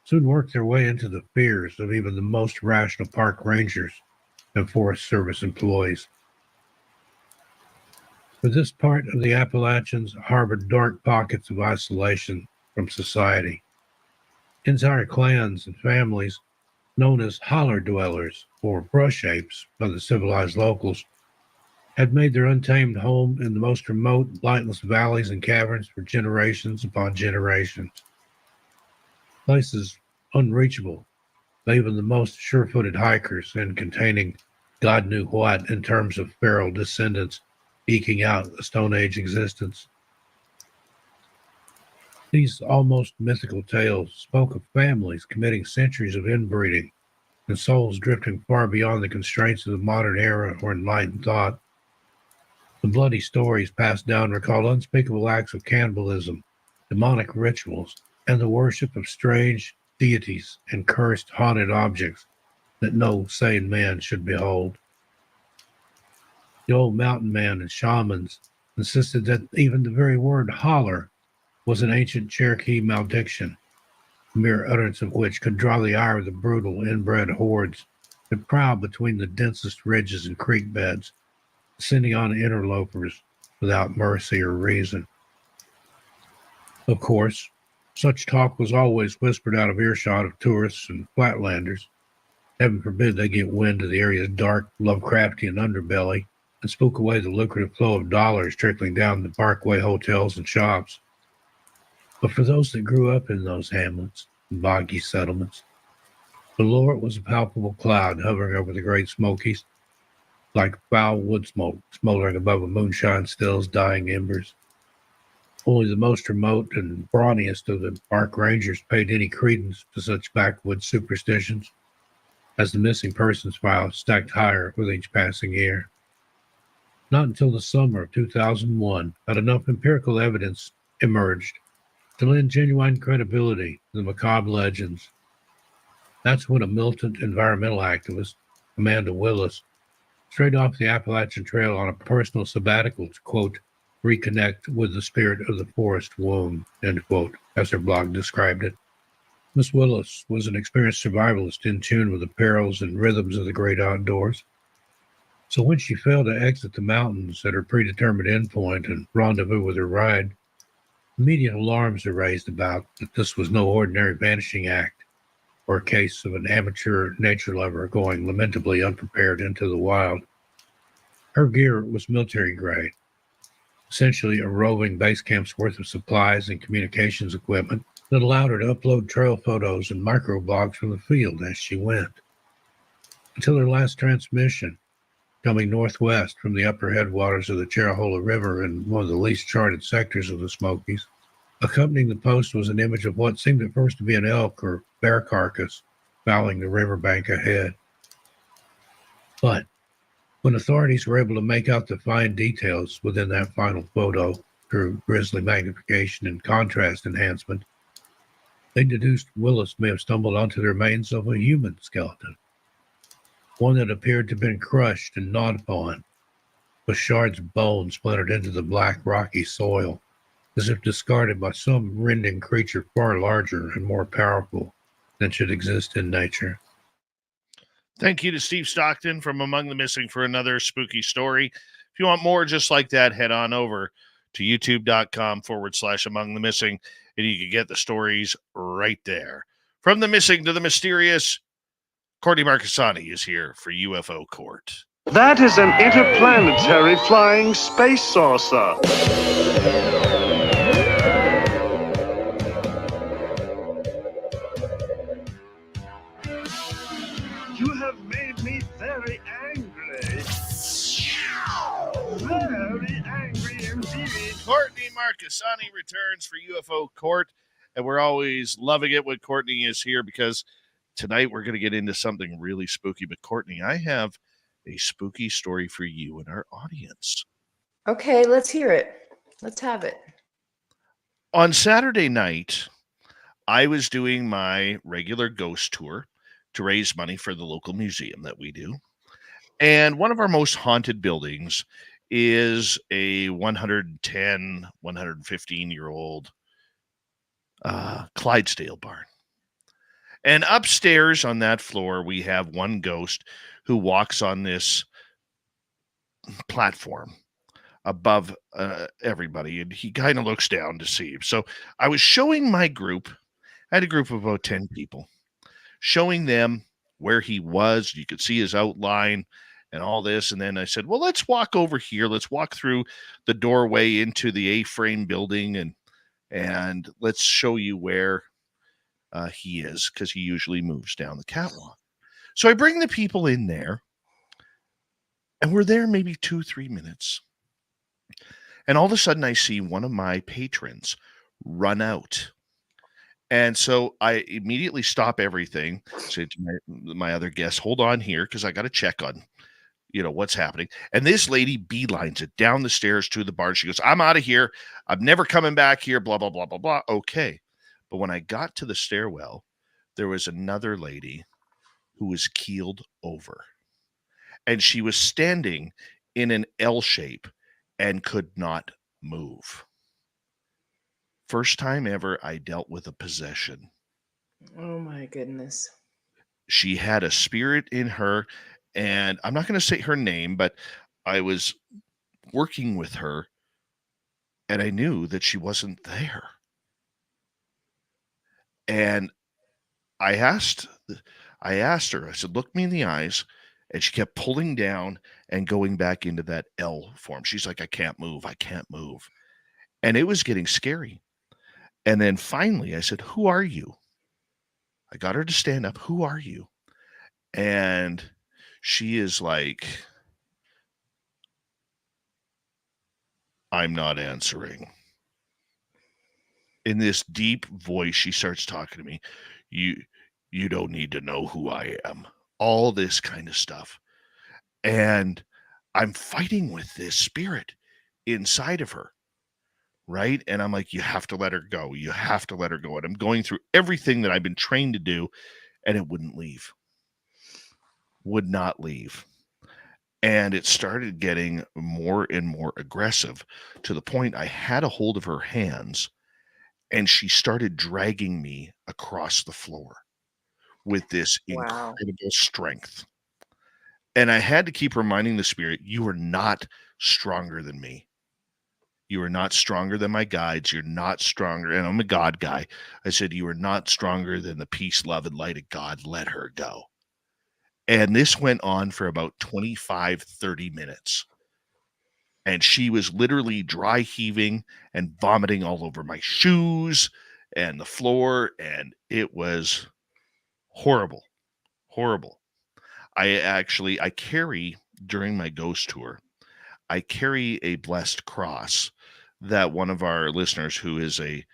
D: soon worked their way into the fears of even the most rational park rangers and Forest Service employees. For this part of the Appalachians harbored dark pockets of isolation from society. Entire clans and families, known as holler dwellers or brush apes by the civilized locals, had made their untamed home in the most remote, lightless valleys and caverns for generations upon generations. Places unreachable by even the most sure-footed hikers and containing God knew what in terms of feral descendants eking out a Stone Age existence. These almost mythical tales spoke of families committing centuries of inbreeding and souls drifting far beyond the constraints of the modern era or enlightened thought. The bloody stories passed down recalled unspeakable acts of cannibalism, demonic rituals, and the worship of strange deities and cursed haunted objects that no sane man should behold. The old mountain man and shamans insisted that even the very word holler was an ancient Cherokee malediction, the mere utterance of which could draw the ire of the brutal inbred hordes that prowled between the densest ridges and creek beds, sending on interlopers without mercy or reason. Of course, such talk was always whispered out of earshot of tourists and flatlanders. Heaven forbid they get wind of the area's dark, Lovecraftian underbelly and spook away the lucrative flow of dollars trickling down the Parkway hotels and shops. But for those that grew up in those hamlets and boggy settlements, the lore was a palpable cloud hovering over the Great Smokies, like foul wood smoke smoldering above a moonshine still's dying embers. Only the most remote and brawniest of the park rangers paid any credence to such backwoods superstitions, as the missing persons file stacked higher with each passing year. Not until the summer of 2001 had enough empirical evidence emerged to lend genuine credibility to the macabre legends. That's when a militant environmental activist, Amanda Willis, straight off the Appalachian Trail on a personal sabbatical to, quote, reconnect with the spirit of the forest womb, end quote, as her blog described it. Miss Willis was an experienced survivalist in tune with the perils and rhythms of the great outdoors. So when she failed to exit the mountains at her predetermined endpoint and rendezvous with her ride, immediate alarms are raised about that this was no ordinary vanishing act or a case of an amateur nature lover going lamentably unprepared into the wild. Her gear was military grade, essentially a roving base camp's worth of supplies and communications equipment that allowed her to upload trail photos and microblogs from the field as she went. Until her last transmission, coming northwest from the upper headwaters of the Cherhola River in one of the least charted sectors of the Smokies. Accompanying the post was an image of what seemed at first to be an elk or bear carcass fouling the riverbank ahead. But when authorities were able to make out the fine details within that final photo through grisly magnification and contrast enhancement, they deduced Willis may have stumbled onto the remains of a human skeleton, one that appeared to have been crushed and gnawed upon, with shards of bone splintered into the black rocky soil, as if discarded by some rending creature far larger and more powerful than should exist in nature.
B: Thank you to Steve Stockton from Among the Missing for another spooky story. If you want more just like that, head on over to youtube.com/Among the Missing, and you can get the stories right there. From the missing to the mysterious, Courtney Marani is here for UFO Court.
E: That is an interplanetary flying space saucer. You have made me very angry. Very angry indeed.
B: Courtney Marani returns for UFO Court, and we're always loving it when Courtney is here because tonight we're going to get into something really spooky. But Courtney, I have a spooky story for you and our audience.
F: Okay, let's hear it. Let's have it.
B: On Saturday night, I was doing my regular ghost tour to raise money for the local museum that we do. And one of our most haunted buildings is a 110, 115-year-old Clydesdale barn. And upstairs on that floor, we have one ghost who walks on this platform above everybody, and he kind of looks down to see. So I was showing my group, I had a group of about 10 people, showing them where he was. You could see his outline and all this. And then I said, well, let's walk over here. Let's walk through the doorway into the A-frame building, and let's show you where he is, because he usually moves down the catwalk. So I bring the people in there, and we're there maybe 2-3 minutes. And all of a sudden, I see one of my patrons run out. And so I immediately stop everything, say to my other guests, hold on here, because I got to check on, what's happening. And this lady beelines it down the stairs to the bar. She goes, I'm out of here. I'm never coming back here, blah, blah, blah, blah, blah. Okay. But when I got to the stairwell, there was another lady who was keeled over. And she was standing in an L shape and could not move. First time ever I dealt with a possession.
F: Oh my goodness.
B: She had a spirit in her, and I'm not going to say her name, but I was working with her, and I knew that she wasn't there. And I asked her, I said, look me in the eyes. And she kept pulling down and going back into that L form. She's like, I can't move. I can't move. And it was getting scary. And then finally I said, who are you? I got her to stand up. Who are you? And she is like, I'm not answering. In this deep voice, she starts talking to me. You don't need to know who I am. All this kind of stuff. And I'm fighting with this spirit inside of her. Right. And I'm like, you have to let her go. You have to let her go. And I'm going through everything that I've been trained to do, and it wouldn't leave. Would not leave. And it started getting more and more aggressive to the point I had a hold of her hands, and she started dragging me across the floor with this
F: Wow.
B: incredible strength. And I had to keep reminding the spirit, you are not stronger than me. You are not stronger than my guides. You're not stronger. And I'm a God guy. I said, you are not stronger than the peace, love, and light of God. Let her go. And this went on for about 25, 30 minutes. And she was literally dry heaving and vomiting all over my shoes and the floor. And it was horrible, horrible. I carry, during my ghost tour, I carry a blessed cross that one of our listeners who is a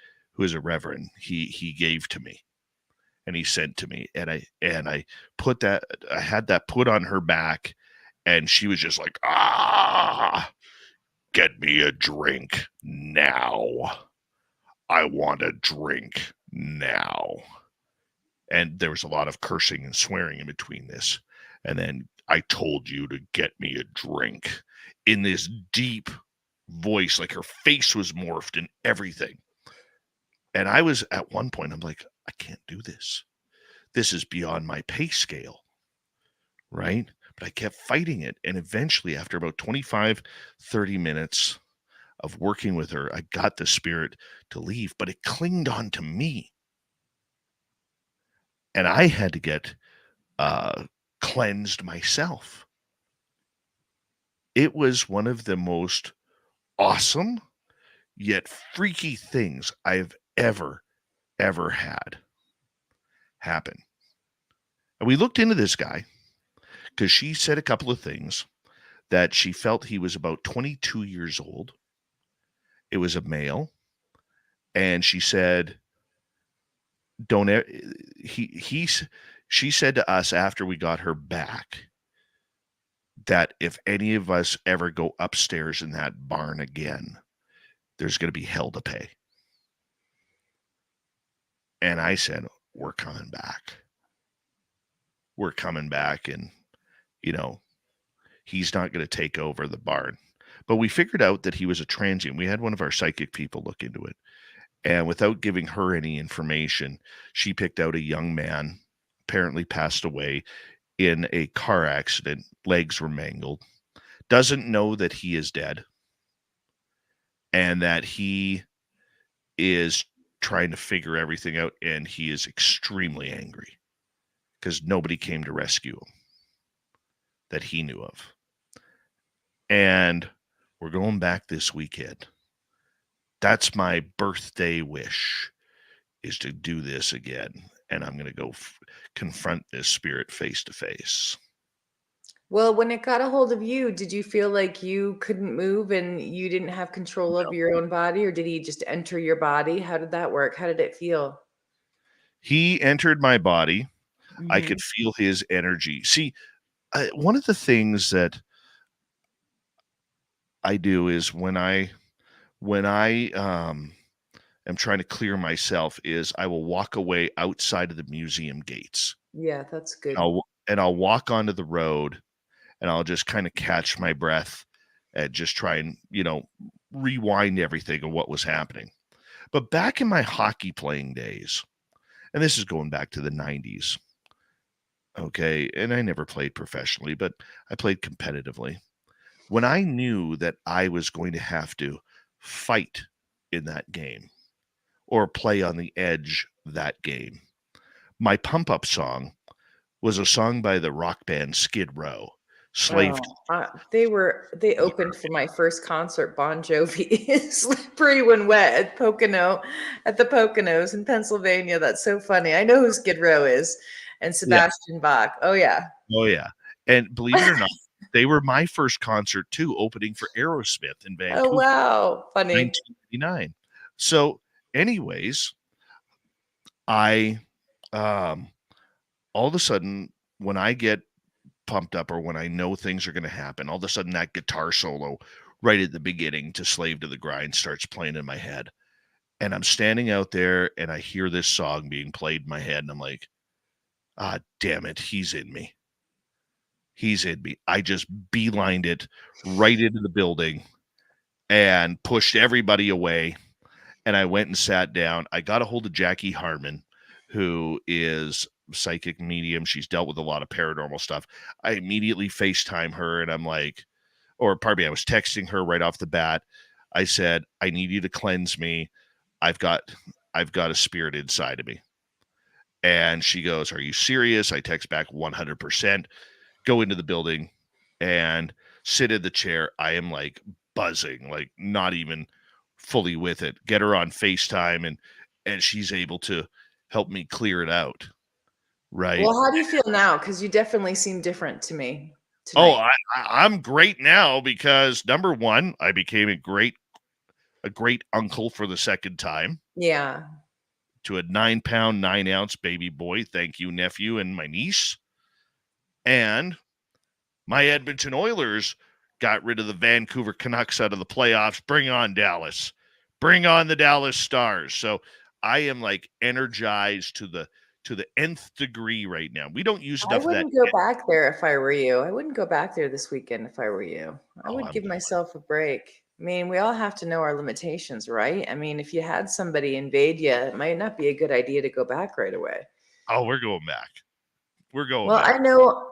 B: reverend, he gave to me and he sent to me. And I had that put on her back, and she was just like, get me a drink now. I want a drink now. And there was a lot of cursing and swearing in between this. And then, I told you to get me a drink, in this deep voice, like her face was morphed and everything. And I was, at one point, I'm like, I can't do this. This is beyond my pay scale. Right? But I kept fighting it. And eventually, after about 25, 30 minutes of working with her, I got the spirit to leave, but it clinged on to me. And I had to get cleansed myself. It was one of the most awesome yet freaky things I've ever had happen. And we looked into this guy because she said a couple of things, that she felt he was about 22 years old. It was a male. And she said, she said to us after we got her back, that if any of us ever go upstairs in that barn again, there's going to be hell to pay. And I said, we're coming back. We're coming back, and, he's not going to take over the barn. But we figured out that he was a transient. We had one of our psychic people look into it. And without giving her any information, she picked out a young man, apparently passed away in a car accident. Legs were mangled. Doesn't know that he is dead. And that he is trying to figure everything out. And he is extremely angry because nobody came to rescue him that he knew of. And we're going back this weekend. That's my birthday wish, is to do this again. And I'm going to go confront this spirit face to face.
F: Well, when it got a hold of you, did you feel like you couldn't move and you didn't have control of your own body, or did he just enter your body? How did that work? How did it feel?
B: He entered my body. I
F: Hmm.
B: could feel his energy. See, one of the things that I do is when I am trying to clear myself is I will walk away outside of the museum gates.
F: Yeah, that's good.
B: I'll walk onto the road and I'll just kind of catch my breath and just try and, rewind everything of what was happening. But back in my hockey playing days, and this is going back to the 90s, okay, and I never played professionally, but I played competitively. When I knew that I was going to have to fight in that game or play on the edge that game, my pump up song was a song by the rock band Skid Row, Slave to
F: Oh, they opened for my first concert, Bon Jovi, Slippery When Wet at the Poconos in Pennsylvania. That's so funny. I know who Skid Row is, and
B: Yeah.
F: Sebastian Bach. Oh yeah.
B: Oh, yeah. And believe it or not, they were my first concert too, opening for Aerosmith in
F: Oh
B: Vancouver,
F: wow, funny.
B: 1989. So, anyways, I all of a sudden, when I get pumped up or when I know things are going to happen, all of a sudden that guitar solo right at the beginning to Slave to the Grind starts playing in my head. And I'm standing out there and I hear this song being played in my head. And I'm like, ah, damn it. He's in me. He's in me. I just beelined it right into the building and pushed everybody away. And I went and sat down. I got a hold of Jackie Harmon, who is psychic medium. She's dealt with a lot of paranormal stuff. I immediately FaceTime her and I'm like, or pardon me, I was texting her right off the bat. I said, I need you to cleanse me. I've got a spirit inside of me. And she goes, are you serious? I text back 100%, go into the building and sit in the chair. I am like buzzing, like not even fully with it. Get her on FaceTime and she's able to help me clear it out. Right.
F: Well, how do you feel now? Because you definitely seem different to me
B: Oh,
F: tonight.
B: I'm great now because number one, I became a great uncle for the second time
F: Yeah.
B: to a 9-pound, 9-ounce baby boy. Thank you, nephew, and my niece. And my Edmonton Oilers got rid of the Vancouver Canucks out of the playoffs. Bring on Dallas. Bring on the Dallas Stars. So I am like energized to the nth degree right now. We don't use
F: I
B: enough of that.
F: wouldn't go back there if I were you. I wouldn't go back there this weekend if I were you. I
B: Oh,
F: would
B: I'm
F: give
B: going.
F: myself a break. I mean, we all have to know our limitations, right? I mean, if you had somebody invade you, it might not be a good idea to go back right away.
B: Oh, we're going back. We're going
F: Well,
B: back.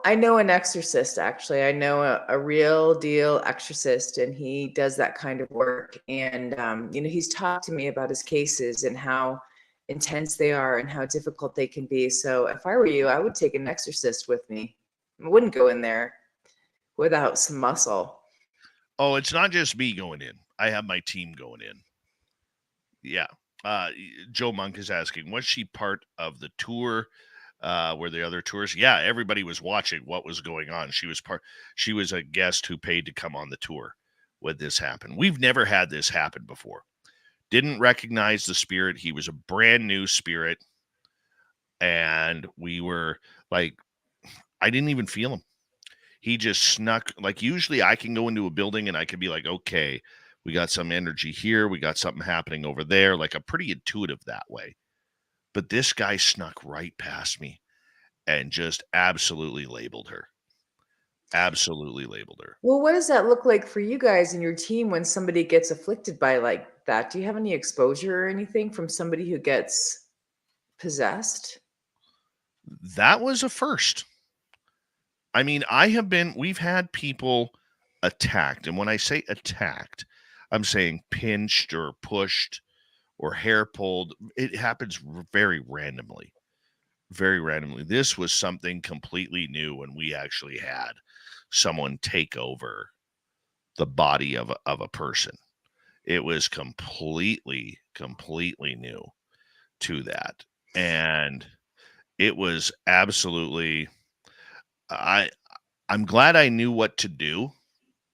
F: I know an exorcist actually. I know a real deal exorcist, and he does that kind of work. And he's talked to me about his cases and how intense they are and how difficult they can be. So if I were you, I would take an exorcist with me. I wouldn't go in there without some muscle.
B: Oh, it's not just me going in. I have my team going in. Yeah. Joe Monk is asking, was she part of the tour? Were the other tours? Yeah, everybody was watching what was going on. She was a guest who paid to come on the tour when this happened. We've never had this happen before. Didn't recognize the spirit. He was a brand new spirit. And we were like, I didn't even feel him. He just snuck. Like usually I can go into a building and I can be like, okay, we got some energy here. We got something happening over there. Like I'm pretty intuitive that way. But this guy snuck right past me and just absolutely labeled her. Absolutely labeled her.
F: Well, what does that look like for you guys and your team when somebody gets afflicted by like that? Do you have any exposure or anything from somebody who gets possessed?
B: That was a first. I mean, we've had people attacked. And when I say attacked, I'm saying pinched or pushed or hair pulled. It happens very randomly. Very randomly. This was something completely new when we actually had someone take over the body of a person. It was completely new to that. And it was absolutely, I I'm glad I knew what to do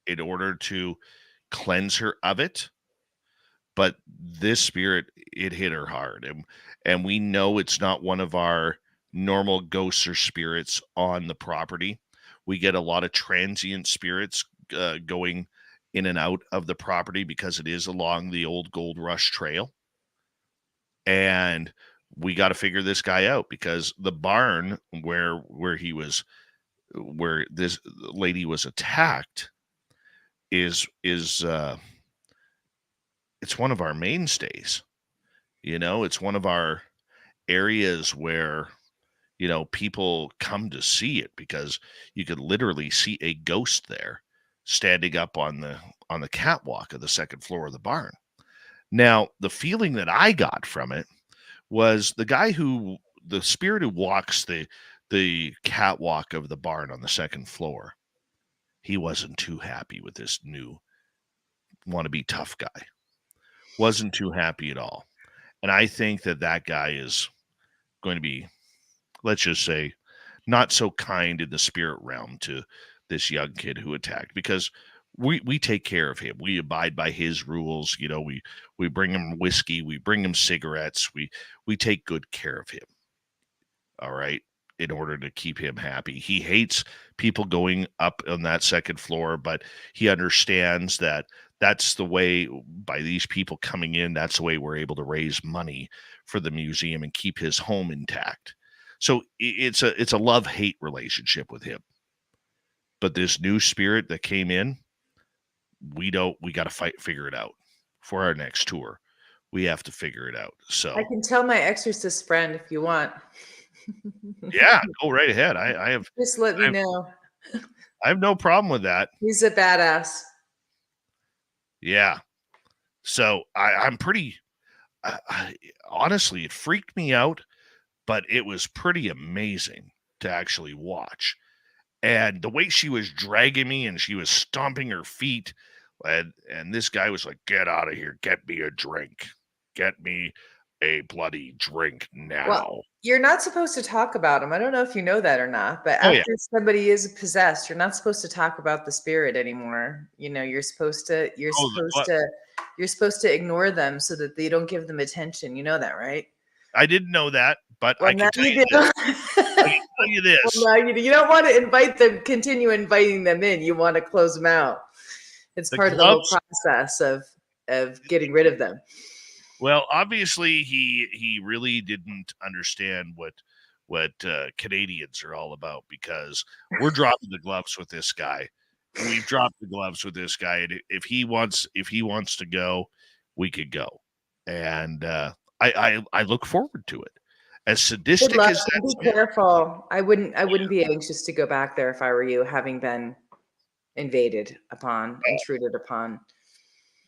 B: in order to cleanse her of it. But this spirit, it hit her hard. And we know it's not one of our normal ghosts or spirits on the property. We get a lot of transient spirits going in and out of the property because it is along the old Gold Rush Trail. And we got to figure this guy out, because the barn where this lady was attacked is it's one of our mainstays. It's one of our areas where people come to see it, because you could literally see a ghost there standing up on the catwalk of the second floor of the barn. Now, the feeling that I got from it was the spirit who walks the catwalk of the barn on the second floor. He wasn't too happy with this new wannabe tough guy. Wasn't too happy at all. And I think that guy is going to be, let's just say, not so kind in the spirit realm to this young kid who attacked, because we take care of him. We abide by his rules. We bring him whiskey, we bring him cigarettes, we take good care of him. All right. In order to keep him happy. He hates people going up on that second floor, but he understands that that's the way, by these people coming in, that's the way we're able to raise money for the museum and keep his home intact. So it's a love-hate relationship with him. But this new spirit that came in, we got to figure it out for our next tour. We have to figure it out. So
F: I can tell my exorcist friend if you want.
B: Yeah, go right ahead. I have
F: Just let me know.
B: I have no problem with that.
F: He's a badass.
B: Yeah. So I'm pretty, honestly, it freaked me out, but it was pretty amazing to actually watch. And the way she was dragging me and she was stomping her feet, and this guy was like, "Get out of here. Get me a drink. Get me a bloody drink now."
F: Well, you're not supposed to talk about them. I don't know if you know that or not, but
B: Oh, yeah.
F: after somebody is possessed, you're not supposed to talk about the spirit anymore. You're supposed to you're supposed to ignore them so that they don't give them attention. You know that, right?
B: I didn't know that, but
F: Well,
B: I
F: now
B: can tell
F: you
B: you
F: do.
B: this. I can tell you this.
F: Well, now you don't want to continue inviting them in. You want to close them out. It's
B: The
F: part of the whole
B: gloves-
F: process of getting rid of them.
B: Well, obviously, he really didn't understand what Canadians are all about, because we're dropping the gloves with this guy. We've dropped the gloves with this guy, and if he wants to go, we could go. And I look forward to it. As sadistic
F: Good luck.
B: as that
F: Be careful. I wouldn't be anxious to go back there if I were you, having been intruded upon.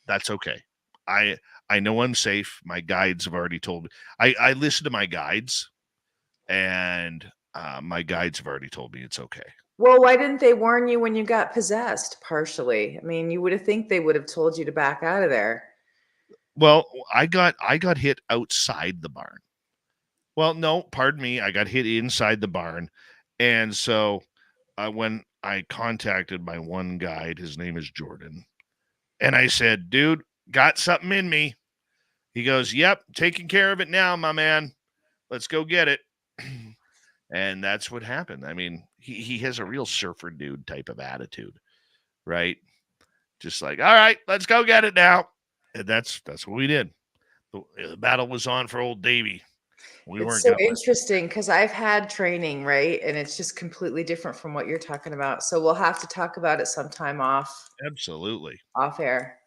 B: That's okay. I know I'm safe. My guides have already told me. I listen to my guides, and my guides have already told me it's okay.
F: Well, why didn't they warn you when you got possessed partially? I mean, you would have think they would have told you to back out of there.
B: Well, I got hit outside the barn. Well, no, pardon me. I got hit inside the barn. And so when I contacted my one guide, his name is Jordan, and I said, "Dude, got something in me." He goes, "Yep, taking care of it now, my man. Let's go get it." And that's what happened. I mean, he has a real surfer dude type of attitude, right? Just like, "All right, let's go get it now." And that's what we did. The battle was on for old Davy.
F: It's so interesting because I've had training, right? And it's just completely different from what you're talking about. So we'll have to talk about it sometime off air.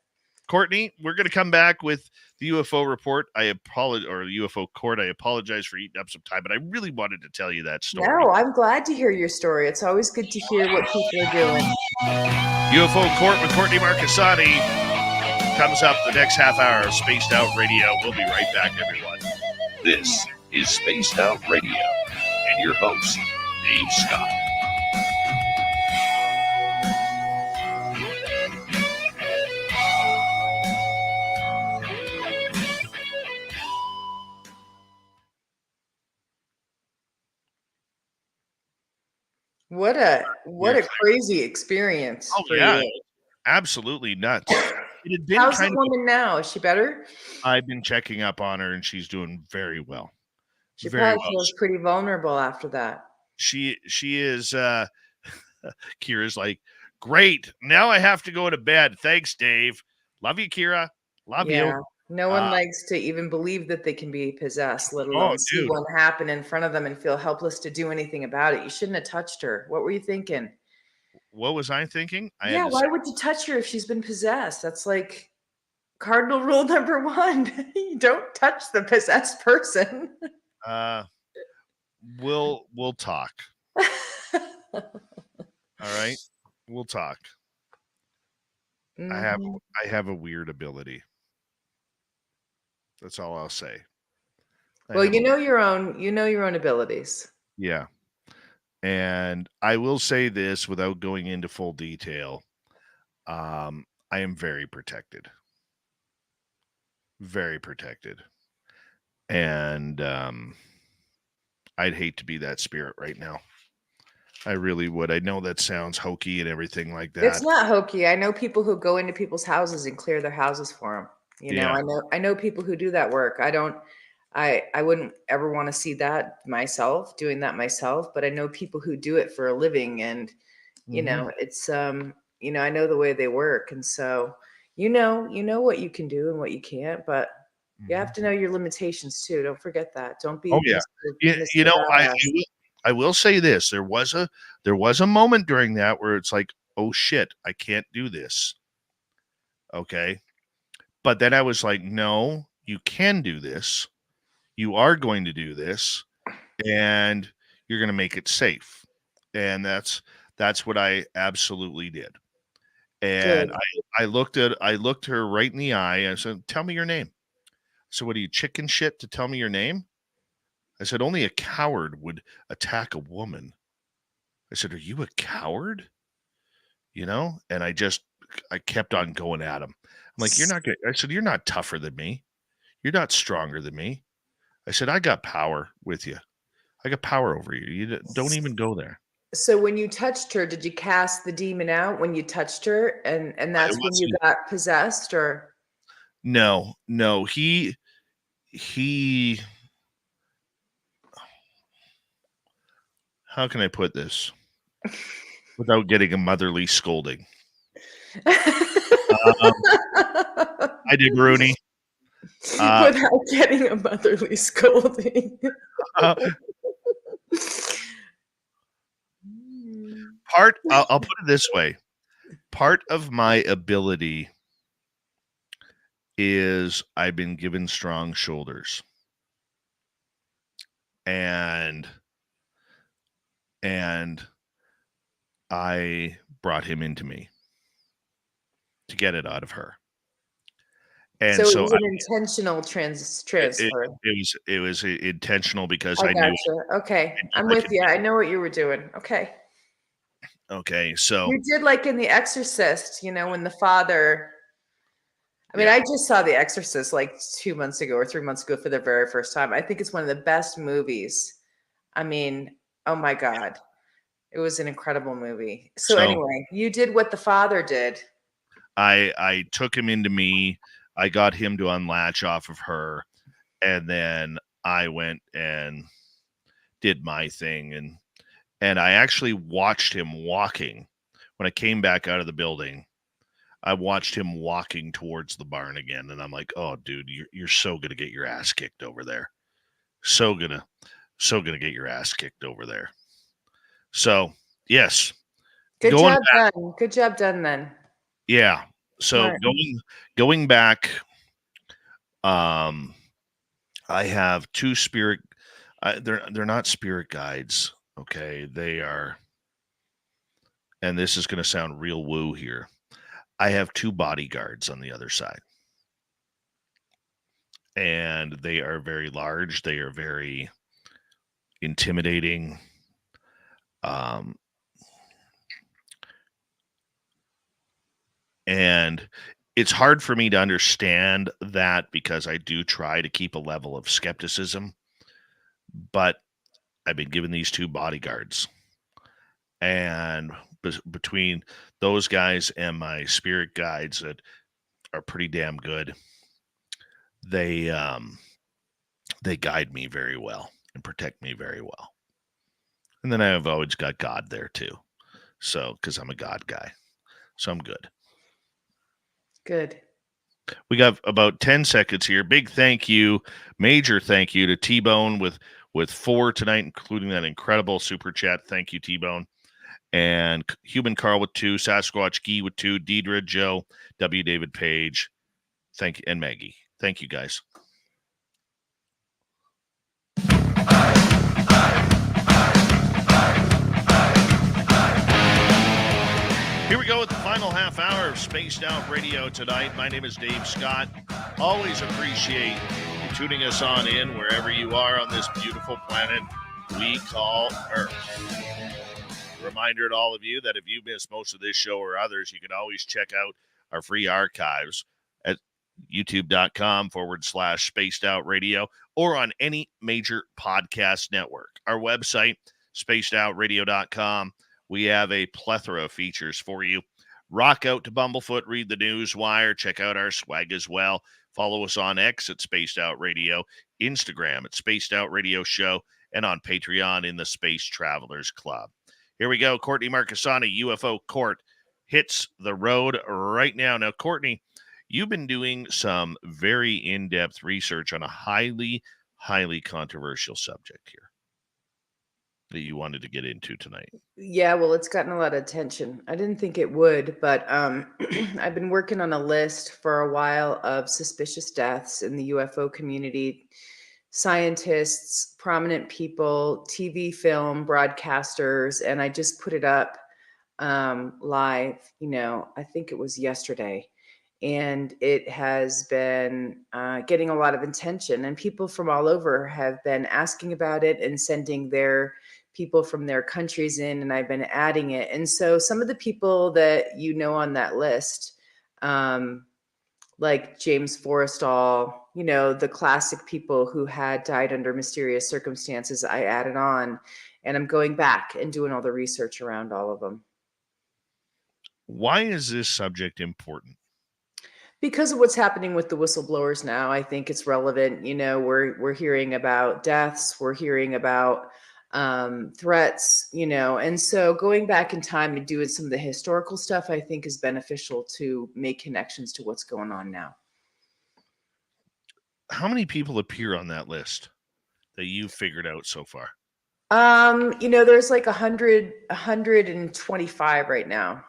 B: Courtney, we're going to come back with the UFO report. I apologize, or UFO court. I apologize for eating up some time, but I really wanted to tell you that story.
F: No, I'm glad to hear your story. It's always good to hear what people are doing.
B: UFO court with Courtney Marani comes up the next half hour of Spaced Out Radio. We'll be right back, everyone.
G: This is Spaced Out Radio and your host, Dave Scott.
F: What a crazy experience
B: Oh
F: for
B: yeah,
F: you.
B: absolutely nuts. It had been
F: How's the
B: kind of.
F: woman now? Is she better?
B: I've been checking up on her, and she's doing very well,
F: She
B: very
F: probably
B: well.
F: feels pretty vulnerable after that.
B: She is. Kira's like, great. Now I have to go to bed. Thanks, Dave. Love you, Kira. Love you.
F: Yeah. No one likes to even believe that they can be possessed, let alone see
B: dude.
F: one happen in front of them and feel helpless to do anything about it. You shouldn't have touched her. What were you thinking?
B: What was I thinking?
F: Yeah, why would you touch her if she's been possessed? That's like cardinal rule number 1. You don't touch the possessed person.
B: We'll talk. All right, we'll talk.
F: Mhm.
B: I have a weird ability. That's all I'll say.
F: Well, you know your own abilities.
B: Yeah. And I will say this without going into full detail. I am very protected. Very protected. And I'd hate to be that spirit right now. I really would. I know that sounds hokey and everything like that.
F: It's not hokey. I know people who go into people's houses and clear their houses for them.
B: Yeah.
F: I know people who do that work. I wouldn't ever want to see that myself, doing that myself, but I know people who do it for a living, and it's I know the way they work, and so you know what you can do and what you can't, but you have to know your limitations too. Don't forget that. Don't be
B: Oh yeah. I will say this. There was a moment during that where it's like, oh shit, I can't do this. Okay. But then I was like, no, you can do this. You are going to do this, and you're going to make it safe. And that's what I absolutely did. And I looked her right in the eye. I said, tell me your name. So what are you, chicken shit to tell me your name? I said, only a coward would attack a woman. I said, are you a coward? And I kept on going at him. I'm like, I said, you're not tougher than me. You're not stronger than me. I said, I got power with you. I got power over you. You don't even go there.
F: So when you touched her, did you cast the demon out when you touched her, and that's when you got possessed, or?
B: No, he how can I put this without getting a motherly scolding? I did, Rooney.
F: Without getting a motherly scolding.
B: I'll put it this way. Part of my ability is I've been given strong shoulders. And I brought him into me to get it out of her. And
F: so it was an intentional transfer.
B: It was intentional because
F: I
B: knew.
F: Gotcha. Okay, I'm with you. I know what you were doing. Okay.
B: Okay, so
F: you did like in The Exorcist, when the father. I mean, I just saw The Exorcist like 2 months ago or 3 months ago for the very first time. I think it's one of the best movies. I mean, oh my God. It was an incredible movie. So anyway, you did what the father did.
B: I took him into me. I got him to unlatch off of her. And then I went and did my thing. And I actually watched him walking. When I came back out of the building, I watched him walking towards the barn again. And I'm like, oh, dude, you're so going to get your ass kicked over there. So gonna get your ass kicked over there. So, yes.
F: Good job done. Good job done then.
B: Yeah. So going back, I have two spirit. They're not spirit guides. Okay, they are. And this is going to sound real woo here. I have two bodyguards on the other side, and they are very large. They are very intimidating. And it's hard for me to understand that because I do try to keep a level of skepticism, but I've been given these two bodyguards, And between those guys and my spirit guides that are pretty damn good, they guide me very well and protect me very well. And then I've always got God there too. So, because I'm a God guy. So I'm good.
F: Good.
B: We got about 10 seconds here. Big thank you, major thank you to T-Bone with 4 tonight, including that incredible super chat. Thank you, T-Bone. And Human Carl with 2, Sasquatch Gee with 2, Deidre, Joe, W. David Page, thank you, and Maggie. Thank you, guys. Here we go with the final half hour of Spaced Out Radio tonight. My name is Dave Scott. Always appreciate you tuning us on in wherever you are on this beautiful planet we call Earth. Reminder to all of you that if you missed most of this show or others, you can always check out our free archives at youtube.com/Spaced Out Radio or on any major podcast network. Our website, spacedoutradio.com. We have a plethora of features for you. Rock out to Bumblefoot, read the news wire, check out our swag as well. Follow us on X at Spaced Out Radio, Instagram at Spaced Out Radio Show, and on Patreon in the Space Travelers Club. Here we go. Courtney Marani, UFO Court, hits the road right now. Now, Courtney, you've been doing some very in-depth research on a highly, highly controversial subject here that you wanted to get into tonight.
F: Yeah, well, it's gotten a lot of attention. I didn't think it would, but I've been working on a list for a while of suspicious deaths in the UFO community. Scientists, prominent people, TV, film, broadcasters, and I just put it up live, I think it was yesterday. And it has been getting a lot of attention, and people from all over have been asking about it and sending their people from their countries in, and I've been adding it. And so some of the people that on that list, like James Forrestal, the classic people who had died under mysterious circumstances, I added on, and I'm going back and doing all the research around all of them.
B: Why is this subject important?
F: Because of what's happening with the whistleblowers now, I think it's relevant. We're hearing about deaths, we're hearing about threats, and so going back in time and doing some of the historical stuff, I think is beneficial to make connections to what's going on now.
B: How many people appear on that list that you've figured out so far?
F: There's like 125 right now.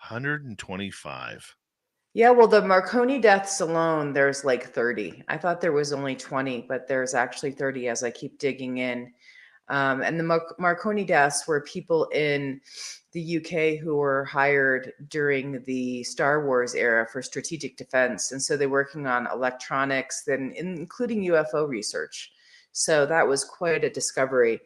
B: 125.
F: Yeah, well, the Marconi deaths alone, there's like 30. I thought there was only 20, but there's actually 30 as I keep digging in. And the Marconi deaths were people in the UK who were hired during the Star Wars era for strategic defense. And so they're working on electronics, then including UFO research. So that was quite a discovery.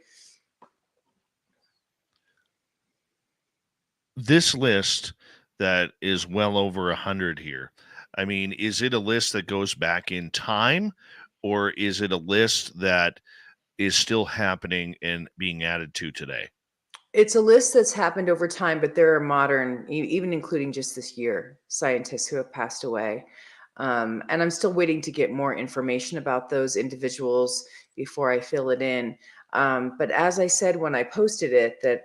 B: This list that is well over 100 here, I mean, is it a list that goes back in time, or is it a list that is still happening and being added to today?
F: It's a list that's happened over time, but there are modern, even including just this year, scientists who have passed away. And I'm still waiting to get more information about those individuals before I fill it in. But as I said when I posted it, that,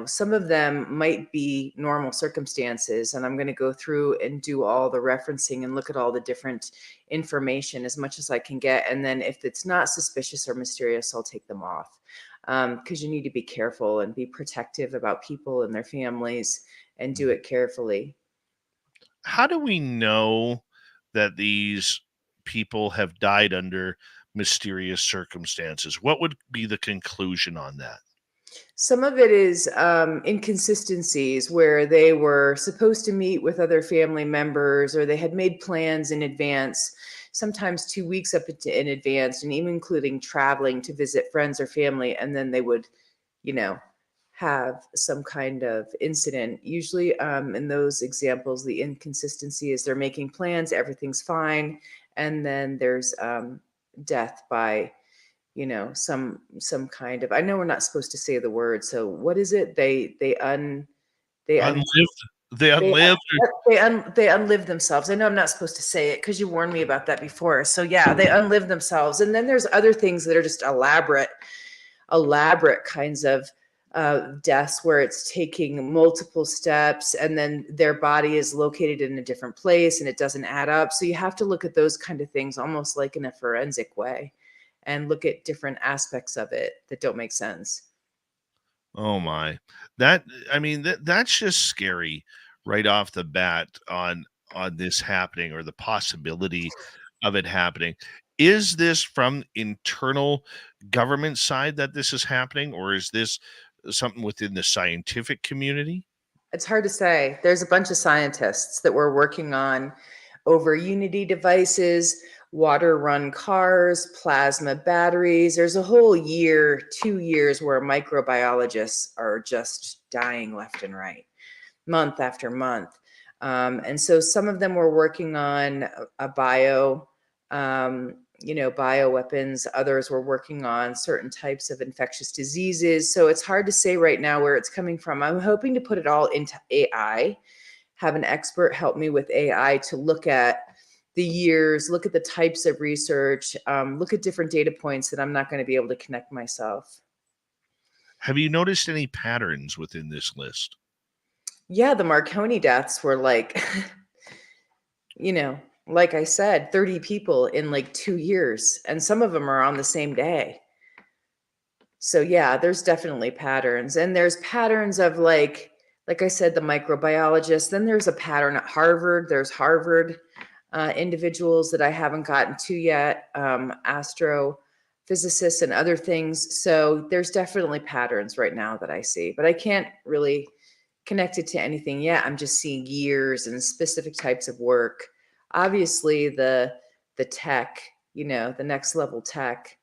F: some of them might be normal circumstances, and I'm going to go through and do all the referencing and look at all the different information as much as I can get. And then if it's not suspicious or mysterious, I'll take them off. Because you need to be careful and be protective about people and their families and do it carefully.
B: How do we know that these people have died under mysterious circumstances? What would be the conclusion on that?
F: Some of it is inconsistencies where they were supposed to meet with other family members, or they had made plans in advance, sometimes 2 weeks up in advance, and even including traveling to visit friends or family. And then they would, have some kind of incident. Usually in those examples, the inconsistency is they're making plans, everything's fine. And then there's death by some kind of, I know we're not supposed to say the word. So what is it? They
B: Unlived. They
F: they
B: unlived.
F: they unlive themselves. I know I'm not supposed to say it because you warned me about that before. So yeah, they unlive themselves. And then there's other things that are just elaborate kinds of deaths where it's taking multiple steps and then their body is located in a different place and it doesn't add up. So you have to look at those kind of things almost like in a forensic way and look at different aspects of it that don't make sense.
B: Oh my. That's just scary right off the bat on this happening or the possibility of it happening. Is this from internal government side that this is happening, or is this something within the scientific community?
F: It's hard to say. There's a bunch of scientists that were working on over Unity devices, water run cars, plasma batteries. There's a whole 2 years where microbiologists are just dying left and right, month after month. And so some of them were working on a bioweapons. Others were working on certain types of infectious diseases. So it's hard to say right now where it's coming from. I'm hoping to put it all into AI, have an expert help me with AI to look at the years, look at the types of research, look at different data points that I'm not going to be able to connect myself.
B: Have you noticed any patterns within this list?
F: Yeah, the Marconi deaths were like, like I said, 30 people in like 2 years, and some of them are on the same day. So yeah, there's definitely patterns, and there's patterns of like I said, the microbiologists. Then there's a pattern at Harvard. There's Harvard individuals that I haven't gotten to yet, astrophysicists and other things. So there's definitely patterns right now that I see, but I can't really connect it to anything yet. I'm just seeing years and specific types of work. Obviously the tech, the next level tech,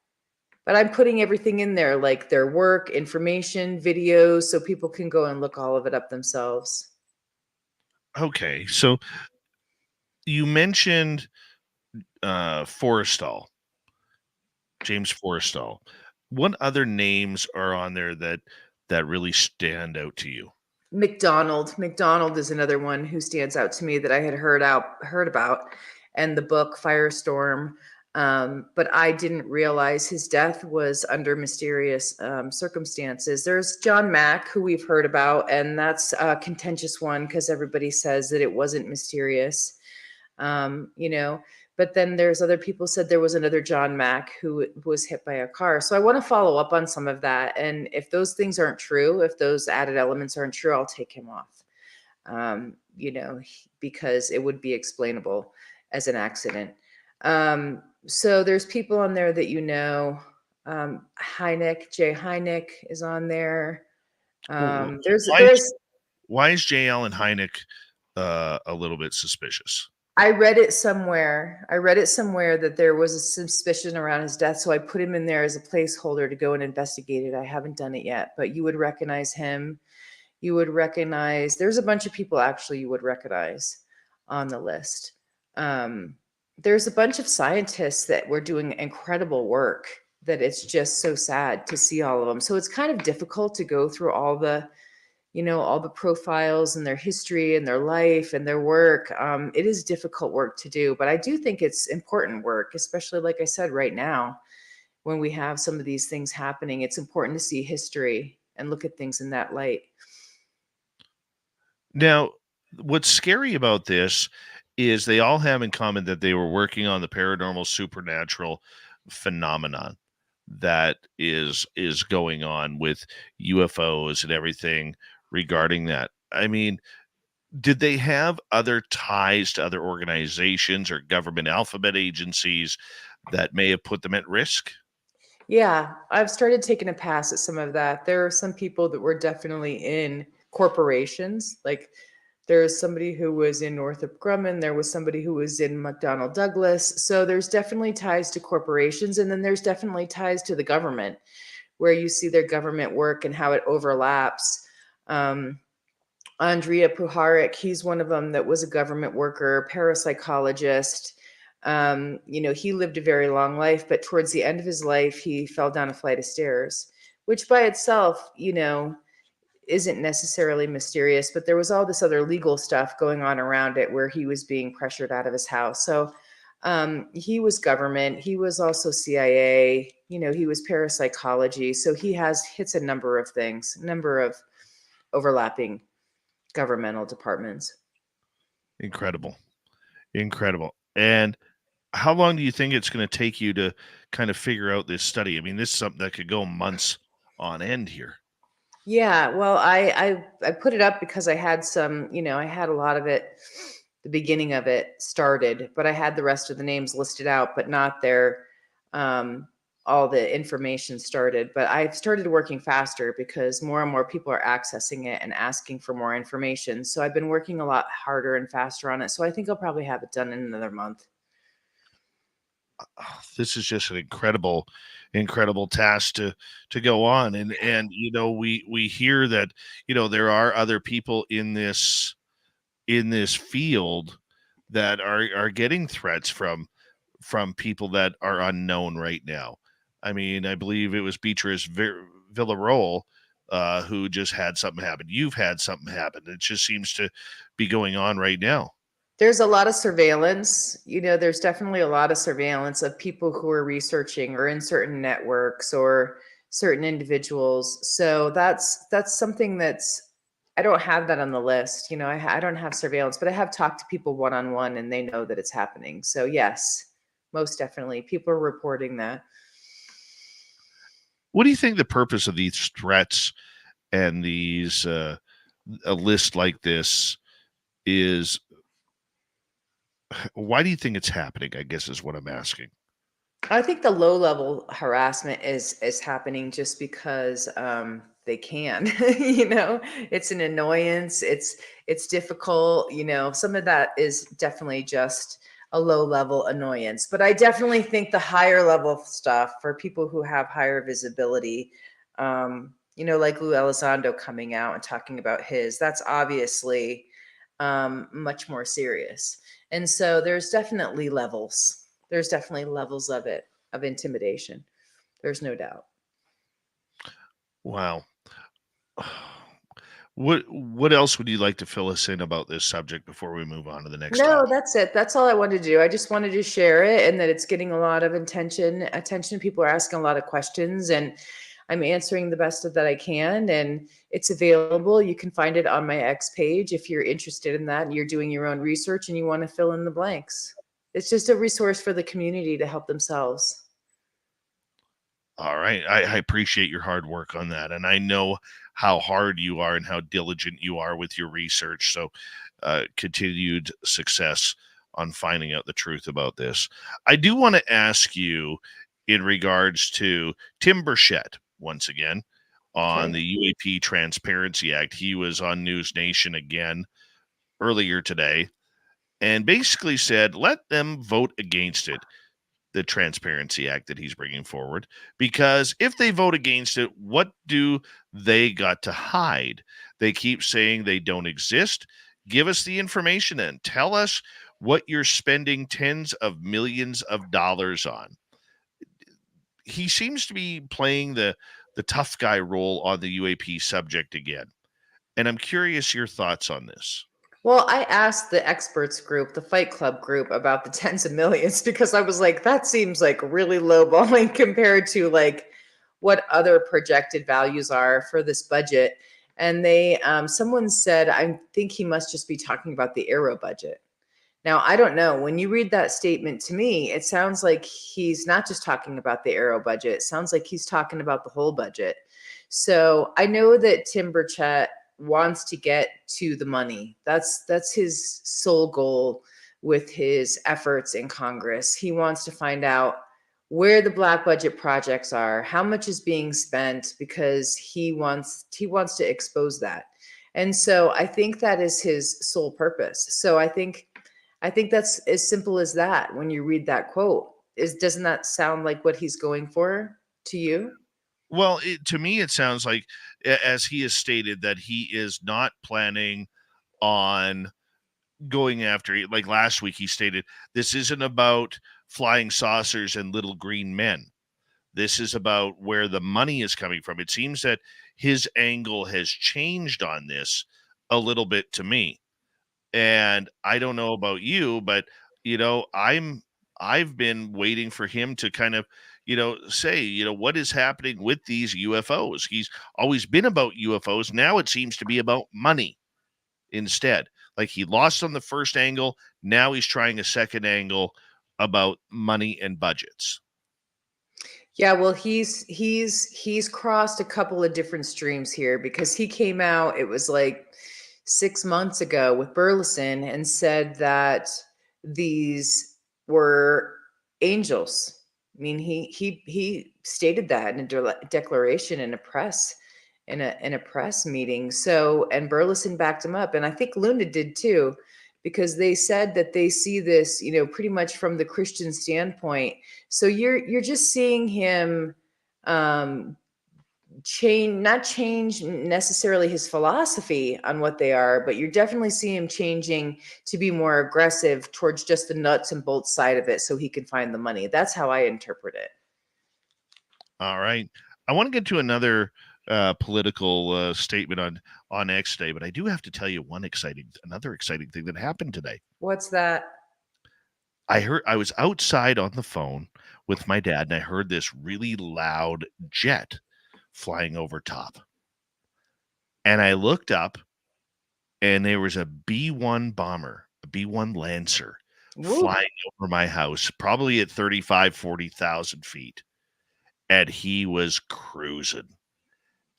F: but I'm putting everything in there, like their work, information, videos, so people can go and look all of it up themselves.
B: Okay, so you mentioned Forrestal, James Forrestal. What other names are on there that really stand out to you?
F: McDonald is another one who stands out to me that I had heard about, and the book Firestorm. But I didn't realize his death was under mysterious circumstances. There's John Mack, who we've heard about, and that's a contentious one because everybody says that it wasn't mysterious. But then there's other people said there was another John Mack who was hit by a car. So I want to follow up on some of that. And if those things aren't true, if those added elements aren't true, I'll take him off, because it would be explainable as an accident. So there's people on there that Hynek, Jay Hynek is on there.
B: Why is J. Allen Hynek a little bit suspicious?
F: I read it somewhere that there was a suspicion around his death. So I put him in there as a placeholder to go and investigate it. I haven't done it yet, but you would recognize him. You would recognize, there's a bunch of people actually you would recognize on the list. There's a bunch of scientists that were doing incredible work that it's just so sad to see all of them. So it's kind of difficult to go through all the profiles and their history and their life and their work. It is difficult work to do, but I do think it's important work, especially like I said, right now, when we have some of these things happening, it's important to see history and look at things in that light.
B: Now, what's scary about this is they all have in common that they were working on the paranormal supernatural phenomenon that is going on with UFOs and everything regarding that. I mean, did they have other ties to other organizations or government alphabet agencies that may have put them at risk?
F: Yeah, I've started taking a pass at some of that. There are some people that were definitely in corporations. Like there's somebody who was in Northrop Grumman. There was somebody who was in McDonnell Douglas. So there's definitely ties to corporations. And then there's definitely ties to the government where you see their government work and how it overlaps. Andrea Puharich, he's one of them that was a government worker, parapsychologist. He lived a very long life, but towards the end of his life, he fell down a flight of stairs, which by itself, isn't necessarily mysterious, but there was all this other legal stuff going on around it where he was being pressured out of his house. So he was government. He was also CIA. He was parapsychology. So he hits a number of things, a number of overlapping governmental departments.
B: Incredible. And how long do you think it's going to take you to kind of figure out this study? I mean, this is something that could go months on end here.
F: Yeah, well, I put it up because I had some, I had a lot of it, the beginning of it started, but I had the rest of the names listed out, but not their, all the information started. But I've started working faster because more and more people are accessing it and asking for more information. So I've been working a lot harder and faster on it. So I think I'll probably have it done in another month.
B: This is just an incredible task to go on. And we hear that, there are other people in this field that are getting threats from people that are unknown right now. I mean, I believe it was Beatrice Villarreal who just had something happen. You've had something happen. It just seems to be going on right now.
F: There's a lot of surveillance. There's definitely a lot of surveillance of people who are researching or in certain networks or certain individuals. So that's something I don't have that on the list. I don't have surveillance, but I have talked to people one-on-one and they know that it's happening. So yes, most definitely. People are reporting that.
B: What do you think the purpose of these threats and these, a list like this is? Why do you think it's happening? I guess is what I'm asking.
F: I think the low-level harassment is happening just because they can. It's an annoyance. It's difficult. Some of that is definitely just a low-level annoyance. But I definitely think the higher-level stuff for people who have higher visibility, like Lou Elizondo coming out and talking about that's obviously much more serious. And so there's definitely levels. There's definitely levels of it, of intimidation. There's no doubt.
B: Wow. What else would you like to fill us in about this subject before we move on to the next topic?
F: That's it. That's all I wanted to do. I just wanted to share it and that it's getting a lot of attention. People are asking a lot of questions and I'm answering the best that I can, and it's available. You can find it on my X page if you're interested in that and you're doing your own research and you want to fill in the blanks. It's just a resource for the community to help themselves.
B: All right. I appreciate your hard work on that. And I know how hard you are and how diligent you are with your research. So continued success on finding out the truth about this. I do want to ask you in regards to Tim Burchett, once again, on the UAP Transparency Act. He was on News Nation again earlier today and basically said, let them vote against it, the Transparency Act that he's bringing forward, because if they vote against it, what do they got to hide? They keep saying they don't exist. Give us the information and tell us what you're spending tens of millions of dollars on. He seems to be playing the tough guy role on the UAP subject again. And I'm curious your thoughts on this.
F: Well, I asked the experts group, the Fight Club group, about the tens of millions because I was like, that seems like really lowballing compared to like what other projected values are for this budget. And they, someone said, I think he must just be talking about the Aero budget. Now, I don't know. When you read that statement to me, it sounds like he's not just talking about the Aero budget. It sounds like he's talking about the whole budget. So I know that Tim Burchett wants to get to the money. That's his sole goal with his efforts in Congress. He wants to find out where the black budget projects are, how much is being spent, because he wants to expose that. And so I think that is his sole purpose. So I think that's as simple as that. When you read that quote, doesn't that sound like what he's going for to you?
B: Well, to me, it sounds like, as he has stated, that he is not planning on going after it. Like last week, he stated, this isn't about flying saucers and little green men. This is about where the money is coming from. It seems that his angle has changed on this a little bit to me. And I don't know about you, but I've been waiting for him to kind of, say, what is happening with these UFOs? He's always been about UFOs. Now it seems to be about money instead. Like he lost on the first angle. Now he's trying a second angle about money and budgets.
F: Yeah, well, he's crossed a couple of different streams here, because he came out, it was like 6 months ago, with Burleson, and said that these were angels. I mean, he stated that in a declaration in a press meeting. So, and Burleson backed him up, and I think Luna did too, because they said that they see this, pretty much from the Christian standpoint. So you're just seeing him not change necessarily his philosophy on what they are, but you're definitely seeing him changing to be more aggressive towards just the nuts and bolts side of it, so he can find the money. That's how I interpret it.
B: All right. I want to get to another political statement on X Day, but I do have to tell you another exciting thing that happened today.
F: What's that?
B: I was outside on the phone with my dad, and I heard this really loud jet flying over top. And I looked up, and there was a B-1 bomber, a B-1 Lancer, flying over my house, probably at 40,000 feet. And he was cruising.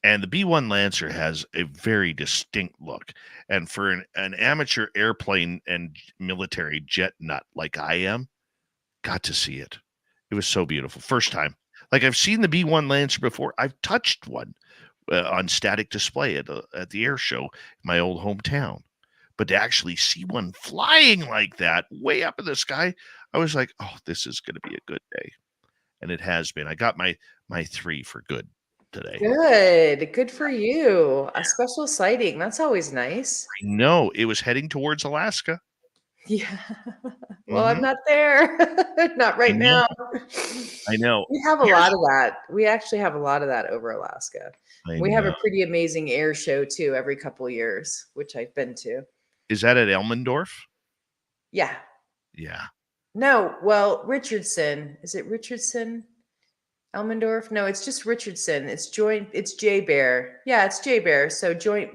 B: And the B-1 Lancer has a very distinct look. And for an amateur airplane and military jet nut like I am, got to see it. It was so beautiful. First time. Like, I've seen the B-1 Lancer before. I've touched one on static display at the air show in my old hometown. But to actually see one flying like that way up in the sky, I was like, oh, this is going to be a good day. And it has been. I got my 3 for good today.
F: Good for you. A special sighting. That's always nice.
B: No, it was heading towards Alaska.
F: Yeah. Well, I'm not there. Not right now.
B: I know.
F: We have a lot of that. We actually have a lot of that over Alaska. We have a pretty amazing air show too every couple of years, which I've been to.
B: Is that at Elmendorf?
F: Yeah.
B: Yeah.
F: No, well, Richardson. Is it Richardson? Elmendorf? No, it's just Richardson. It's J Bear. Yeah, it's J Bear. So joint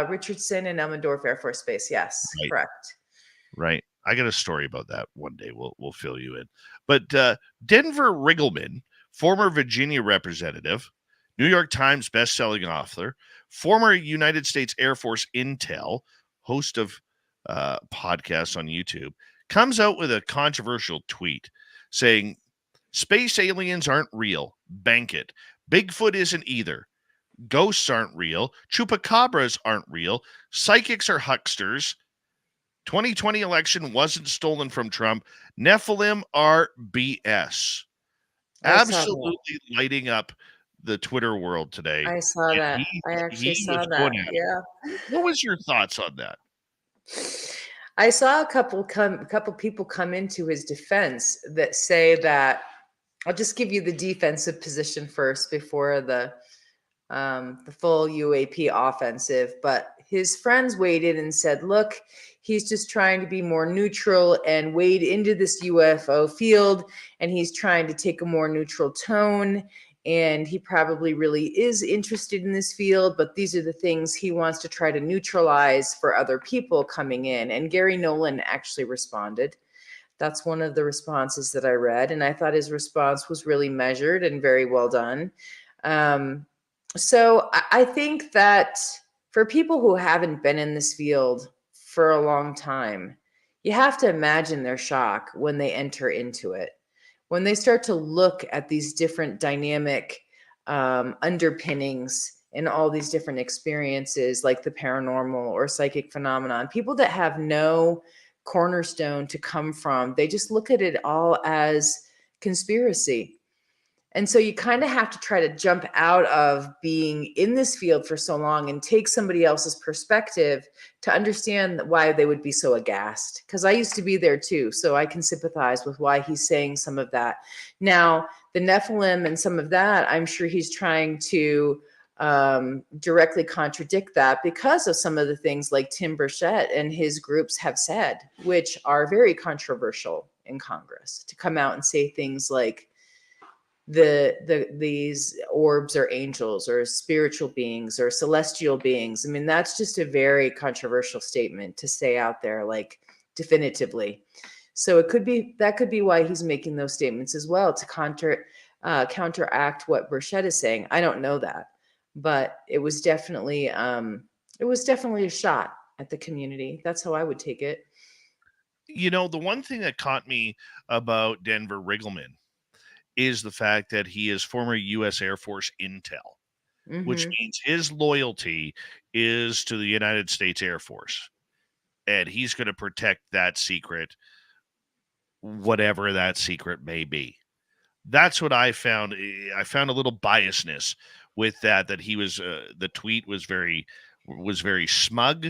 F: Richardson and Elmendorf Air Force Base. Yes,
B: right.
F: Correct.
B: Right. I got a story about that one day. We'll fill you in. But Denver Riggleman, former Virginia representative, New York Times bestselling author, former United States Air Force intel, host of podcasts on YouTube, comes out with a controversial tweet saying, space aliens aren't real. Bank it. Bigfoot isn't either. Ghosts aren't real. Chupacabras aren't real. Psychics are hucksters. 2020 election wasn't stolen from Trump. Nephilim are BS. Absolutely lighting up the Twitter world today.
F: I saw that. I actually saw that. Yeah.
B: What was your thoughts on that?
F: I saw a couple people come into his defense that say that, I'll just give you the defensive position first before the full UAP offensive. But his friends weighed in and said, look, he's just trying to be more neutral and wade into this UFO field, and he's trying to take a more neutral tone. And he probably really is interested in this field, but these are the things he wants to try to neutralize for other people coming in. And Gary Nolan actually responded. That's one of the responses that I read, and I thought his response was really measured and very well done. So I think that for people who haven't been in this field for a long time, you have to imagine their shock when they enter into it. When they start to look at these different dynamic underpinnings in all these different experiences, like the paranormal or psychic phenomenon, people that have no cornerstone to come from, they just look at it all as conspiracy. And so you kind of have to try to jump out of being in this field for so long and take somebody else's perspective to understand why they would be so aghast. Because I used to be there too. So I can sympathize with why he's saying some of that. Now, the Nephilim and some of that, I'm sure he's trying to directly contradict that because of some of the things like Tim Burchett and his groups have said, which are very controversial in Congress, to come out and say things like, these orbs are angels or spiritual beings or celestial beings. I mean, that's just a very controversial statement to say out there, like definitively. So that could be why he's making those statements as well, to counteract what Burchett is saying. I don't know that, but it was definitely a shot at the community. That's how I would take it.
B: You know, the one thing that caught me about Denver Riggleman is the fact that he is former U.S. Air Force intel, which means his loyalty is to the United States Air Force. And he's going to protect that secret, whatever that secret may be. That's what I found. I found a little biasness with that he was, the tweet was very smug.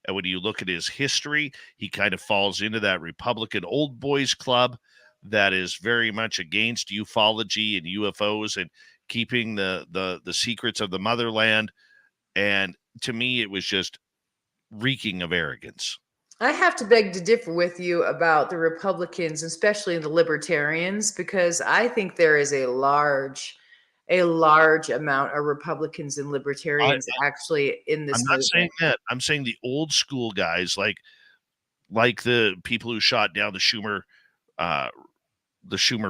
B: And when you look at his history, he kind of falls into that Republican old boys club that is very much against ufology and UFOs and keeping the secrets of the motherland. And to me, it was just reeking of arrogance.
F: I have to beg to differ with you about the Republicans, especially the libertarians, because I think there is a large amount of Republicans and libertarians actually in this movement.
B: I'm not saying that. I'm saying the old school guys, like the people who shot down the Schumer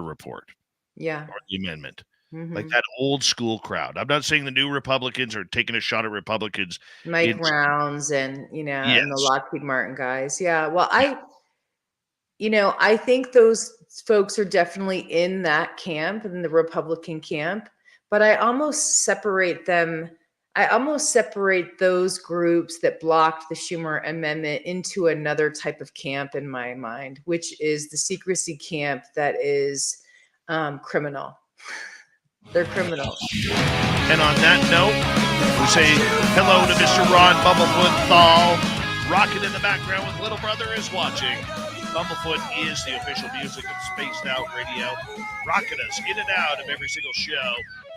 B: report.
F: Yeah.
B: Or the amendment. Like that old school crowd. I'm not saying the new Republicans are taking a shot at Republicans.
F: Mike Rounds and,
B: Yes.
F: and the Lockheed Martin guys. Yeah. Well, I think those folks are definitely in that camp, in the Republican camp, but I almost separate those groups that blocked the Schumer amendment into another type of camp in my mind, which is the secrecy camp that is criminal. They're criminals.
B: And on that note, we say hello to Mr. Ron Bumblefoot Thal, rocking in the background with Little Brother is Watching. Bumblefoot is the official music of Spaced Out Radio, rocking us in and out of every single show.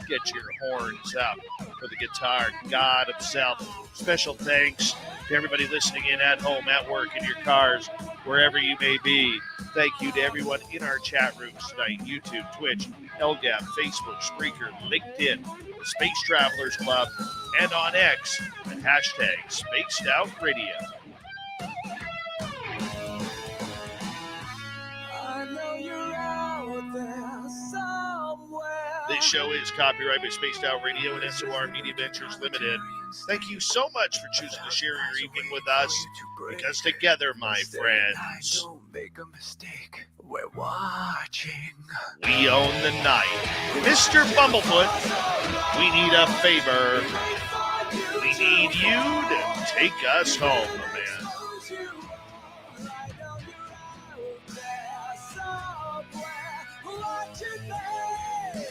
B: Get your horns up for the guitar god himself. Special thanks to everybody listening in at home, at work, in your cars, wherever you may be. Thank you to everyone in our chat rooms tonight: YouTube, Twitch, LGAP, Facebook, Spreaker, LinkedIn, the Space Travelers Club, and on X at hashtag Spaced Out Radio. This show is copyrighted by Spaced Out Radio and SOR Media Ventures Limited. Thank you so much for choosing to share your evening with us, because together, my friends,
H: don't make a mistake. We're watching.
B: We own the night. Mr. Bumblefoot, we need a favor. We need you to take us home, man.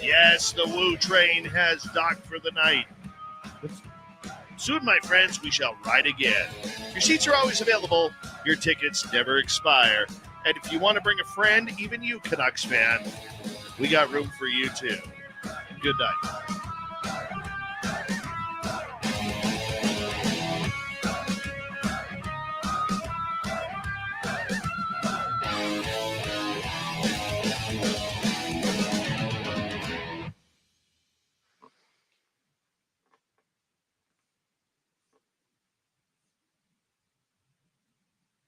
B: Yes, the Woo train has docked for the night. Soon, my friends, we shall ride again. Your seats are always available. Your tickets never expire. And if you want to bring a friend, even you, Canucks fan, we got room for you too. Good night.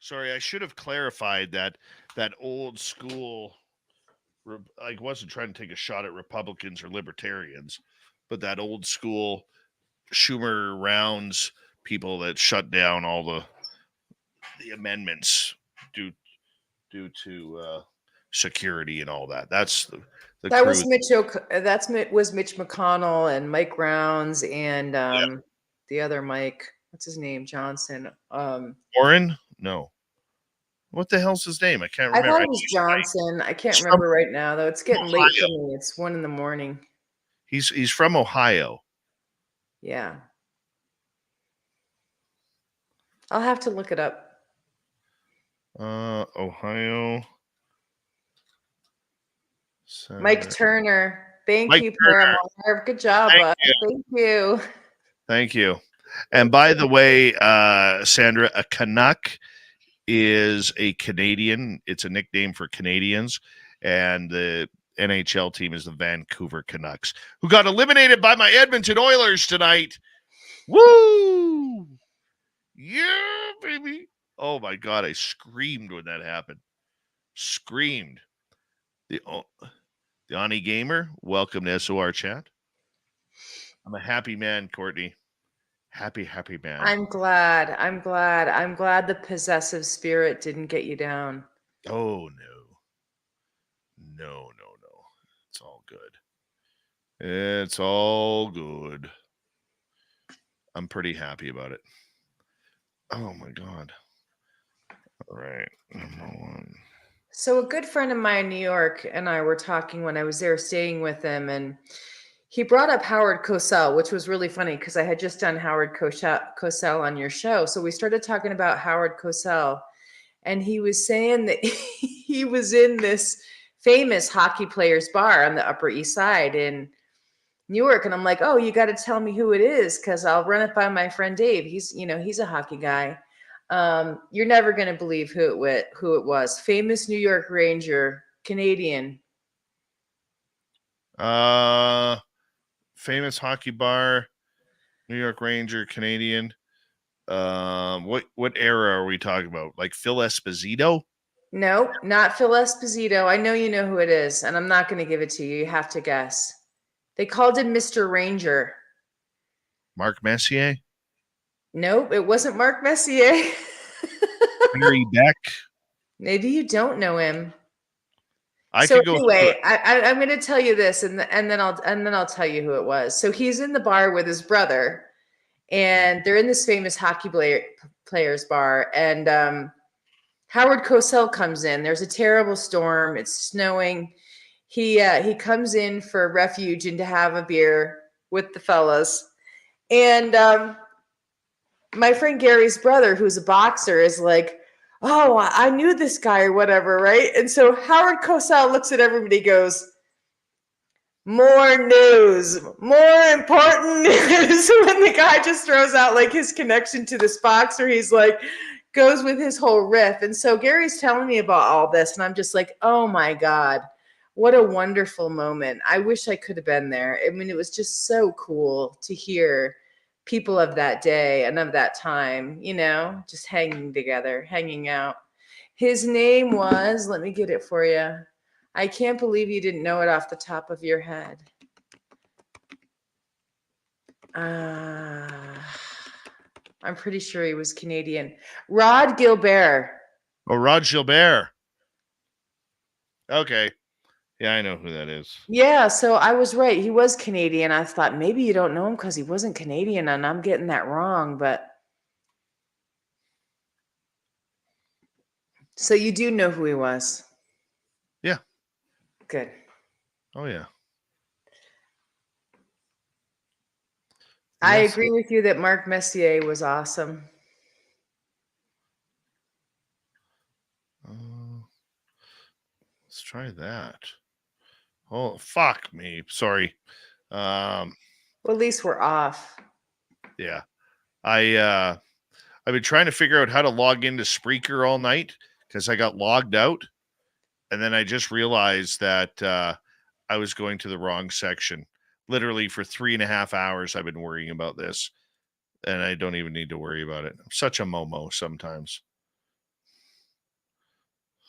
B: Sorry, I should have clarified that old school, I wasn't trying to take a shot at Republicans or libertarians, but that old school Schumer Rounds people that shut down all the amendments due to security and all that. That's
F: that was was Mitch McConnell and Mike Rounds and the other Mike. What's his name? Johnson.
B: Warren? No. What the hell's his name? I can't
F: I
B: remember.
F: thought it was Johnson. I can't
B: He's
F: remember right now, though. It's getting late for
B: Ohio.
F: me. It's 1 a.m.
B: He's from Ohio.
F: Yeah. I'll have to look it up.
B: Ohio.
F: Mike Turner. Thank
B: Mike
F: you,
B: Turner.
F: Paramore. Good job, bud. Thank you.
B: Thank you. And by the way, Sandra, a Canuck is a Canadian. It's a nickname for Canadians. And the NHL team is the Vancouver Canucks, who got eliminated by my Edmonton Oilers tonight. Woo! Yeah, baby. Oh, my God. I screamed when that happened. Screamed. The Ani Gamer, welcome to SOR chat. I'm a happy man, Courtney. Happy man.
F: I'm glad the possessive spirit didn't get you down.
B: Oh, no. It's all good. It's all good. I'm pretty happy about it. Oh, my God. All right. Number one.
F: So a good friend of mine in New York and I were talking when I was there staying with him, and he brought up Howard Cosell, which was really funny because I had just done Howard Cosell on your show. So we started talking about Howard Cosell, and he was saying that he was in this famous hockey players bar on the Upper East Side in New York. And I'm like, oh, you got to tell me who it is because I'll run it by my friend Dave. He's a hockey guy. You're never going to believe who it was. Famous New York Ranger, Canadian.
B: Famous hockey bar, New York Ranger, Canadian. What era are we talking about? Like Phil Esposito?
F: No, not Phil Esposito. I know you know who it is, and I'm not going to give it to you. You have to guess. They called him Mr. Ranger.
B: Mark Messier?
F: Nope, it wasn't Mark Messier.
B: Barry Beck?
F: Maybe you don't know him.
B: I'm
F: going to tell you this, and then I'll tell you who it was. So he's in the bar with his brother, and they're in this famous hockey players bar, and Howard Cosell comes in. There's a terrible storm. It's snowing. He comes in for refuge and to have a beer with the fellas, and my friend Gary's brother, who's a boxer, is like, oh, I knew this guy or whatever, right? And so Howard Cosell looks at everybody and goes, more news, more important news. When the guy just throws out like his connection to this boxer, he's like, goes with his whole riff. And so Gary's telling me about all this, and I'm just like, oh my God, what a wonderful moment. I wish I could have been there. I mean, it was just so cool to hear people of that day and of that time, just hanging together, hanging out. His name was, let me get it for you. I can't believe you didn't know it off the top of your head. I'm pretty sure he was Canadian. Rod Gilbert.
B: Oh, Rod Gilbert. Okay. Yeah, I know who that is.
F: Yeah, so I was right. He was Canadian. I thought maybe you don't know him because he wasn't Canadian, and I'm getting that wrong. But so you do know who he was?
B: Yeah.
F: Good.
B: Oh, yeah.
F: I agree with you that Mark Messier was awesome.
B: Let's try that. Oh, fuck me. Sorry.
F: Well, at least we're off.
B: Yeah. I've been trying to figure out how to log into Spreaker all night because I got logged out. And then I just realized that I was going to the wrong section. Literally for 3.5 hours, I've been worrying about this. And I don't even need to worry about it. I'm such a Momo sometimes.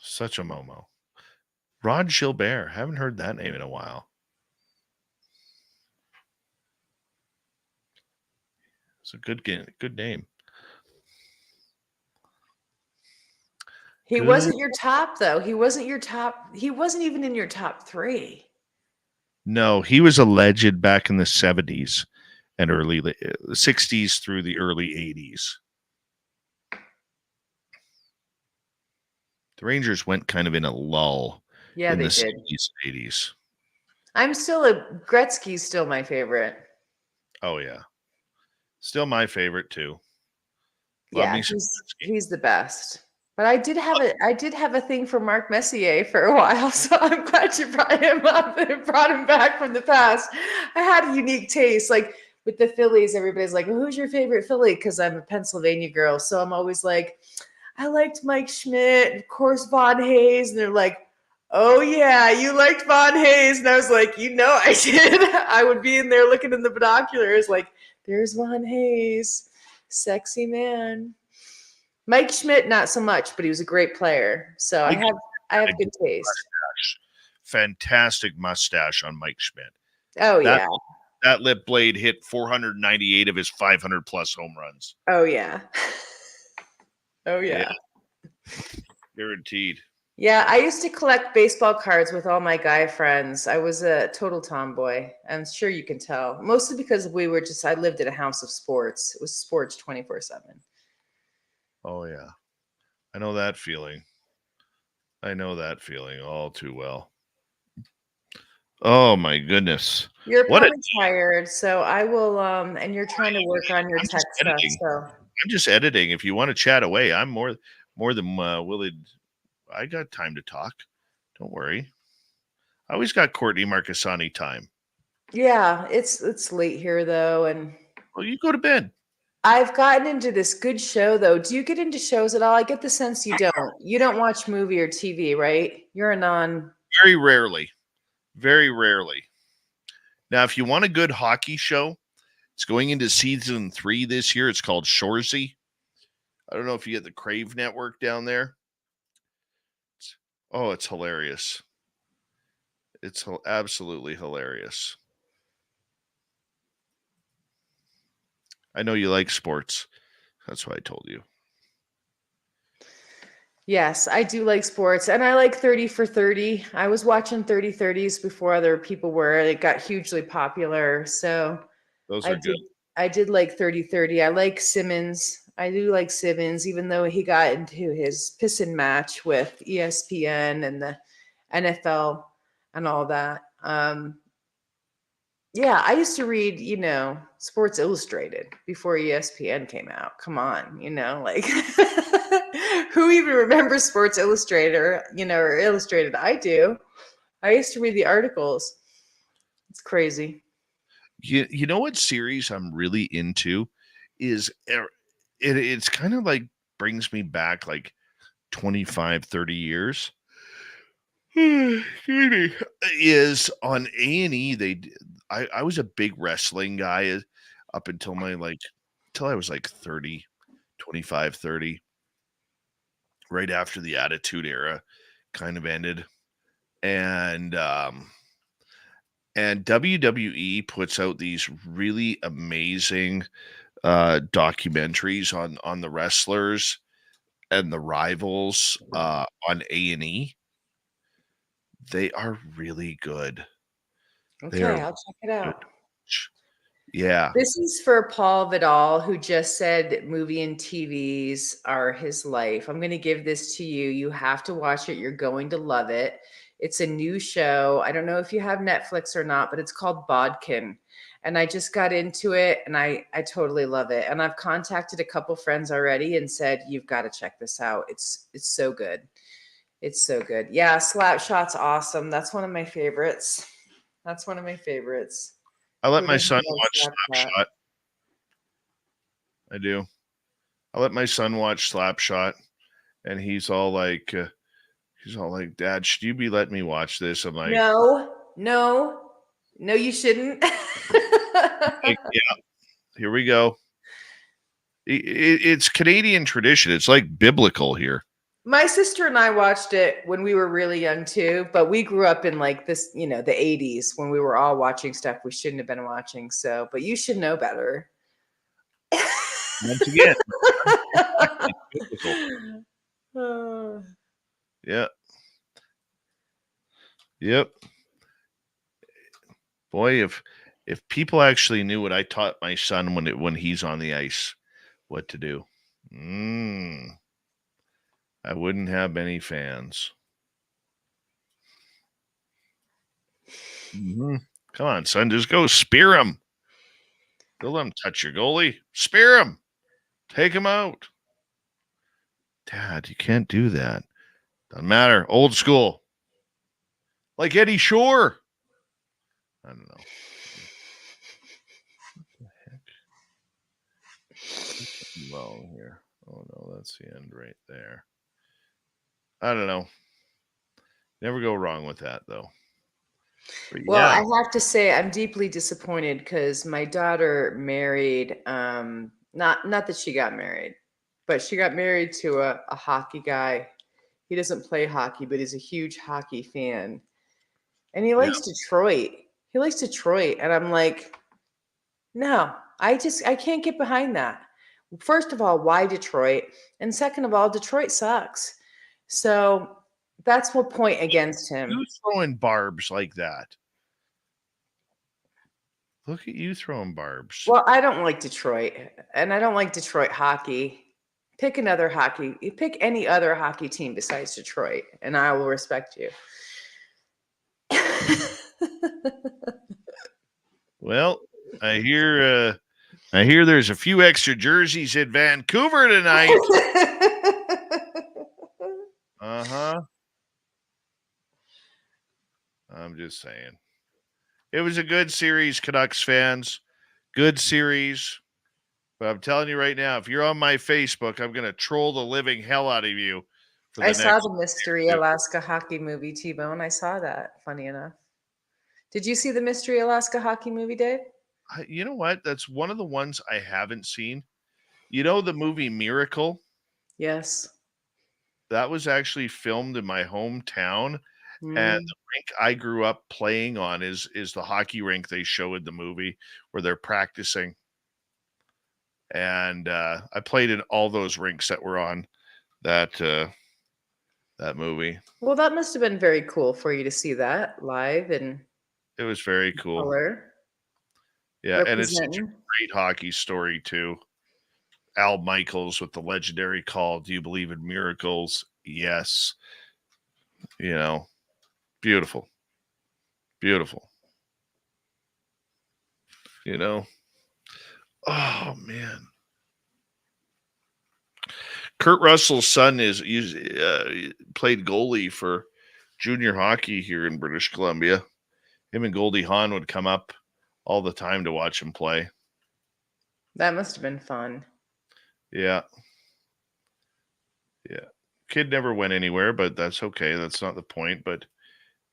B: Such a Momo. Rod Gilbert. Haven't heard that name in a while. It's a good name.
F: He wasn't your top, though. He wasn't your top. He wasn't even in your top 3.
B: No, he was a legend back in the 70s and early 60s through the early 80s. The Rangers went kind of in a lull
F: Yeah,
B: in
F: they
B: the
F: did.
B: 70s, 80s.
F: Gretzky's still my favorite.
B: Oh, yeah. Still my favorite, too. Love
F: Yeah,
B: me some Gretzky.
F: he's the best. But I did have a thing for Mark Messier for a while, so I'm glad you brought him up and brought him back from the past. I had a unique taste. Like with the Phillies, everybody's like, well, who's your favorite Philly? Because I'm a Pennsylvania girl. So I'm always like, I liked Mike Schmidt, of course, Von Hayes. And they're like, oh, yeah, you liked Von Hayes. And I was like, I did. I would be in there looking in the binoculars like, there's Von Hayes, sexy man. Mike Schmidt, not so much, but he was a great player. So I have good taste.
B: Fantastic mustache on Mike Schmidt.
F: Oh, yeah.
B: That lip blade hit 498 of his 500 plus home runs.
F: Oh, yeah. Oh, yeah.
B: Guaranteed.
F: Yeah, I used to collect baseball cards with all my guy friends. I was a total tomboy. I'm sure you can tell. Mostly because I lived in a house of sports. It was sports 24/7.
B: Oh, yeah. I know that feeling. All too well. Oh, my goodness.
F: You're probably tired, so I will, and you're trying to work on your tech stuff, so.
B: I'm just editing. If you want to chat away, I'm more than willing. I got time to talk. Don't worry. I always got Courtney Marani time.
F: Yeah, it's late here, though, and.
B: Well, you go to bed.
F: I've gotten into this good show, though. Do you get into shows at all? I get the sense you don't. You don't watch movie or TV, right? You're a non.
B: Very rarely. Very rarely. Now, if you want a good hockey show, it's going into season 3 this year. It's called Shoresy. I don't know if you get the Crave Network down there. It's hilarious. It's absolutely hilarious. I know you like sports. That's why I told you.
F: Yes, I do like sports, and I like 30 for 30. I was watching 30-30s before other people were. It got hugely popular, so
B: those are good.
F: I did like 30-30. I like Simmons. I do like Simmons, even though he got into his pissing match with ESPN and the NFL and all that. Yeah, I used to read, Sports Illustrated before ESPN came out. Come on, like who even remembers Sports Illustrated or Illustrated? I do. I used to read the articles. It's crazy.
B: You know what series I'm really into is it's kind of like brings me back like 25, 30 years. Is on A&E. I was a big wrestling guy up until until I was like 30, 25, 30. Right after the Attitude Era kind of ended. And WWE puts out these really amazing documentaries on the wrestlers and the rivals on A&E. They are really good.
F: Okay, I'll check it out.
B: Good. Yeah.
F: This is for Paul Vidal, who just said movie and TVs are his life. I'm going to give this to you. You have to watch it. You're going to love it. It's a new show. I don't know if you have Netflix or not, but it's called Bodkin. And I just got into it, and I totally love it. And I've contacted a couple friends already and said, you've got to check this out. It's so good. It's so good. Yeah, Slapshot's awesome. That's one of my favorites.
B: I let my son watch Slapshot. I do. I let my son watch Slapshot, and he's all like, Dad, should you be letting me watch this? I'm like,
F: no, you shouldn't.
B: yeah, here we go. It's Canadian tradition. It's like biblical here.
F: My sister and I watched it when we were really young too, but we grew up in like this, the 80s when we were all watching stuff we shouldn't have been watching. So, but you should know better.
B: Once again. Yeah. Yep. Boy, if people actually knew what I taught my son when he's on the ice, what to do. I wouldn't have many fans. Come on, son, just go spear him. Don't let him touch your goalie. Spear him. Take him out. Dad, you can't do that. Doesn't matter. Old school. Like Eddie Shore. I don't know. What the heck? What's wrong here? Oh, no, that's the end right there. I don't know. Never go wrong with that, though. But
F: Well,
B: yeah.
F: I have to say I'm deeply disappointed because my daughter married, not that she got married, but she got married to a hockey guy. He doesn't play hockey, but he's a huge hockey fan. And he likes Detroit. He likes Detroit. And I'm like, no, I can't get behind that. First of all, why Detroit? And second of all, Detroit sucks. So that's what point against him.
B: You throwing barbs like that. Look at you throwing barbs.
F: Well, I don't like Detroit, and I don't like Detroit hockey. Pick another hockey. You pick any other hockey team besides Detroit, and I will respect you.
B: Well, I hear there's a few extra jerseys in Vancouver tonight. Uh-huh. I'm just saying. It was a good series, Canucks fans. Good series. But I'm telling you right now, if you're on my Facebook, I'm going to troll the living hell out of you.
F: I saw the Mystery Alaska Hockey movie, T-Bone. I saw that, funny enough. Did you see the Mystery Alaska Hockey movie, Dave?
B: You know what? That's one of the ones I haven't seen. You know the movie Miracle?
F: Yes.
B: That was actually filmed in my hometown. And the rink I grew up playing on is the hockey rink they show in the movie where they're practicing. And I played in all those rinks that were on that movie.
F: Well, that must have been very cool for you to see that live and
B: it was very cool.
F: Color.
B: Yeah, and it's such a great hockey story too. Al Michaels with the legendary call, "Do you believe in miracles?" Yes. You know, beautiful. Beautiful. You know? Oh, man. Kurt Russell's son played goalie for junior hockey here in British Columbia. Him and Goldie Hawn would come up all the time to watch him play.
F: That must have been fun.
B: Yeah. Yeah. Kid never went anywhere, but that's okay. That's not the point. But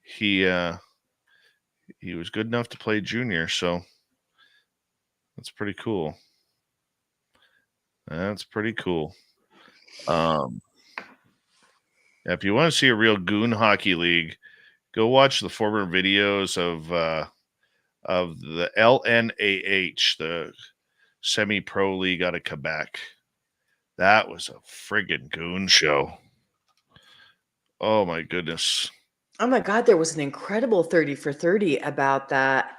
B: he was good enough to play junior, so that's pretty cool. That's pretty cool. If you want to see a real goon hockey league, go watch the former videos of the LNAH, the semi-pro league out of Quebec. That was a friggin' goon show. Oh my goodness.
F: Oh my God, there was an incredible 30 for 30 about that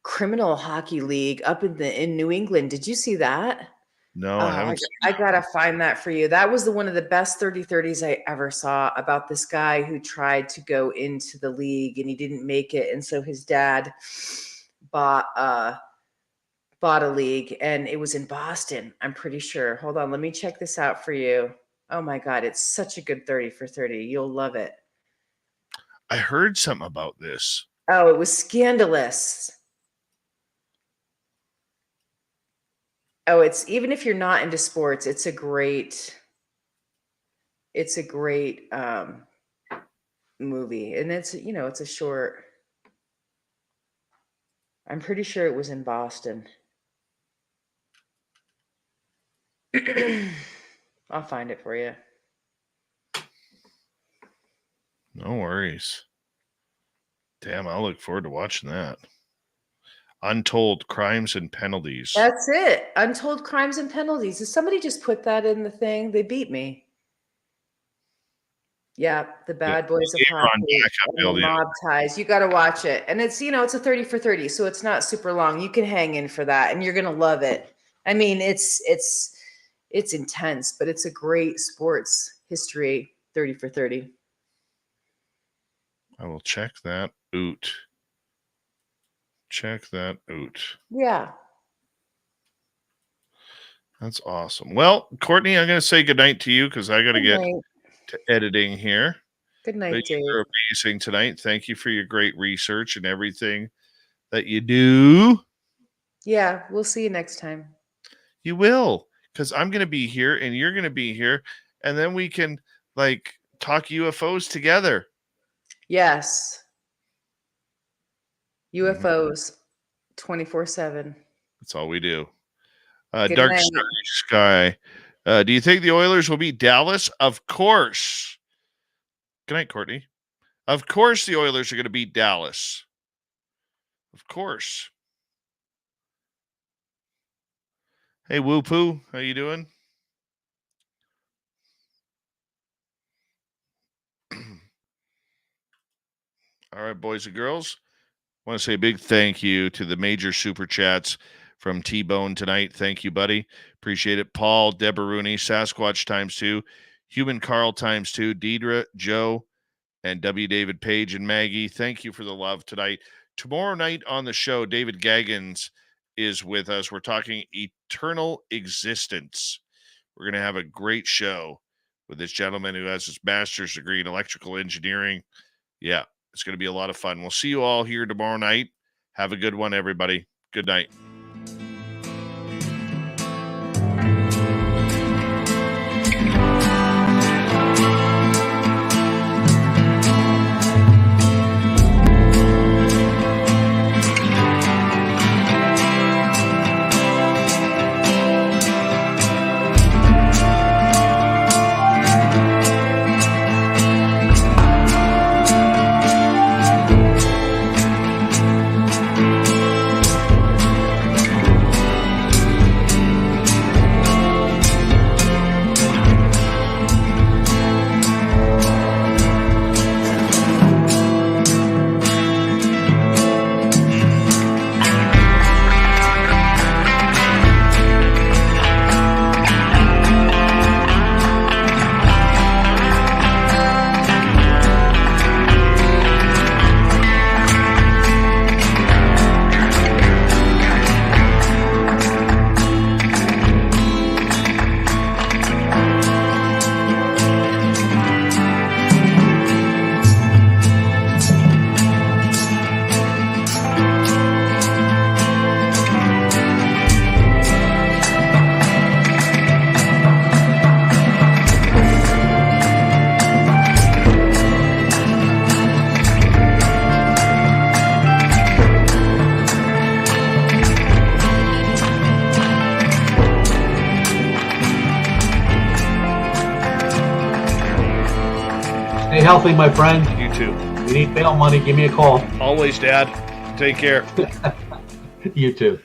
F: criminal hockey league up in New England. Did you see that?
B: No, I haven't.
F: I gotta find that for you. That was one of the best 30-30s I ever saw about this guy who tried to go into the league and he didn't make it, and so his dad bought a league, and it was in Boston. I'm pretty sure. Hold on, let me check this out for you. Oh my God, it's such a good 30 for 30. You'll love it.
B: I heard something about this.
F: Oh, it was scandalous. Oh, it's even if you're not into sports, it's a great movie. And it's, it's a short. I'm pretty sure it was in Boston. I'll find it for you.
B: No worries. Damn, I'll look forward to watching that. Untold Crimes and Penalties.
F: That's it. Untold Crimes and Penalties. Did somebody just put that in the thing? They beat me. Yeah, the bad boys of hockey and the mob ties. You got to watch it. And it's, it's a 30 for 30, so it's not super long. You can hang in for that and you're going to love it. I mean, it's intense, but it's a great sports history 30 for 30.
B: I will check that out. Check that out.
F: Yeah.
B: That's awesome. Well, Courtney, I'm going to say goodnight to you because I got to get to editing here.
F: Good night,
B: But
F: Dave.
B: you're amazing tonight. Thank you for your great research and everything that you do.
F: Yeah, we'll see you next time.
B: You will, because I'm going to be here and you're going to be here, and then we can like talk UFOs together.
F: Yes. UFOs 24/7.
B: That's all we do.
F: Good
B: Dark
F: night.
B: Sky. Do you think the Oilers will beat Dallas? Of course. Good night, Courtney. Of course the Oilers are going to beat Dallas. Of course. Hey, Woo Poo, how you doing? All right, boys and girls. I want to say a big thank you to the major super chats from T-Bone tonight. Thank you, buddy. Appreciate it. Paul, Deborah Rooney, Sasquatch ×2, Human Carl ×2, Deidre, Joe, and W. David Page and Maggie. Thank you for the love tonight. Tomorrow night on the show, David Gaggins is with us. We're talking eternal existence. We're going to have a great show with this gentleman who has his master's degree in electrical engineering. Yeah, it's going to be a lot of fun. We'll see you all here tomorrow night. Have a good one, everybody. Good night.
I: Stay healthy, my friend.
B: You too.
I: If you need bail money, give me a call.
B: Always, Dad. Take care.
I: You too.